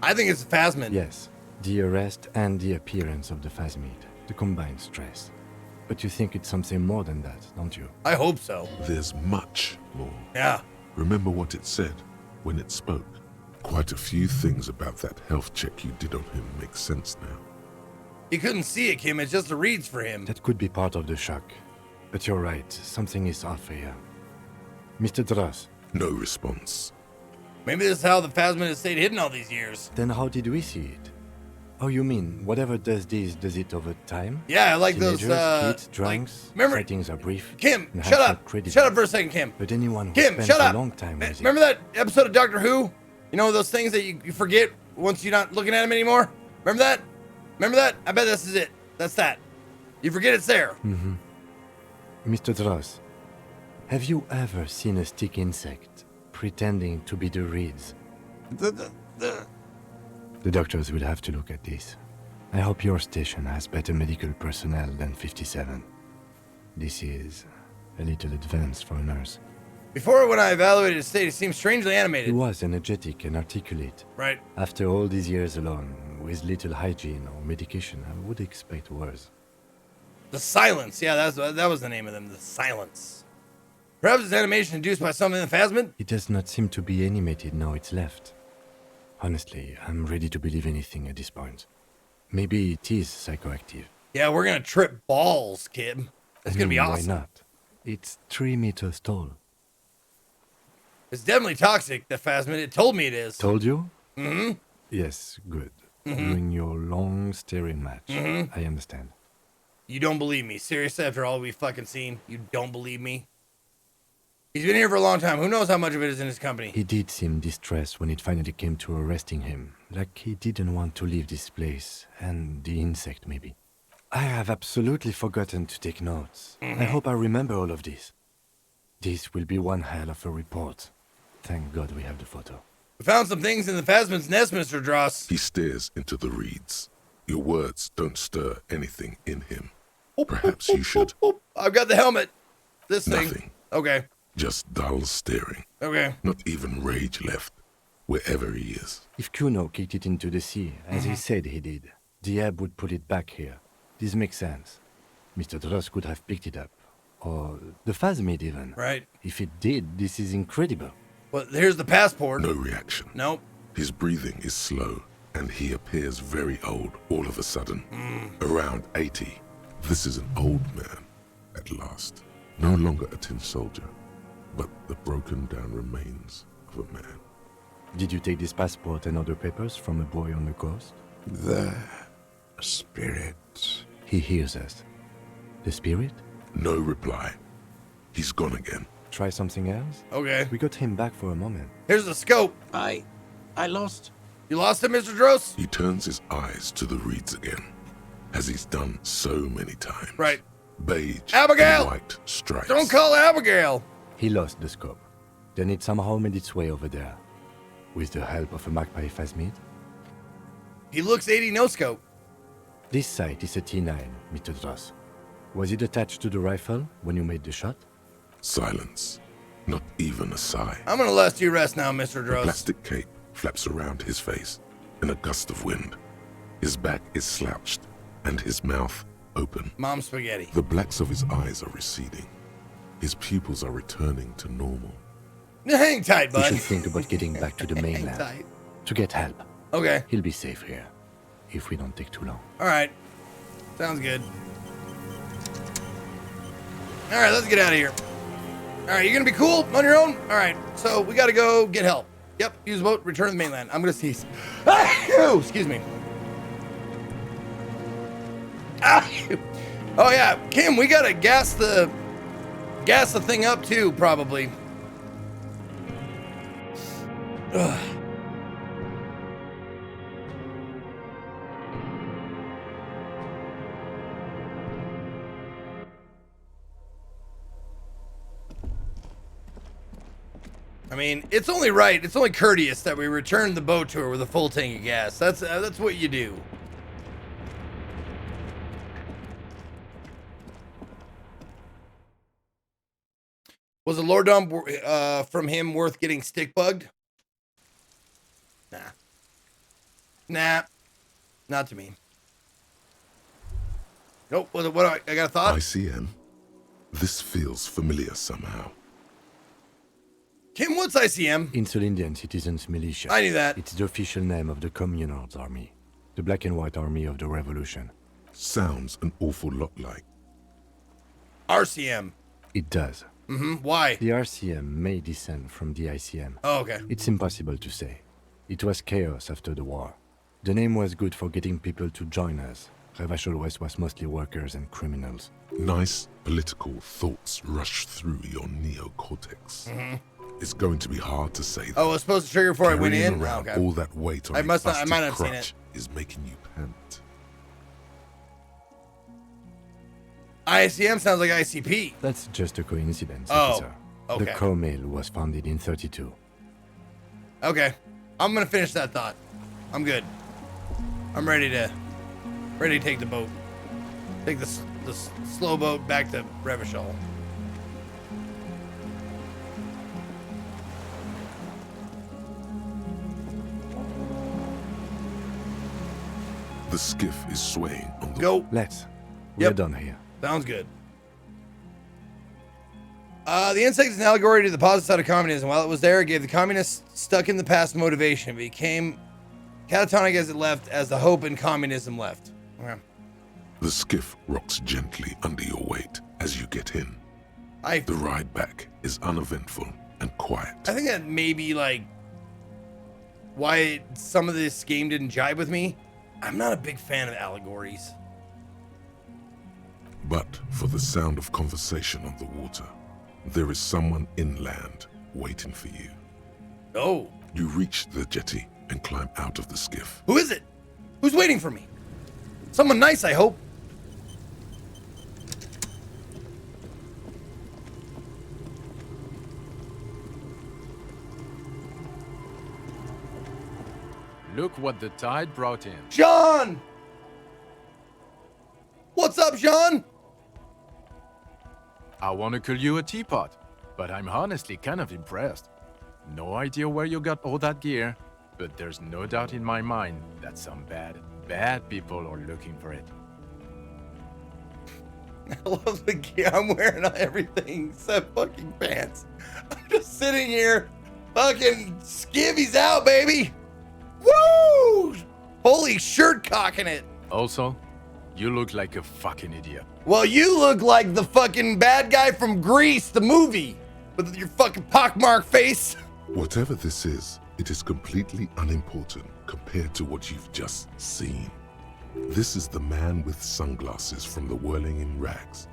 I think it's Phasmid. Yes, the arrest and the appearance of the Phasmid, the combined stress. But you think it's something more than that, don't you? I hope so. There's much more. Yeah. Remember what it said when it spoke? Quite a few things about that health check you did on him make sense now. You couldn't see it, Kim. It's just the reads for him. That could be part of the shock. But you're right, something is off here. Mr. Dross, No response. Maybe this is how the Phasmid has stayed hidden all these years. then how did we see it? Oh, you mean whatever does this, does it over time? Yeah, I like Teenagers, those, kids, drunks, remember- sightings are brief. Kim, and shut have up. some credibility. Shut up for a second, Kim. But anyone who Kim, spends shut a up. long time with Remember that episode of Doctor Who? You know those things that you forget once you're not looking at them anymore? Remember that? Remember that? I bet this is it. That's that. You forget it's there. Mr. Dross, have you ever seen a stick insect pretending to be the reeds? The doctors will have to look at this. I hope your station has better medical personnel than 57. This is a little advanced for a nurse. Before, when I evaluated his state, it seemed strangely He animated. was energetic and articulate. Right. After all these years alone, with little hygiene or medication, I would expect worse. The Silence. Yeah, that was the name of them. The Silence. Perhaps it's animation induced by something in the phasmid? It does not seem to be animated now it's left. Honestly, I'm ready to believe anything at this point. Maybe it is psychoactive. Yeah, we're gonna trip balls, kid. That's gonna be awesome. Why not? It's 3 meters tall. It's definitely toxic, the phasmid. It told me it is. Told you? Mm-hmm. Yes, good. During your long staring match. I understand. You don't believe me. Seriously, after all we've fucking seen, you don't believe me? He's been here for a long time. Who knows how much of it is in his company? He did seem distressed when it finally came to arresting him. Like he didn't want to leave this place. And the insect, maybe. I have absolutely forgotten to take notes. I hope I remember all of this. This will be one hell of a report. Thank God we have the photo. We found some things in the phasmid's nest, Mr. Dross. He stares into the reeds. Your words don't stir anything in him. Perhaps you should. I've got the helmet. This thing. Nothing. Okay. Just dull staring. Okay. Not even rage left, wherever he is. If Kuno kicked it into the sea, as he said he did, the ebb would put it back here. This makes sense. Mr. Dross could have picked it up. Or the phasmid even. Right. If it did, this is incredible. Well, here's the passport. No reaction. Nope. His breathing is slow, and he appears very old all of a sudden. Around 80. This is an old man, at last. No longer a tin soldier, but the broken down remains of a man. Did you take this passport and other papers from a boy on the coast? The spirit. He hears us. The spirit? No reply. He's gone again. Try something else? Okay. We got him back for a moment. Here's the scope. I lost. You lost it, Mr. Dross? He turns his eyes to the reeds again, as he's done so many times. Right. Beige Abigail! and white stripes. Don't call Abigail. He lost the scope. Then it somehow made its way over there. With the help of a magpie phasmid. He looks 80 no scope. This sight is a T9, Mr. Dross. Was it attached to the rifle when you made the shot? Silence. Not even a sigh. I'm gonna let you rest now, Mr. A Dross. plastic cape flaps around his face in a gust of wind. His back is slouched and his mouth open. Mom spaghetti. The blacks of his eyes are receding. His pupils are returning to normal. Hang tight, We bud. should think about getting back to the Hang mainland. tight. To get help. Okay. He'll be safe here. If we don't take too long. All right. Sounds good. All right, let's get out of here. All right, you gonna be cool on your own? All right, so we gotta go get help. Yep, use the boat, return to the mainland. I'm gonna sneeze. Excuse me. Oh yeah, Kim, we gotta gas the thing up too, probably. Ugh. I mean, it's only right, it's only courteous that we return the boat to her with a full tank of gas. That's what you do. Was the lore dump from him worth getting stick bugged? Nah. Nah. Not to me. Nope. What I got a thought? ICM? This feels familiar somehow. Kim, what's ICM? Insul Indian Citizens Militia. I knew that. It's the official name of the Communards Army. The black and white army of the revolution. Sounds an awful lot like. RCM. It does. Why? The RCM may descend from the ICM. Oh, okay. It's impossible to say. It was chaos after the war. The name was good for getting people to join us. Revachol West was mostly workers and criminals. Nice political thoughts rush through your neocortex. It's going to be hard to say that. Oh, I was supposed to trigger before I went Carrying in? around Okay. all that weight on I your must not- I busted might not have seen crutch it. is making you pant. ICM sounds like ICP. That's just a coincidence, Oh, officer. okay. The Co-Mail was founded in 32. Okay. I'm gonna finish that thought. I'm good. I'm ready to take the boat. Take the slow boat back to Revachol. The skiff is swaying on the Go. Let's. We're Yep. done here. Sounds good. The insect is an allegory to the positive side of communism. While it was there, it gave the communists stuck in the past motivation. It became catatonic as it left, as the hope in communism left. Okay. The skiff rocks gently under your weight as you get in. The ride back is uneventful and quiet. I think that may be like why some of this game didn't jive with me. I'm not a big fan of allegories. But for the sound of conversation on the water, there is someone inland waiting for you. Oh. You reach the jetty and climb out of the skiff. Who is it? Who's waiting for me? Someone nice, I hope. Look what the tide brought in. John! What's up, John? I want to call you a teapot, but I'm honestly kind of impressed. No idea where you got all that gear, but there's no doubt in my mind that some bad people are looking for it. I love the gear I'm wearing on everything except fucking pants. I'm just sitting here, fucking skivvies out, baby. Woo! Holy shirt cocking it. Also, you look like a fucking idiot. Well, you look like the fucking bad guy from Grease, the movie, with your fucking pockmarked face. Whatever this is, it is completely unimportant compared to what you've just seen. This is the man with sunglasses from the Whirling in Rags.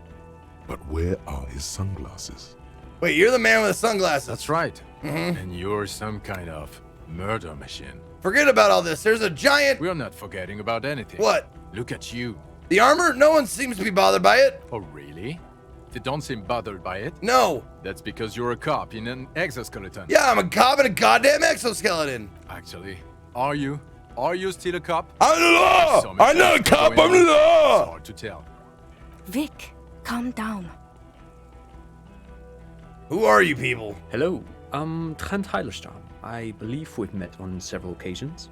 But where are his sunglasses? Wait, you're the man with the sunglasses. That's right. And you're some kind of murder machine. Forget about all this. There's a giant... We're not forgetting about anything. What? Look at you. The armor? No one seems to be bothered by it. Oh, really? They don't seem bothered by it? No. That's because you're a cop in an exoskeleton. Yeah, I'm a cop in a goddamn exoskeleton. Actually, are you? Are you still a cop? I'm the law! I'm not a cop, I'm the It's law! hard to tell. Vic, calm down. Who are you people? Hello, I'm Trent Heilerstam. I believe we've met on several occasions.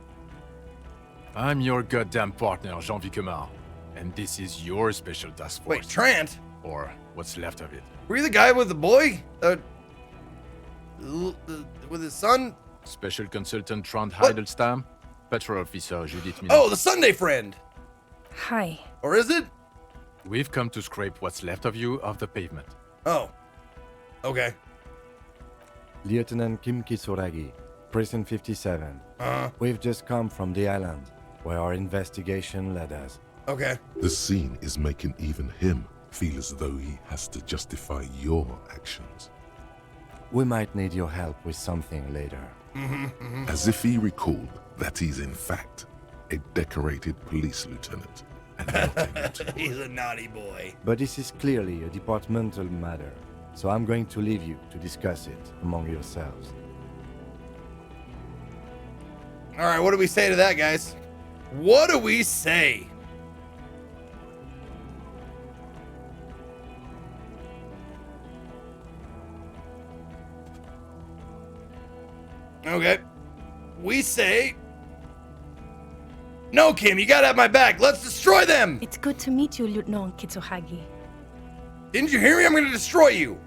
I'm your goddamn partner, Jean-Vic Comar. And this is your special task force. Wait, Trant? Or what's left of it. Were you the guy with the boy? With his son? Special Consultant Trant What? Heidelstam, Patrol Officer Judith Minot. Oh, the Sunday friend. Hi. Or is it? We've come to scrape what's left of you off the pavement. Oh. Okay. Lieutenant Kim Kisuragi, Prison 57. We've just come from the island, where our investigation led us. Okay. The scene is making even him feel as though he has to justify your actions. We might need your help with something later. As if he recalled that he's in fact a decorated police lieutenant and not a naughty boy. He's a naughty boy. But this is clearly a departmental matter, so I'm going to leave you to discuss it among yourselves. All right, what do we say to that, guys? What do we say? Okay. We say... No, Kim, you gotta have my back. Let's destroy them! It's good to meet you, Lieutenant Kitsuhagi. Didn't you hear me? I'm gonna destroy you.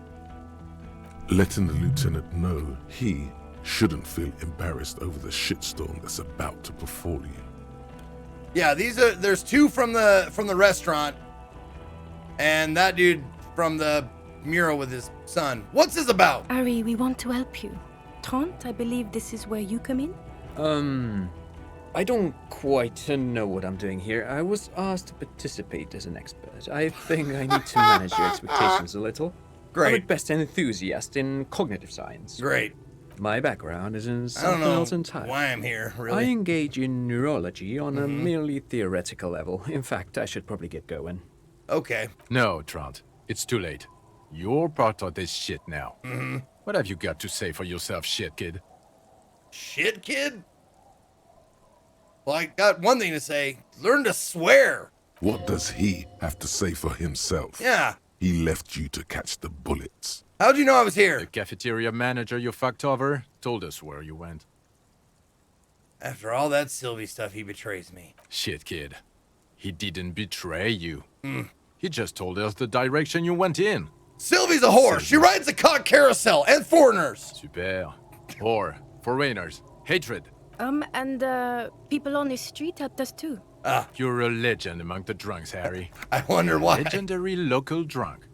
Letting the lieutenant know he shouldn't feel embarrassed over the shitstorm that's about to befall you. Yeah, there's two from the restaurant, and that dude from the mural with his son. What's this about? Ari, we want to help you. Trant, I believe this is where you come in? I don't quite know what I'm doing here. I was asked to participate as an expert. I think I need to manage your expectations a little. Great. I'm at best an enthusiast in cognitive science. Great. My background is in I don't something know else entirely. why I'm here, I really. engage in neurology on a merely theoretical level. In fact, I should probably get going. Okay. No, Trant. It's too late. You're part of this shit now. What have you got to say for yourself, shit kid? Shit, kid? Well, I got one thing to say. Learn to swear. What does he have to say for himself? Yeah. He left you to catch the bullets. How'd you know I was The here? cafeteria manager you fucked over told us where you went. After all that Sylvie stuff, he betrays me. Shit, kid. He didn't betray you. He just told us the direction you went in. Sylvie's a whore. She rides the cock carousel and foreigners. Super. Whore. Foreigners. Hatred. And people on the street helped us too. You're a legend among the drunks, Harry. I wonder why. Legendary local drunk.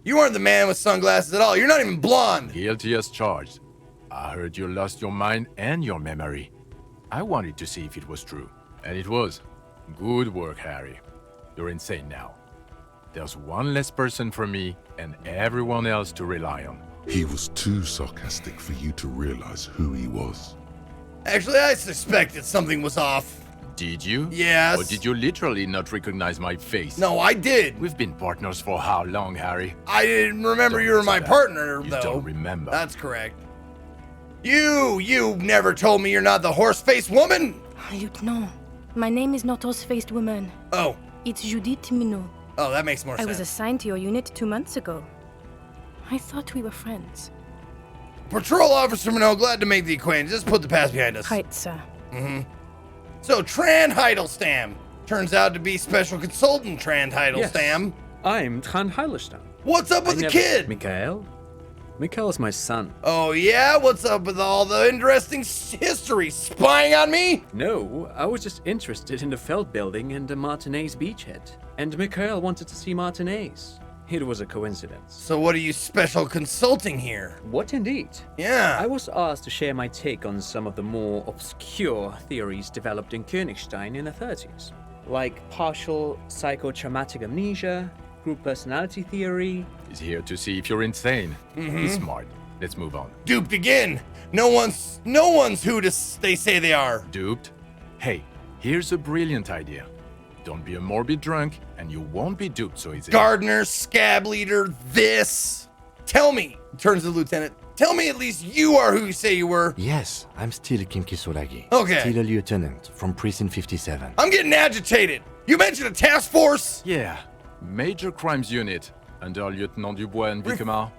You aren't the man with sunglasses at all. You're not even blonde. Guilty as charged. I heard you lost your mind and your memory. I wanted to see if it was true. And it was. Good work, Harry. You're insane now. There's one less person for me and everyone else to rely on. He was too sarcastic for you to realize who he was. Actually, I suspected something was off. Did you? Yes. Or did you literally not recognize my face? No, I did. We've been partners for how long, Harry? I didn't remember Don't you were answer my that. partner, You though. don't remember. That's correct. You never told me you're not the horse-faced woman. Lieutenant, my name is not Horse-Faced Woman. Oh. It's Judith Minot. Oh, that makes more I sense. was assigned to your unit 2 months ago. I thought we were friends. Patrol Officer Minot, glad to make the acquaintance. Just put the past behind us. Right, sir. So, Tran Heidelstamm turns out to be special consultant Tran Heidelstamm. I'm Tran Heilestam. What's up with the kid? Mikhail? Mikhail's my son. Oh, yeah? What's up with all the interesting history? Spying on me? No, I was just interested in the Feld building and the Martinez beachhead. And Mikhail wanted to see Martinez. It was a coincidence. So, what are you special consulting here? What indeed? Yeah. I was asked to share my take on some of the more obscure theories developed in Königstein in the 30s. Like partial psychotraumatic amnesia, group personality theory. He's here to see if you're insane. He's smart. Let's move on. Duped again. No one's who they say they are. Duped? Hey, here's a brilliant idea. Don't be a morbid drunk, and you won't be duped so easily. Gardener, scab leader, this. Tell me, turns to the lieutenant. Tell me at least you are who you say you were. Yes, I'm still Kim Kisolagi. Okay. Still a lieutenant from Precinct 57. I'm getting agitated. You mentioned a task force? Yeah. Major Crimes Unit, under Lieutenant Dubois and Vicomar.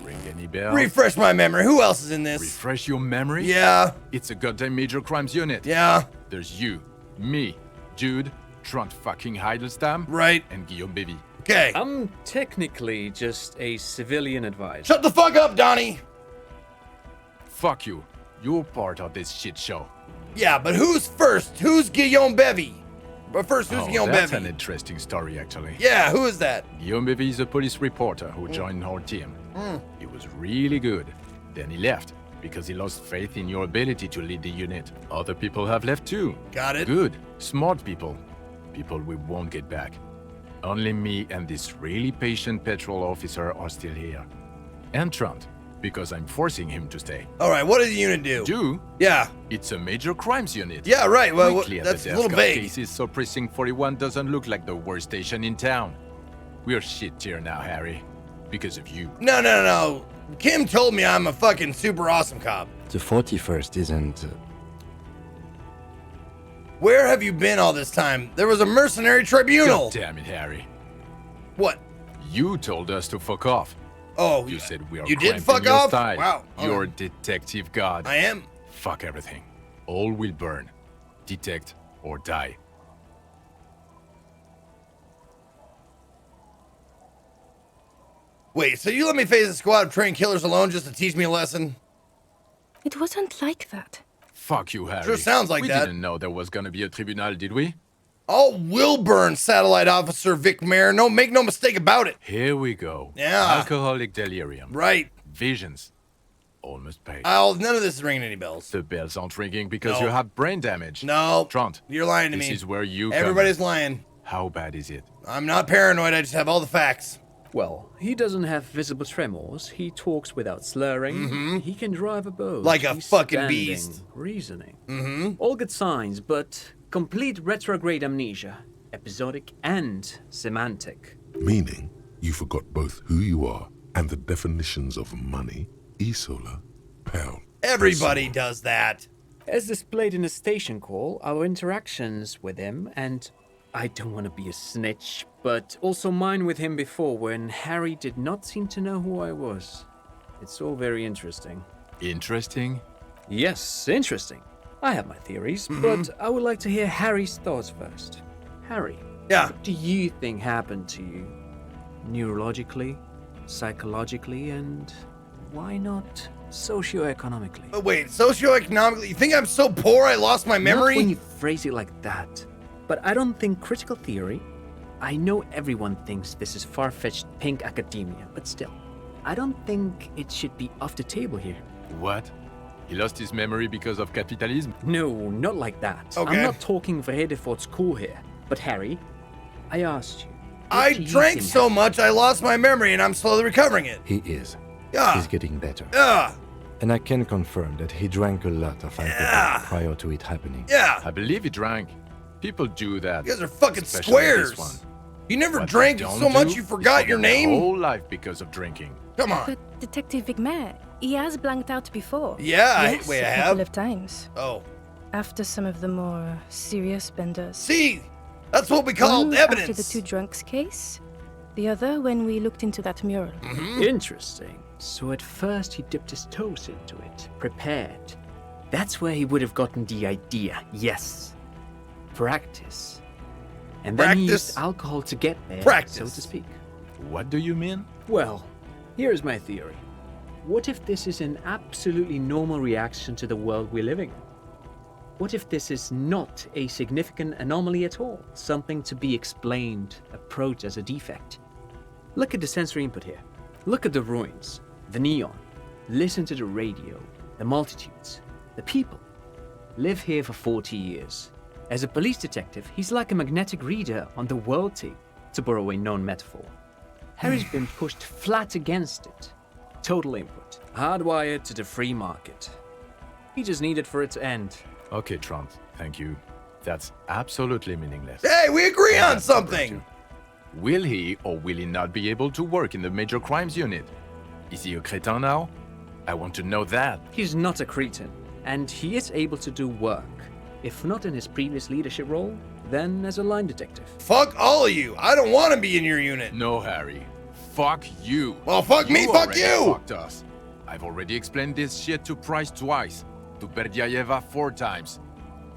Ring any bells? Refresh my memory. Who else is in this? Refresh your memory? Yeah. It's a goddamn Major Crimes Unit. Yeah. There's you, me, Jude, Trant fucking Heidelstam, Right. and Guillaume Bevy. Okay. I'm technically just a civilian advisor. Shut the fuck up, Donnie. Fuck you. You're part of this shit show. Yeah, but who's first? Who's Guillaume Bevy? But first, who's Guillaume that's Bevy? an interesting story, actually. Yeah, who is that? Guillaume Bevy is a police reporter who joined our team. He was really good. Then he left because he lost faith in your ability to lead the unit. Other people have left too. Got it. Good, smart people. People we won't get back. Only me and this really patient patrol officer are still here. And Trant, because I'm forcing him to stay. All right, what does the unit do? Do? Yeah. It's a major crimes unit. Yeah, right. Well, Quickly at that's the a little desk of vague. cases, so Precinct 41 doesn't look like the worst station in town. We're shit tier now, Harry. Because of you. No. Kim told me I'm a fucking super awesome cop. The 41st isn't... Where have you been all this time? There was a mercenary tribunal. God damn it, Harry. What? You told us to fuck off. Oh, You said we are You did cramping fuck your off? style. Wow. You're detective god. I am. Fuck everything. All will burn. Detect or die. Wait, so you let me face a squad of trained killers alone just to teach me a lesson? It wasn't like that. Fuck you, Harry. Sure sounds like we that. We didn't know there was gonna be a tribunal, did we? All will burn, Satellite Officer Vic Mayer. No, make no mistake about it. Here we go. Yeah. Alcoholic delirium. Right. Visions. Almost paid. None of this is ringing any bells. The bells aren't ringing because No. you have brain damage. No. Trant, You're lying to this me. is where you Everybody's come. lying. How bad is it? I'm not paranoid. I just have all the facts. Well, he doesn't have visible tremors. He talks without slurring. He can drive a boat. Like a He's fucking standing, beast. Reasoning. All good signs, but complete retrograde amnesia. Episodic and semantic. Meaning, you forgot both who you are and the definitions of money, Isola, Pearl. Everybody does that. As displayed in the station call, our interactions with him, and I don't want to be a snitch, but also mine with him before when Harry did not seem to know who I was. It's all very interesting. Interesting? Yes, interesting. I have my theories, but I would like to hear Harry's thoughts first. Harry, Yeah. What do you think happened to you? Neurologically, psychologically, and why not socioeconomically? But wait, socioeconomically, you think I'm so poor I lost my memory? Not when you phrase it like that. But I don't think critical theory. I know everyone thinks this is far-fetched pink academia, but still, I don't think it should be off the table here. What? He lost his memory because of capitalism? No, not like that. Okay. I'm not talking Verhede for school here. But Harry, I asked you. what I do you drank think so much I lost my memory and I'm slowly recovering it. He is. Yeah. He's getting better. Yeah. And I can confirm that he drank a lot of alcohol prior to it happening. Yeah. I believe he drank. People do that. You guys are fucking especially this squares. one. You never What drank they so don't much do you is forgot your forget their name? whole life because of drinking. Come on. But Detective Vigmer, he has blanked out before. Yeah, yes, wait, I a have? couple of times. Oh. After some of the more serious benders. See, that's what we call One evidence. after the two drunks case, the other when we looked into that mural. Interesting. So at first he dipped his toes into it, prepared. That's where he would have gotten the idea, yes. Practice. And then he Practice. used alcohol to get there, Practice. so to speak. What do you mean? Well, here's my theory. What if this is an absolutely normal reaction to the world we're living in? What if this is not a significant anomaly at all? Something to be explained, approached as a defect? Look at the sensory input here. Look at the ruins, the neon. Listen to the radio, the multitudes, the people. Live here for 40 years. As a police detective, he's like a magnetic reader on the world tape, to borrow a known metaphor. Harry's been pushed flat against it. Total input, hardwired to the free market. He just needed for it to end. Okay, Trump, thank you. That's absolutely meaningless. Hey, we agree Yeah, on that's the something. breakthrough. Will he or will he not be able to work in the major crimes unit? Is he a cretin now? I want to know that. He's not a cretin, and he is able to do work. If not in his previous leadership role, then as a line detective. Fuck all of you. I don't want to be in your unit. No, Harry. Fuck you. Well, fuck me, fuck already you. Fucked us. I've already explained this shit to Price twice, to Berdiaeva 4 times.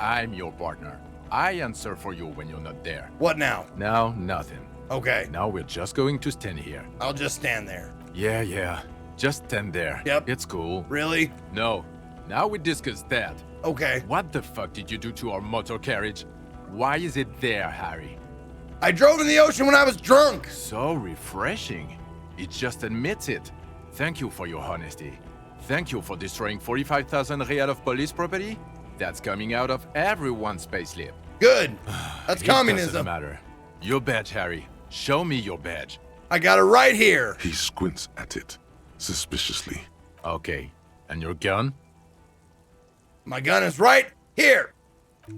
I'm your partner. I answer for you when you're not there. What now? Now, nothing. Okay, Now we're just going to stand here. I'll just stand there. Yeah. Just stand there. Yep. It's cool. Really? No. Now we discuss that. Okay. What the fuck did you do to our motor carriage? Why is it there, Harry? I drove in the ocean when I was drunk. So refreshing. It just admits it. Thank you for your honesty. Thank you for destroying 45,000 real of police property. That's coming out of everyone's payslip. Good. That's It doesn't communism. matter. Your badge, Harry. Show me your badge. I got it right here. He squints at it, suspiciously. Okay. And your gun? My gun is right here.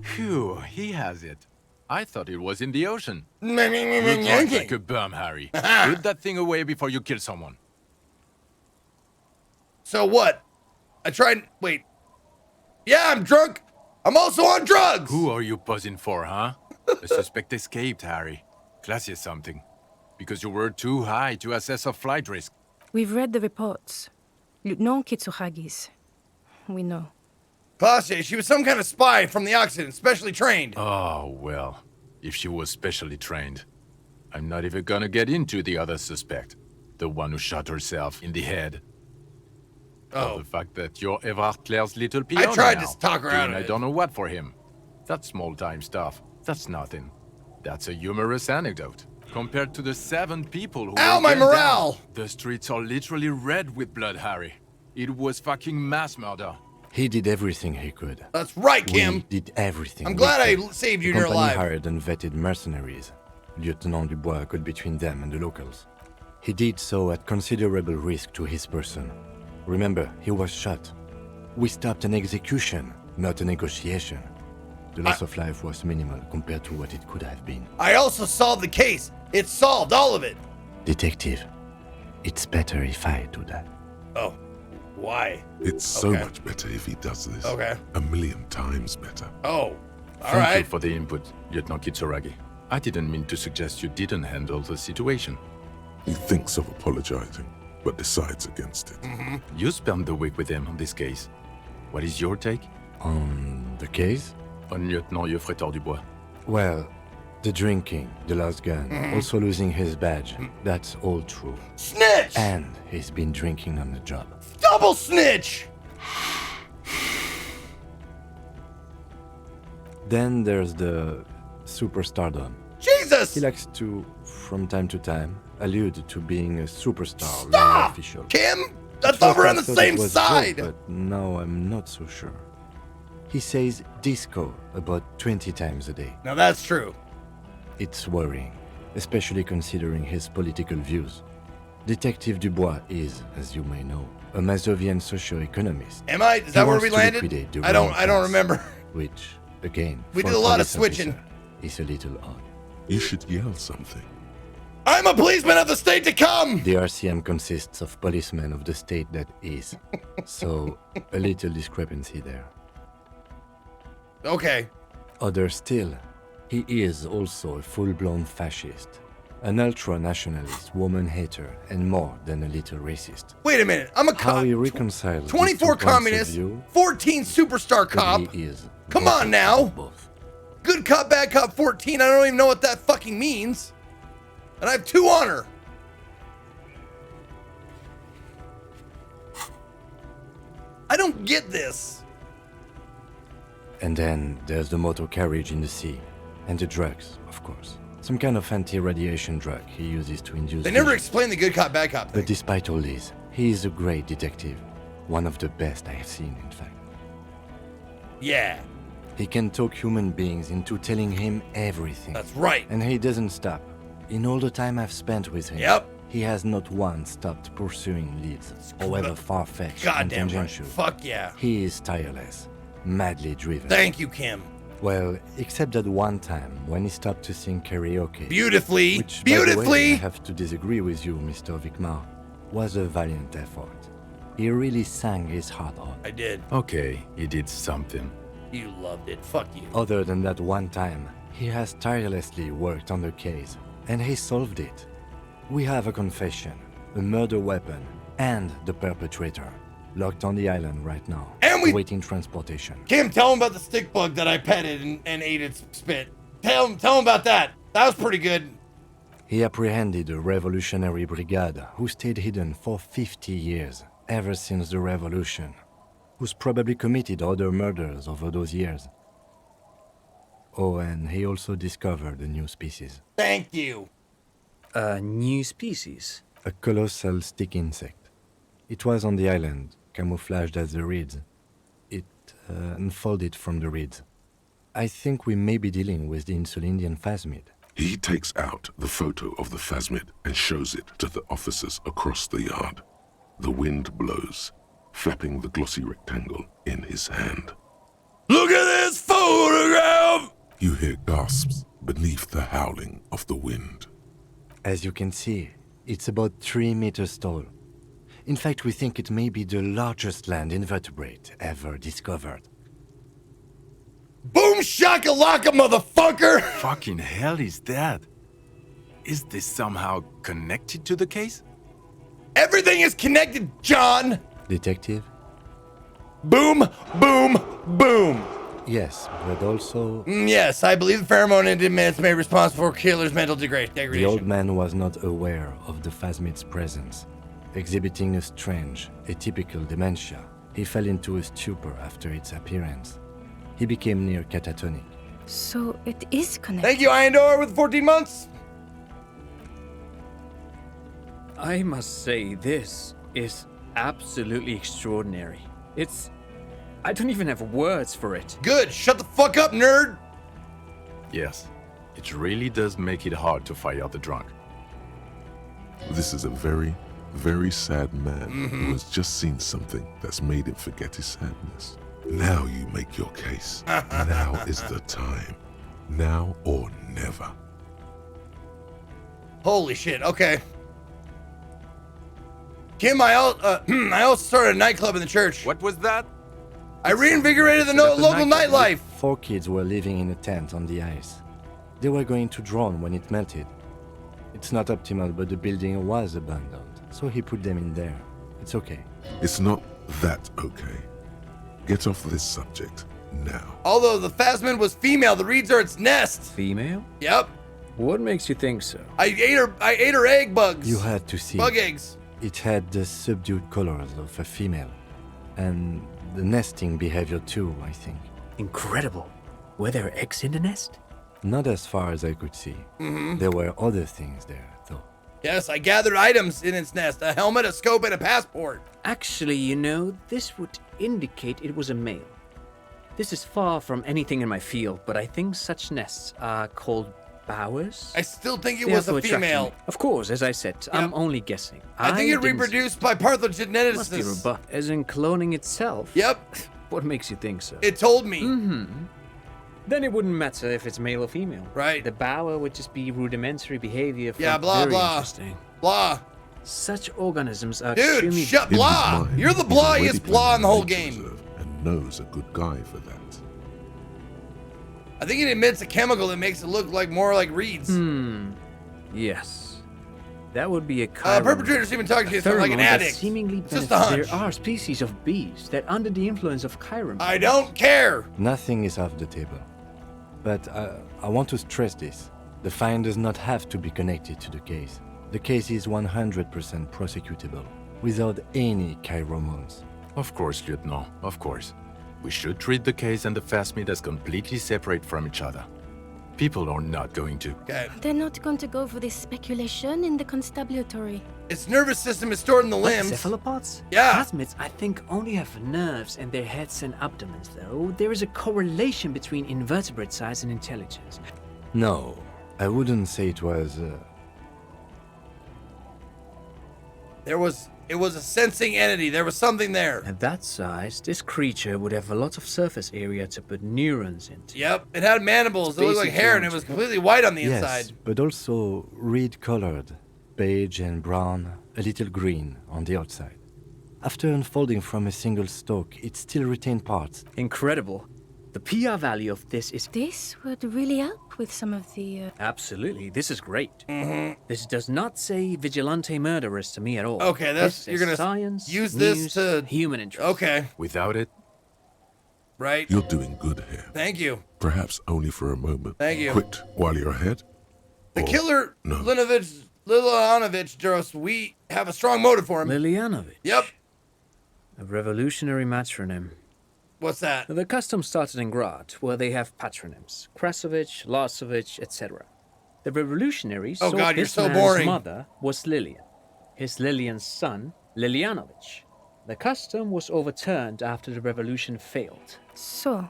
Phew, he has it. I thought it was in the ocean. You Wait, drive like a bum, Harry. Put that thing away before you kill someone. So what? I tried. Wait. Yeah, I'm drunk. I'm also on drugs. Who are you posing for, huh? The suspect escaped, Harry. Classy as something. Because you were too high to assess a flight risk. We've read the reports. Lieutenant Kitsuhagi's. We know. Classe, she was some kind of spy from the Occident, specially trained. Oh, well. If she was specially trained. I'm not even gonna get into the other suspect. The one who shot herself in the head. Oh. The fact that you're Everard Claire's little peon tried now, to talk her out doing of I it. don't know what for him. That's small-time stuff. That's nothing. That's a humorous anecdote. Compared to the 7 people who Ow, were my gunned morale! down. The streets are literally red with blood, Harry. It was fucking mass murder. He did everything he could. That's right, We Kim. did everything. I'm we glad I could. saved you The and you're company alive. hired and vetted mercenaries. Lieutenant Dubois got between them and the locals. He did so at considerable risk to his person. Remember, he was shot. We stopped an execution, not a negotiation. The loss of life was minimal compared to what it could have been. I also solved the case. It's solved, all of it. Detective, it's better if I do that. Oh, why? It's so Okay. much better if he does this. Okay. 1,000,000 times better. Oh, all Thank you right. for the input, Lieutenant Kitsuragi. I didn't mean to suggest you didn't handle the situation. He thinks of apologizing, but decides against it. You spent the week with him on this case. What is your take? On the case? On Lieutenant Geoffrey Dubois. Well, The drinking, the lost gun, also losing his badge, that's all true. Snitch! And he's been drinking on the job. Double snitch! Then there's the superstardom. Jesus! He likes to, from time to time, allude to being a superstar law Stop! official. Kim? I At thought first we're I on the thought same it was a joke, side! but now I'm not so sure. He says disco about 20 times a day. Now that's true. It's worrying, especially considering his political views. Detective Dubois is, as you may know, a Mazovian socio-economist. Am I? Is He that where wants we to landed? liquidate the I don't ruling class, remember. Which, again, We for did a lot of police switching. officer, is a little odd. You should yell something. I'm a policeman of the state to come! The RCM consists of policemen of the state that is. So, a little discrepancy there. Okay. Other still, he is also a full-blown fascist. An ultra-nationalist, woman-hater, and more than a little racist. Wait a minute. I'm a How cop. he reconciles these 24 two points of communists, view, 14 superstar cop. he is Come better on now. of both. Good cop, bad cop 14. I don't even know what that fucking means. And I have 2 honor. I don't get this. And then there's the motor carriage in the sea, and the drugs, of course. Some kind of anti-radiation drug he uses to induce They never vision. explained the good cop, bad cop thing. But despite all this, he is a great detective. One of the best I have seen, in fact. Yeah, He can talk human beings into telling him everything. that's right. And he doesn't stop. In all the time I've spent with him, Yep. he has not once stopped pursuing leads, however far-fetched and Goddamn right. tangential. Fuck yeah. He is tireless, madly driven. Thank you, Kim. Well, except that one time when he stopped to sing karaoke. Beautifully. Which, by the way, Beautifully. I have to disagree with you, Mr. Vicmar, was a valiant effort. He really sang his heart out. I did. Okay, he did something. You loved it. Fuck you. Other than that one time, he has tirelessly worked on the case, and he solved it. We have a confession, a murder weapon, and the perpetrator, locked on the island right now, And we- awaiting transportation. Kim, tell him about the stick bug that I petted and ate its spit. Tell him about that. That was pretty good. He apprehended a revolutionary brigade who stayed hidden for 50 years, ever since the revolution, who's probably committed other murders over those years. Oh, and he also discovered a new species. Thank you. A new species? A colossal stick insect. It was on the island, camouflaged as the reeds. It unfolded from the reeds. I think we may be dealing with the Insulindian phasmid. He takes out the photo of the phasmid and shows it to the officers across the yard. The wind blows, flapping the glossy rectangle in his hand. Look at this photograph! You hear gasps beneath the howling of the wind. As you can see, it's about 3 meters tall. In fact, we think it may be the largest land invertebrate ever discovered. Boom shakalaka, motherfucker! Fucking hell is that? Is this somehow connected to the case? Everything is connected, John! Detective? Boom, boom, boom. Yes, but also... Yes, I believe the pheromone it emits may be responsible for killer's mental degradation. The old man was not aware of the phasmid's presence. Exhibiting a strange, atypical dementia, he fell into a stupor after its appearance. He became near catatonic. So it is connected. Thank you, Iandor, with 14 months. I must say, this is absolutely extraordinary. I don't even have words for it. Good, shut the fuck up, nerd. Yes, it really does make it hard to fire the drunk. This is a very, very sad man who has just seen something that's made him forget his sadness. Now you make your case. Now is the time. Now or never. Holy shit, okay. Kim, I also started a nightclub in the church. What was that? I reinvigorated the local nightlife. 4 kids were living in a tent on the ice. They were going to drown when it melted. It's not optimal, but the building was abandoned, so he put them in there. It's okay. It's not that okay. Get off this subject. now. Although the phasmid was female, the reeds are its nest. Female? Yep. What makes you think so? I ate her egg bugs. You had to see. Bug eggs. It had the subdued colors of a female. And the nesting behavior too, I think. Incredible. Were there eggs in the nest? Not as far as I could see. There were other things there, though. Yes, I gathered items in its nest. A helmet, a scope, and a passport. Actually, you know, this would indicate it was a male. This is far from anything in my field, but I think such nests are called bowers. I still think it They was have a to attract female. me. Of course, as I said, I'm only guessing. I think it didn't- reproduced by Must be parthenogeneticist. robust. As in cloning itself? Yep. What makes you think so? It told me. Then it wouldn't matter if it's male or female. Right. The bower would just be rudimentary behavior from Yeah, blah, very blah. interesting. Blah. Such organisms are Dude, extremely shut In his blah. mind, You're the he's already blahiest blah in the whole planning a game. nature reserve and knows a good guy for that. I think it emits a chemical that makes it look like more like reeds. Yes. That would be a chiron. Perpetrator's even talking to you like an pheromone that addict. seemingly It's just a benefits- hunch. There are species of bees that under the influence of chiron. I don't care. Nothing is off the table. But I want to stress this. The find does not have to be connected to the case. The case is 100% prosecutable, without any chiromones. Of course, Lieutenant, of course. We should treat the case and the phasmid as completely separate from each other. People are not going to. Okay. They're not going to go for this speculation in the constabulary. Its nervous system is stored in the What, limbs. cephalopods? Yeah. Plasmids, I think, only have nerves in their heads and abdomens, though. There is a correlation between invertebrate size and intelligence. No, I wouldn't say it was... It was a sensing entity. There was something there. At that size, this creature would have a lot of surface area to put neurons into. Yep. It had mandibles that looked like Basic hair, and it was completely white on the yes, inside. but also reed-colored, beige and brown, a little green on the outside. After unfolding from a single stalk, it still retained parts. Incredible. The PR value of this is... This would really help with some of the. Absolutely, this is great. This does not say vigilante murderers to me at all. Okay, that's- This you're says gonna science, use this news, to- human interest. Okay. Without it, Right. You're doing good here. Thank you. Perhaps only for a moment. Thank you. Quit while you're ahead. The Or killer, no. Lilianovich, Jost, we have a strong motive for him. Lilianovich. Yep. A revolutionary matronym. What's that? The custom started in Grad, where they have patronyms. Krasovich, Lasovich, etc. The revolutionaries Oh thought God, you're this so man's boring. mother was Lilian. His Lilian's son, Lilianovich. The custom was overturned after the revolution failed. So,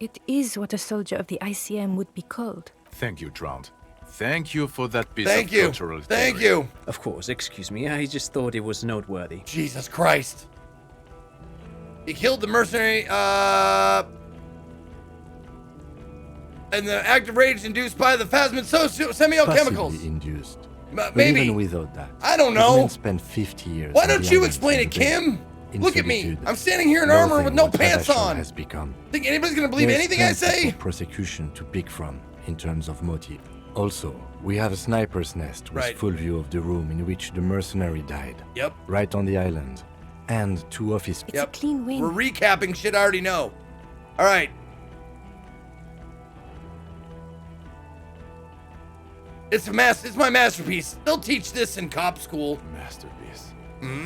it is what a soldier of the ICM would be called. thank you, Trant. Thank you for that piece Thank of you. cultural Thank theory. you. Of course, excuse me, I just thought it was noteworthy. Jesus Christ. He killed the mercenary, and the act of rage induced by the phasmid semiochemicals. Possibly induced. But Maybe. even without that, I don't this know. man spent 50 years. Why on don't the you island explain in it, the bay. Kim? In Look at me. solitude, I'm standing here in armor with nothing no what pants Tabashon on. has become. Think anybody's gonna believe There's anything I plenty say? for prosecution to pick from in terms of motive. Also, we have a sniper's nest with Right. full view of the room in which the mercenary died, Yep. right on the island, and 2 office. It's Yep. a clean win. We're recapping shit I already know. All right. It's my masterpiece. They'll teach this in cop school. Masterpiece.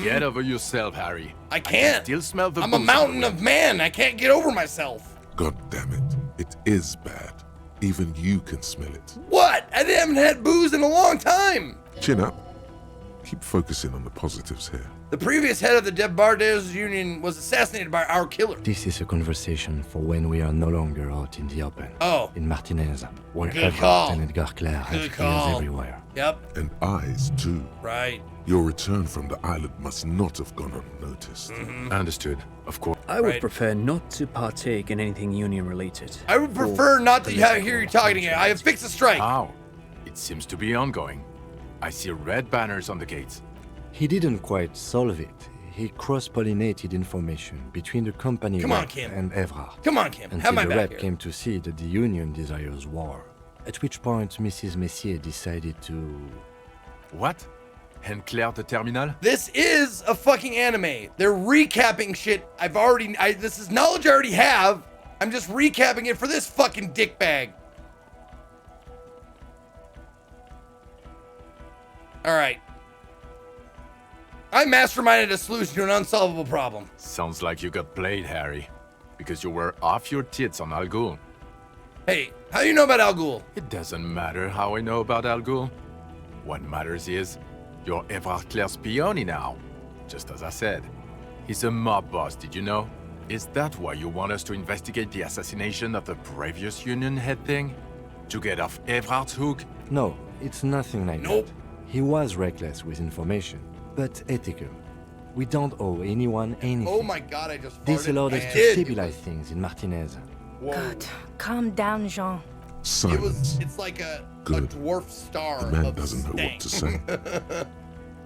Get over yourself, Harry. I can't. Still smell the I'm a booze mountain on the of man. I can't get over myself. God damn it. It is bad. Even you can smell it. What? I haven't had booze in a long time. Chin up. Keep focusing on the positives here. The previous head of the Debarders Union was assassinated by our killer. This is a conversation for when we are no longer out in the open. Oh. In Martinez, where Good call. Everett and Edgar Clare have Good ears call. everywhere. Yep. And eyes, too. Right. Your return from the island must not have gone unnoticed. Understood. Of course. I would Right. prefer not to partake in anything union related. I would prefer not to hear you talking again. I have fixed the strike. How? It seems to be ongoing. I see red banners on the gates. He didn't quite solve it. He cross-pollinated information between the company Come on, rep Kim. and Evrard. Come on, Kim. Have Until my the back rep here. came to see that the Union desires war. At which point Mrs. Messier decided to... What? And Claire the Terminal? This is a fucking anime. They're recapping shit this is knowledge I already have, I'm just recapping it for this fucking dickbag. All right. I masterminded a solution to an unsolvable problem. Sounds like you got played, Harry. Because you were off your tits on Al Ghul. Hey, how do you know about Al Ghul? It doesn't matter how I know about Al Ghul. What matters is, you're Evrard Claire's peony now. Just as I said. He's a mob boss, did you know? Is that why you want us to investigate the assassination of the previous Union head thing? To get off Evrard's hook? No, it's nothing like Nope. that. He was reckless with information, but ethical. We don't owe anyone anything. Oh my god, I just farted. This allowed us I to did. stabilize things in Martinez. Whoa. God, calm down, Jean. Silence. It's like a Good. dwarf star. The man of doesn't know what stank. to say.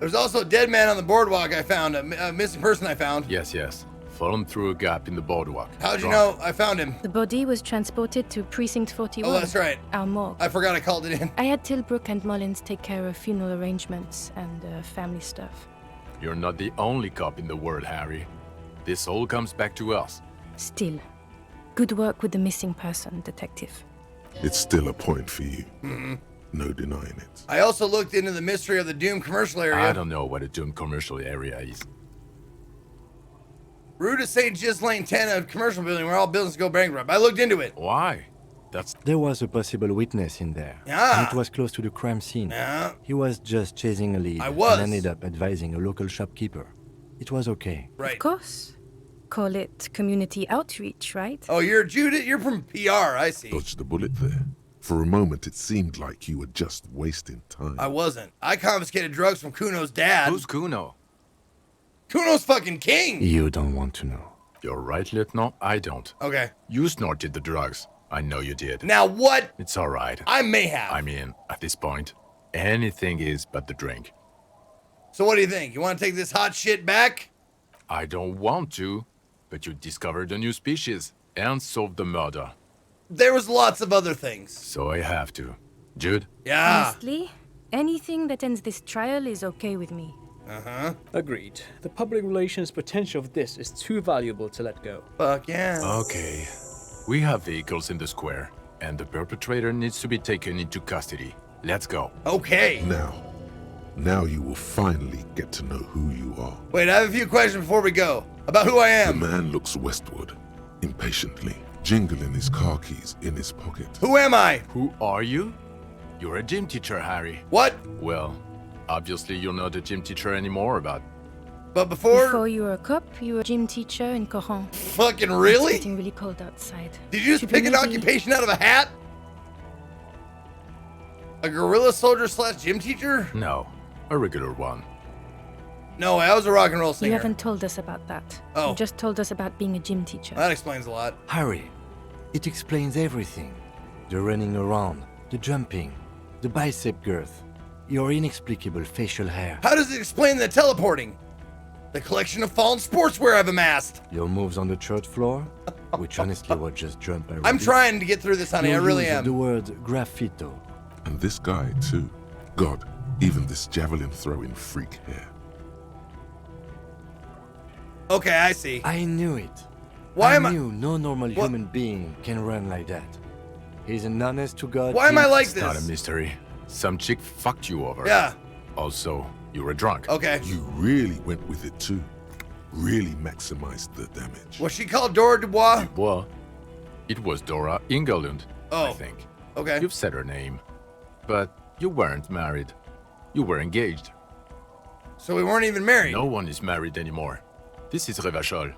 There's also a dead man on the boardwalk I found, a missing person I found. Yes. Fallen through a gap in the boardwalk. How'd you Drunk. know I found him? The body was transported to Precinct 41. Oh, that's right. Our morgue. I forgot I called it in. I had Tilbrook and Mullins take care of funeral arrangements and family stuff. You're not the only cop in the world, Harry. This all comes back to us. Still, good work with the missing person, detective. It's still a point for you. No denying it. I also looked into the mystery of the Doom commercial area. I don't know what a doomed commercial area is. Rue de St. Ghislain 10, a commercial building where all businesses go bankrupt. I looked into it. Why? That's... There was a possible witness in there. Yeah. And it was close to the crime scene. Yeah. He was just chasing a lead I was. and ended up advising a local shopkeeper. It was okay. Right. Of course. Call it community outreach, right? Oh, you're Judith? You're from PR, I see. Dodged a bullet there. For a moment, it seemed like you were just wasting time. I wasn't. I confiscated drugs from Kuno's dad. Who's Kuno? Kuno's fucking king! You don't want to know. You're right, Lieutenant. I don't. Okay. You snorted the drugs. I know you did. Now what? It's all right. I may have. I mean, at this point, anything is but the drink. So what do you think? You want to take this hot shit back? I don't want to, but you discovered a new species and solved the murder. There was lots of other things. So I have to. Jude? Yeah. Honestly, anything that ends this trial is okay with me. Uh-huh. Agreed. The public relations potential of this is too valuable to let go. Fuck yeah. Okay. We have vehicles in the square, and the perpetrator needs to be taken into custody. Let's go. Okay. Now you will finally get to know who you are. Wait, I have a few questions before we go. About who I The am. man looks westward, impatiently, jingling his car keys in his pocket. Who am I? Who are you? You're a gym teacher, Harry. What? Well, obviously you're not a gym teacher anymore, but But before you were a cop, you were a gym teacher in Coron. fucking It's really? getting really cold outside. Did you just Should pick we an maybe- occupation out of a hat? A guerrilla soldier / gym teacher? no, a regular one. No, I was a rock and roll You singer. haven't told us about that. Oh. You just told us about being a gym teacher. That explains a lot. Harry, it explains everything. The running around, the jumping, the bicep girth, your inexplicable facial hair, How does it explain the teleporting? The collection of fallen sportswear I've amassed. your moves on the church floor, which honestly were just jump aerobics. I'm trying to get through this, honey. I Your really use of am. the word graffito. And this guy, too. God, even this javelin-throwing freak here. Okay, I see. I knew it. Why I am I? knew no normal What? human being can run like that. He's an honest to God. Why am I kid. like It's not a this? mystery. Some chick fucked you over. Yeah. Also, you were drunk. Okay. You really went with it, too. Really maximized the damage. Was she called Dora Dubois? Well, it was Dora Ingerlund, I Oh. think. Okay. You've said her name. But you weren't married. You were engaged. So we weren't even married. No one is married anymore. This is Revachol.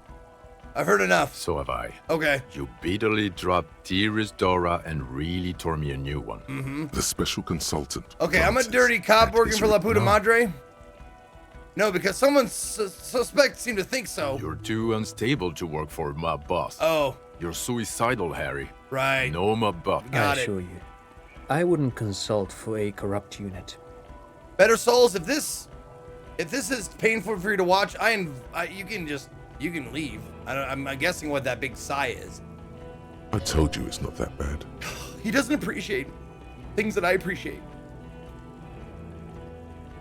I've heard enough. So have I. Okay. You bitterly dropped Dearest Dora and really tore me a new one. The special consultant. Okay, I'm a Francis, dirty cop had working his for La Puta no. Madre. No, because someone suspect seemed to think so. You're too unstable to work for my boss. Oh, You're suicidal, Harry. right. No, my boss. Got I it. assure you, I wouldn't consult for a corrupt unit. Better souls. If this is painful for you to watch, you can leave. I'm guessing what that big sigh is. I told you it's not that bad. He doesn't appreciate things that I appreciate.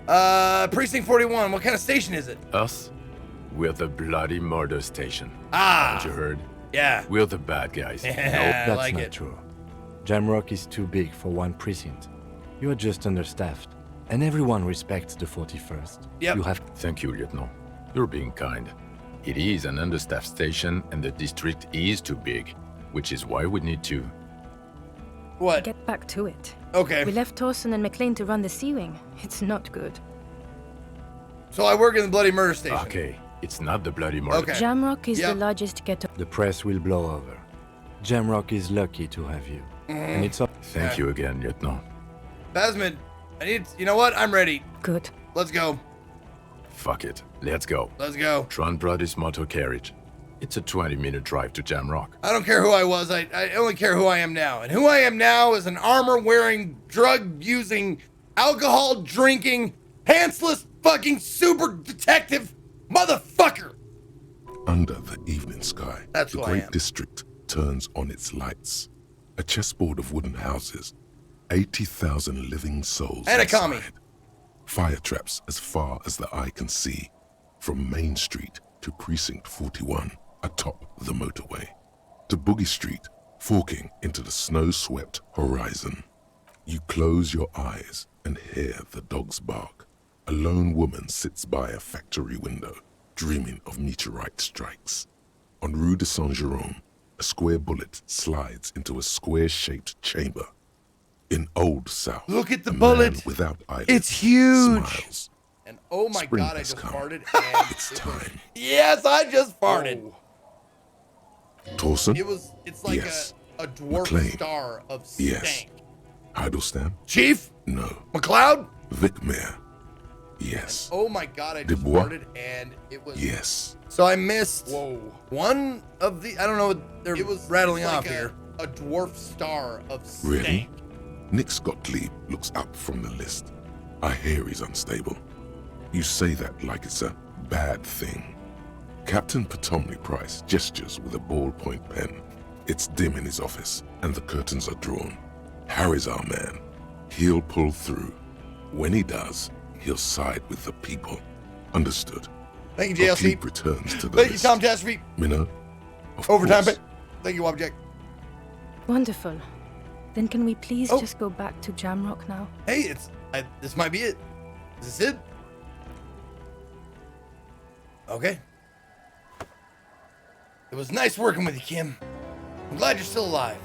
Precinct 41. What kind of station is it? Us? We're the bloody murder station. Ah. Haven't you heard? Yeah. We're the bad guys. Yeah, I That's like not it. true. Jamrock is too big for one precinct. You are just understaffed, and everyone respects the 41st. Yep. You have Thank you, Lieutenant. You're being kind. It is an understaffed station, and the district is too big, which is why we need to... What? Get back to it. Okay. We left Torson and McLean to run the Sea Wing. It's not good. So I work in the bloody murder station. Okay, it's not the bloody murder. Okay. Jamrock is Yep. the largest ghetto. The press will blow over. Jamrock is lucky to have you. And it's up. Thank you again, Lieutenant. Basman, you know what? I'm ready. Good. Let's go. Fuck it. Let's go. Let's go. Tron brought his motor carriage. It's a 20-minute drive to Jamrock. I don't care who I was. I only care who I am now. And who I am now is an armor-wearing, drug-using, alcohol-drinking, pantsless fucking super detective motherfucker. Under the evening sky, That's the who I great am. district turns on its lights. A chessboard of wooden houses, 80,000 living souls And a commie. inside. Fire traps as far as the eye can see, from Main Street to Precinct 41, atop the motorway, to Boogie Street, forking into the snow-swept horizon. You close your eyes and hear the dogs bark. A lone woman sits by a factory window, dreaming of meteorite strikes. On Rue de Saint-Jérôme, a square bullet slides into a square-shaped chamber. In Old South, Look at the a man bullet. without eyelids It's huge. smiles. And oh my Spring god, I has just come. farted. And It's time. Yes, I just farted. Torson? It's like Yes. a dwarf McLean? star of Yes. stank. Hiddleston? Chief? No. McLeod? Vic Mayer? Yes. Oh my god, I just Dubois? farted and it was Yes. So I missed Whoa. one of the I don't know what they're rattling off here. A dwarf star of stank. Really? Nick Gottlieb looks up from the list. I hear he's unstable. You say that like it's a bad thing. Captain Potomny Price gestures with a ballpoint pen. It's dim in his office, and the curtains are drawn. Harry's our man. He'll pull through. When he does, he'll side with the people. Understood. Thank you, JLC. Gottlieb returns to the Thank you, list. Tom Tastry. Minnow? Of Overtime course. pay. Thank you, Object. Wonderful. Then can we please Oh. just go back to Jamrock now? Hey, this might be it. Is this it? Okay. It was nice working with you, Kim. I'm glad you're still alive.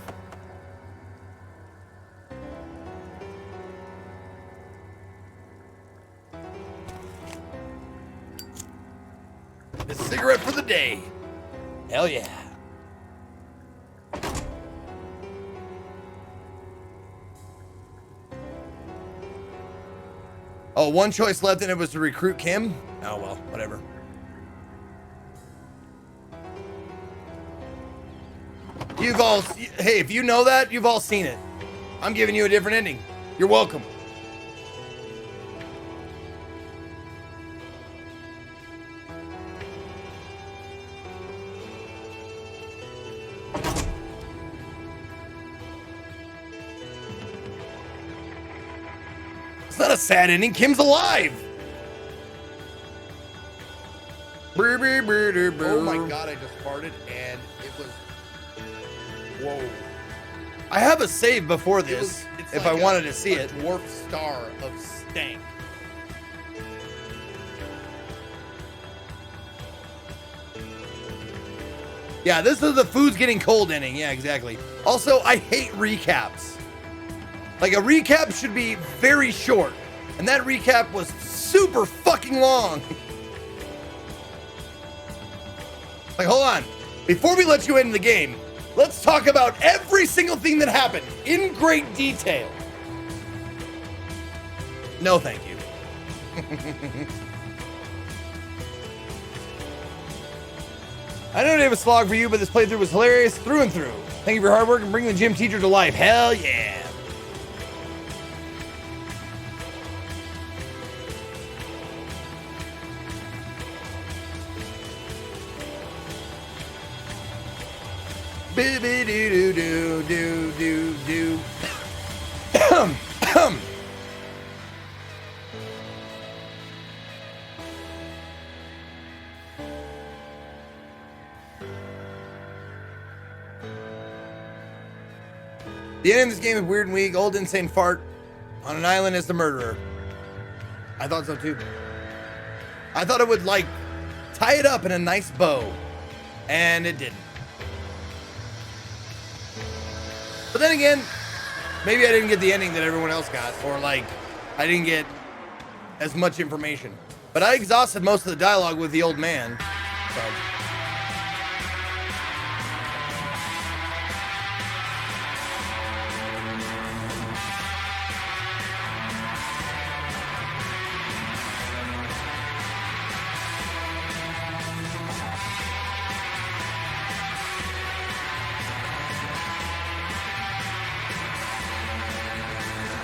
A cigarette for the day. Hell yeah. Oh, one choice left and it was to recruit Kim? Oh, well, whatever. You've all, hey, if you know that, you've all seen it. I'm giving you a different ending. You're welcome. It's not a sad ending. Kim's alive. Oh my god, I just farted and it was. Whoa. I have a save before this if I wanted to see a it. Dwarf star of stank. Yeah, this is the food's getting cold ending. Yeah, exactly. Also, I hate recaps. Like, a recap should be very short. And that recap was super fucking long. Like, hold on. Before we let you into the game, let's talk about every single thing that happened in great detail. No, thank you. I know it was a slog for you, but this playthrough was hilarious through and through. Thank you for your hard work and bringing the gym teacher to life. Hell yeah. Boo-bee-doo-doo-doo-doo-doo-doo. The end of this game is weird and weak. Old insane fart on an island is the murderer. I thought so too. I thought it would like tie it up in a nice bow, and it didn't. But then again, maybe I didn't get the ending that everyone else got, or like I didn't get as much information. But I exhausted most of the dialogue with the old man. So.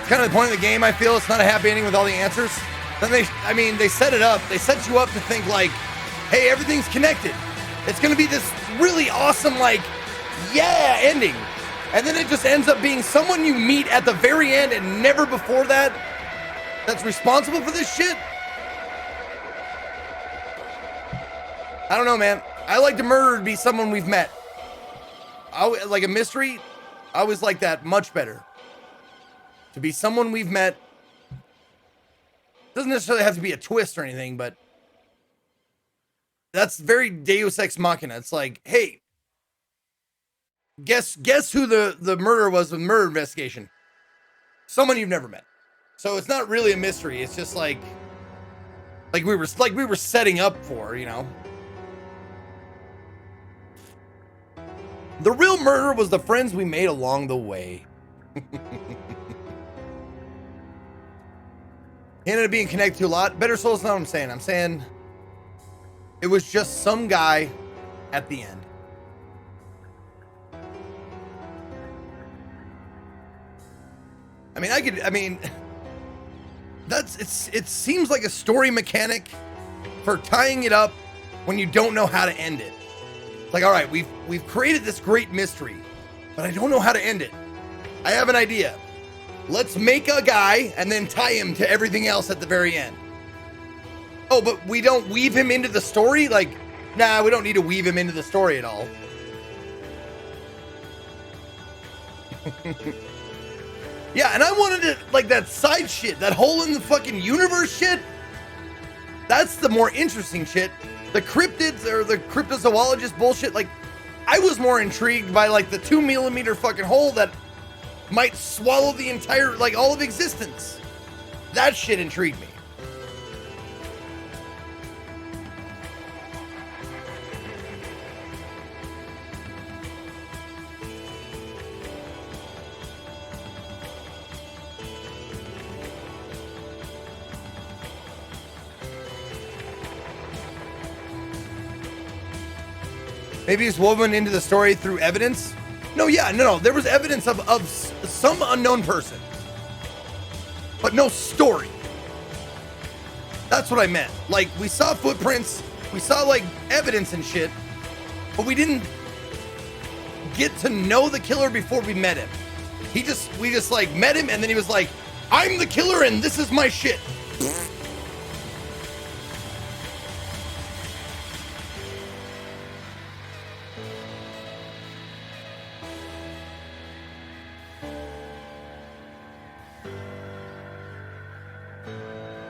Kind of the point of the game, I feel. It's not a happy ending with all the answers. Then they set it up. They set you up to think like, hey, everything's connected. It's going to be this really awesome, like, yeah, ending. And then it just ends up being someone you meet at the very end and never before that that's responsible for this shit. I don't know, man. I like the murderer to be someone we've met. Like a mystery, I always like that much better. To be someone we've met. Doesn't necessarily have to be a twist or anything, but that's very Deus Ex Machina. It's like, hey, guess who the murderer was with murder investigation? Someone you've never met. So it's not really a mystery. It's just like we were setting up for, you know. The real murderer was the friends we made along the way. He ended up being connected to a lot. Better Soul's not what I'm saying. I'm saying it was just some guy at the end. It seems like a story mechanic for tying it up when you don't know how to end it. It's like, all right, we've created this great mystery, but I don't know how to end it. I have an idea. Let's make a guy and then tie him to everything else at the very end. Oh, but we don't weave him into the story? Like, nah, we don't need to weave him into the story at all. Yeah, and I wanted it, like, that side shit, that hole in the fucking universe shit. That's the more interesting shit. The cryptids or the cryptozoologist bullshit, like, I was more intrigued by, like, the 2 millimeter fucking hole that might swallow the entire, like, all of existence. That shit intrigued me. Maybe it's woven into the story through evidence. No, there was evidence of some unknown person, but no story. That's what I meant. Like, we saw footprints, we saw, like, evidence and shit, but we didn't get to know the killer before we met him. We just like met him, and then he was like, I'm the killer and this is my shit.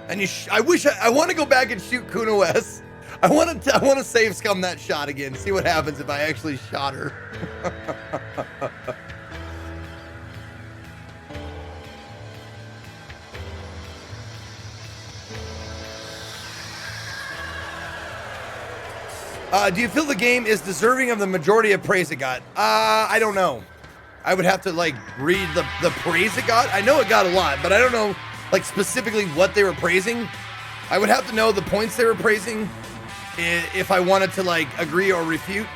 And I want to go back and shoot Kuna West. I want to save Scum that shot again. See what happens if I actually shot her. Do you feel the game is deserving of the majority of praise it got? I don't know. I would have to, like, read the praise it got. I know it got a lot, but I don't know, like, specifically what they were praising. I would have to know the points they were praising if I wanted to, like, agree or refute.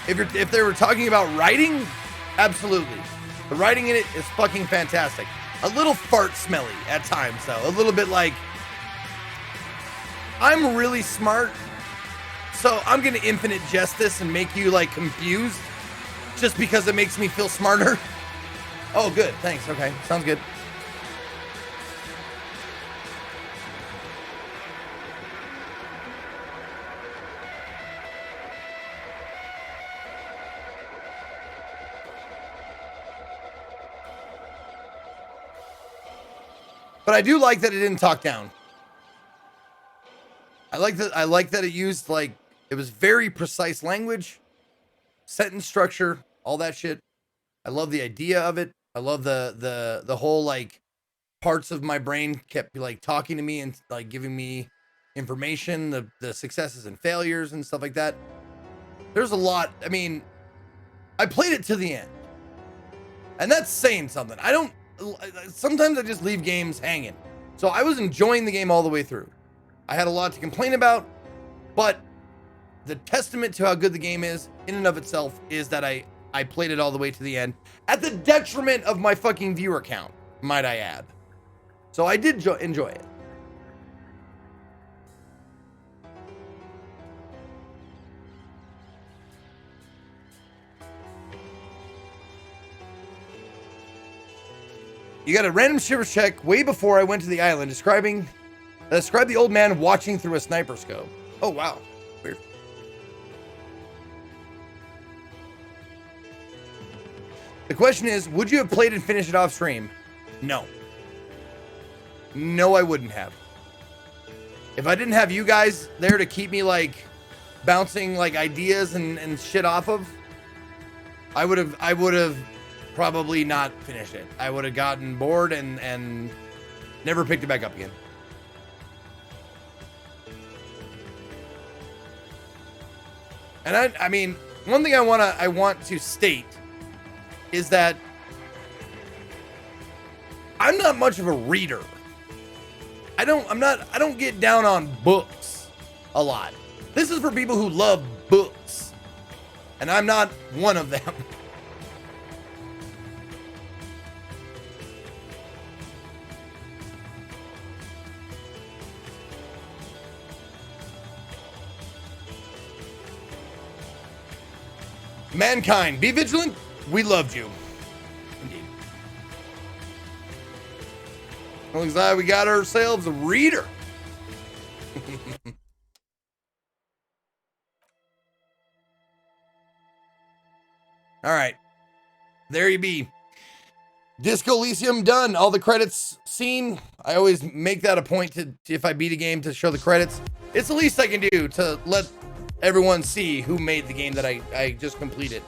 If they were talking about writing, absolutely. The writing in it is fucking fantastic. A little fart smelly at times, though. A little bit like, I'm really smart, so I'm gonna infinite jest this and make you, like, confused just because it makes me feel smarter. Oh, good. Thanks. Okay. Sounds good. But I do like that it didn't talk down. I like that it used, like, it was very precise language, sentence structure, all that shit. I love the idea of it. I love the whole, like, parts of my brain kept, like, talking to me and, like, giving me information, the successes and failures and stuff like that. There's a lot. I mean, I played it to the end. And that's saying something. Sometimes I just leave games hanging. So I was enjoying the game all the way through. I had a lot to complain about, but the testament to how good the game is in and of itself is that I played it all the way to the end at the detriment of my fucking viewer count, might I add. So I did enjoy it. You got a random shivers check way before I went to the island describe the old man watching through a sniper scope. Oh, wow. Weird. The question is, would you have played and finished it off stream? No. No, I wouldn't have. If I didn't have you guys there to keep me, like, bouncing, like, ideas and shit off of, I would have probably not finished it. I would have gotten bored and never picked it back up again. And I mean, one thing I want to state is that I'm not much of a reader. I don't get down on books a lot. This is for people who love books, and I'm not one of them. Mankind, be vigilant. We loved you. Indeed. Well, glad we got ourselves a reader. All right. There you be. Disco Elysium done. All the credits seen. I always make that a point to, if I beat a game, to show the credits. It's the least I can do to let everyone see who made the game that I just completed.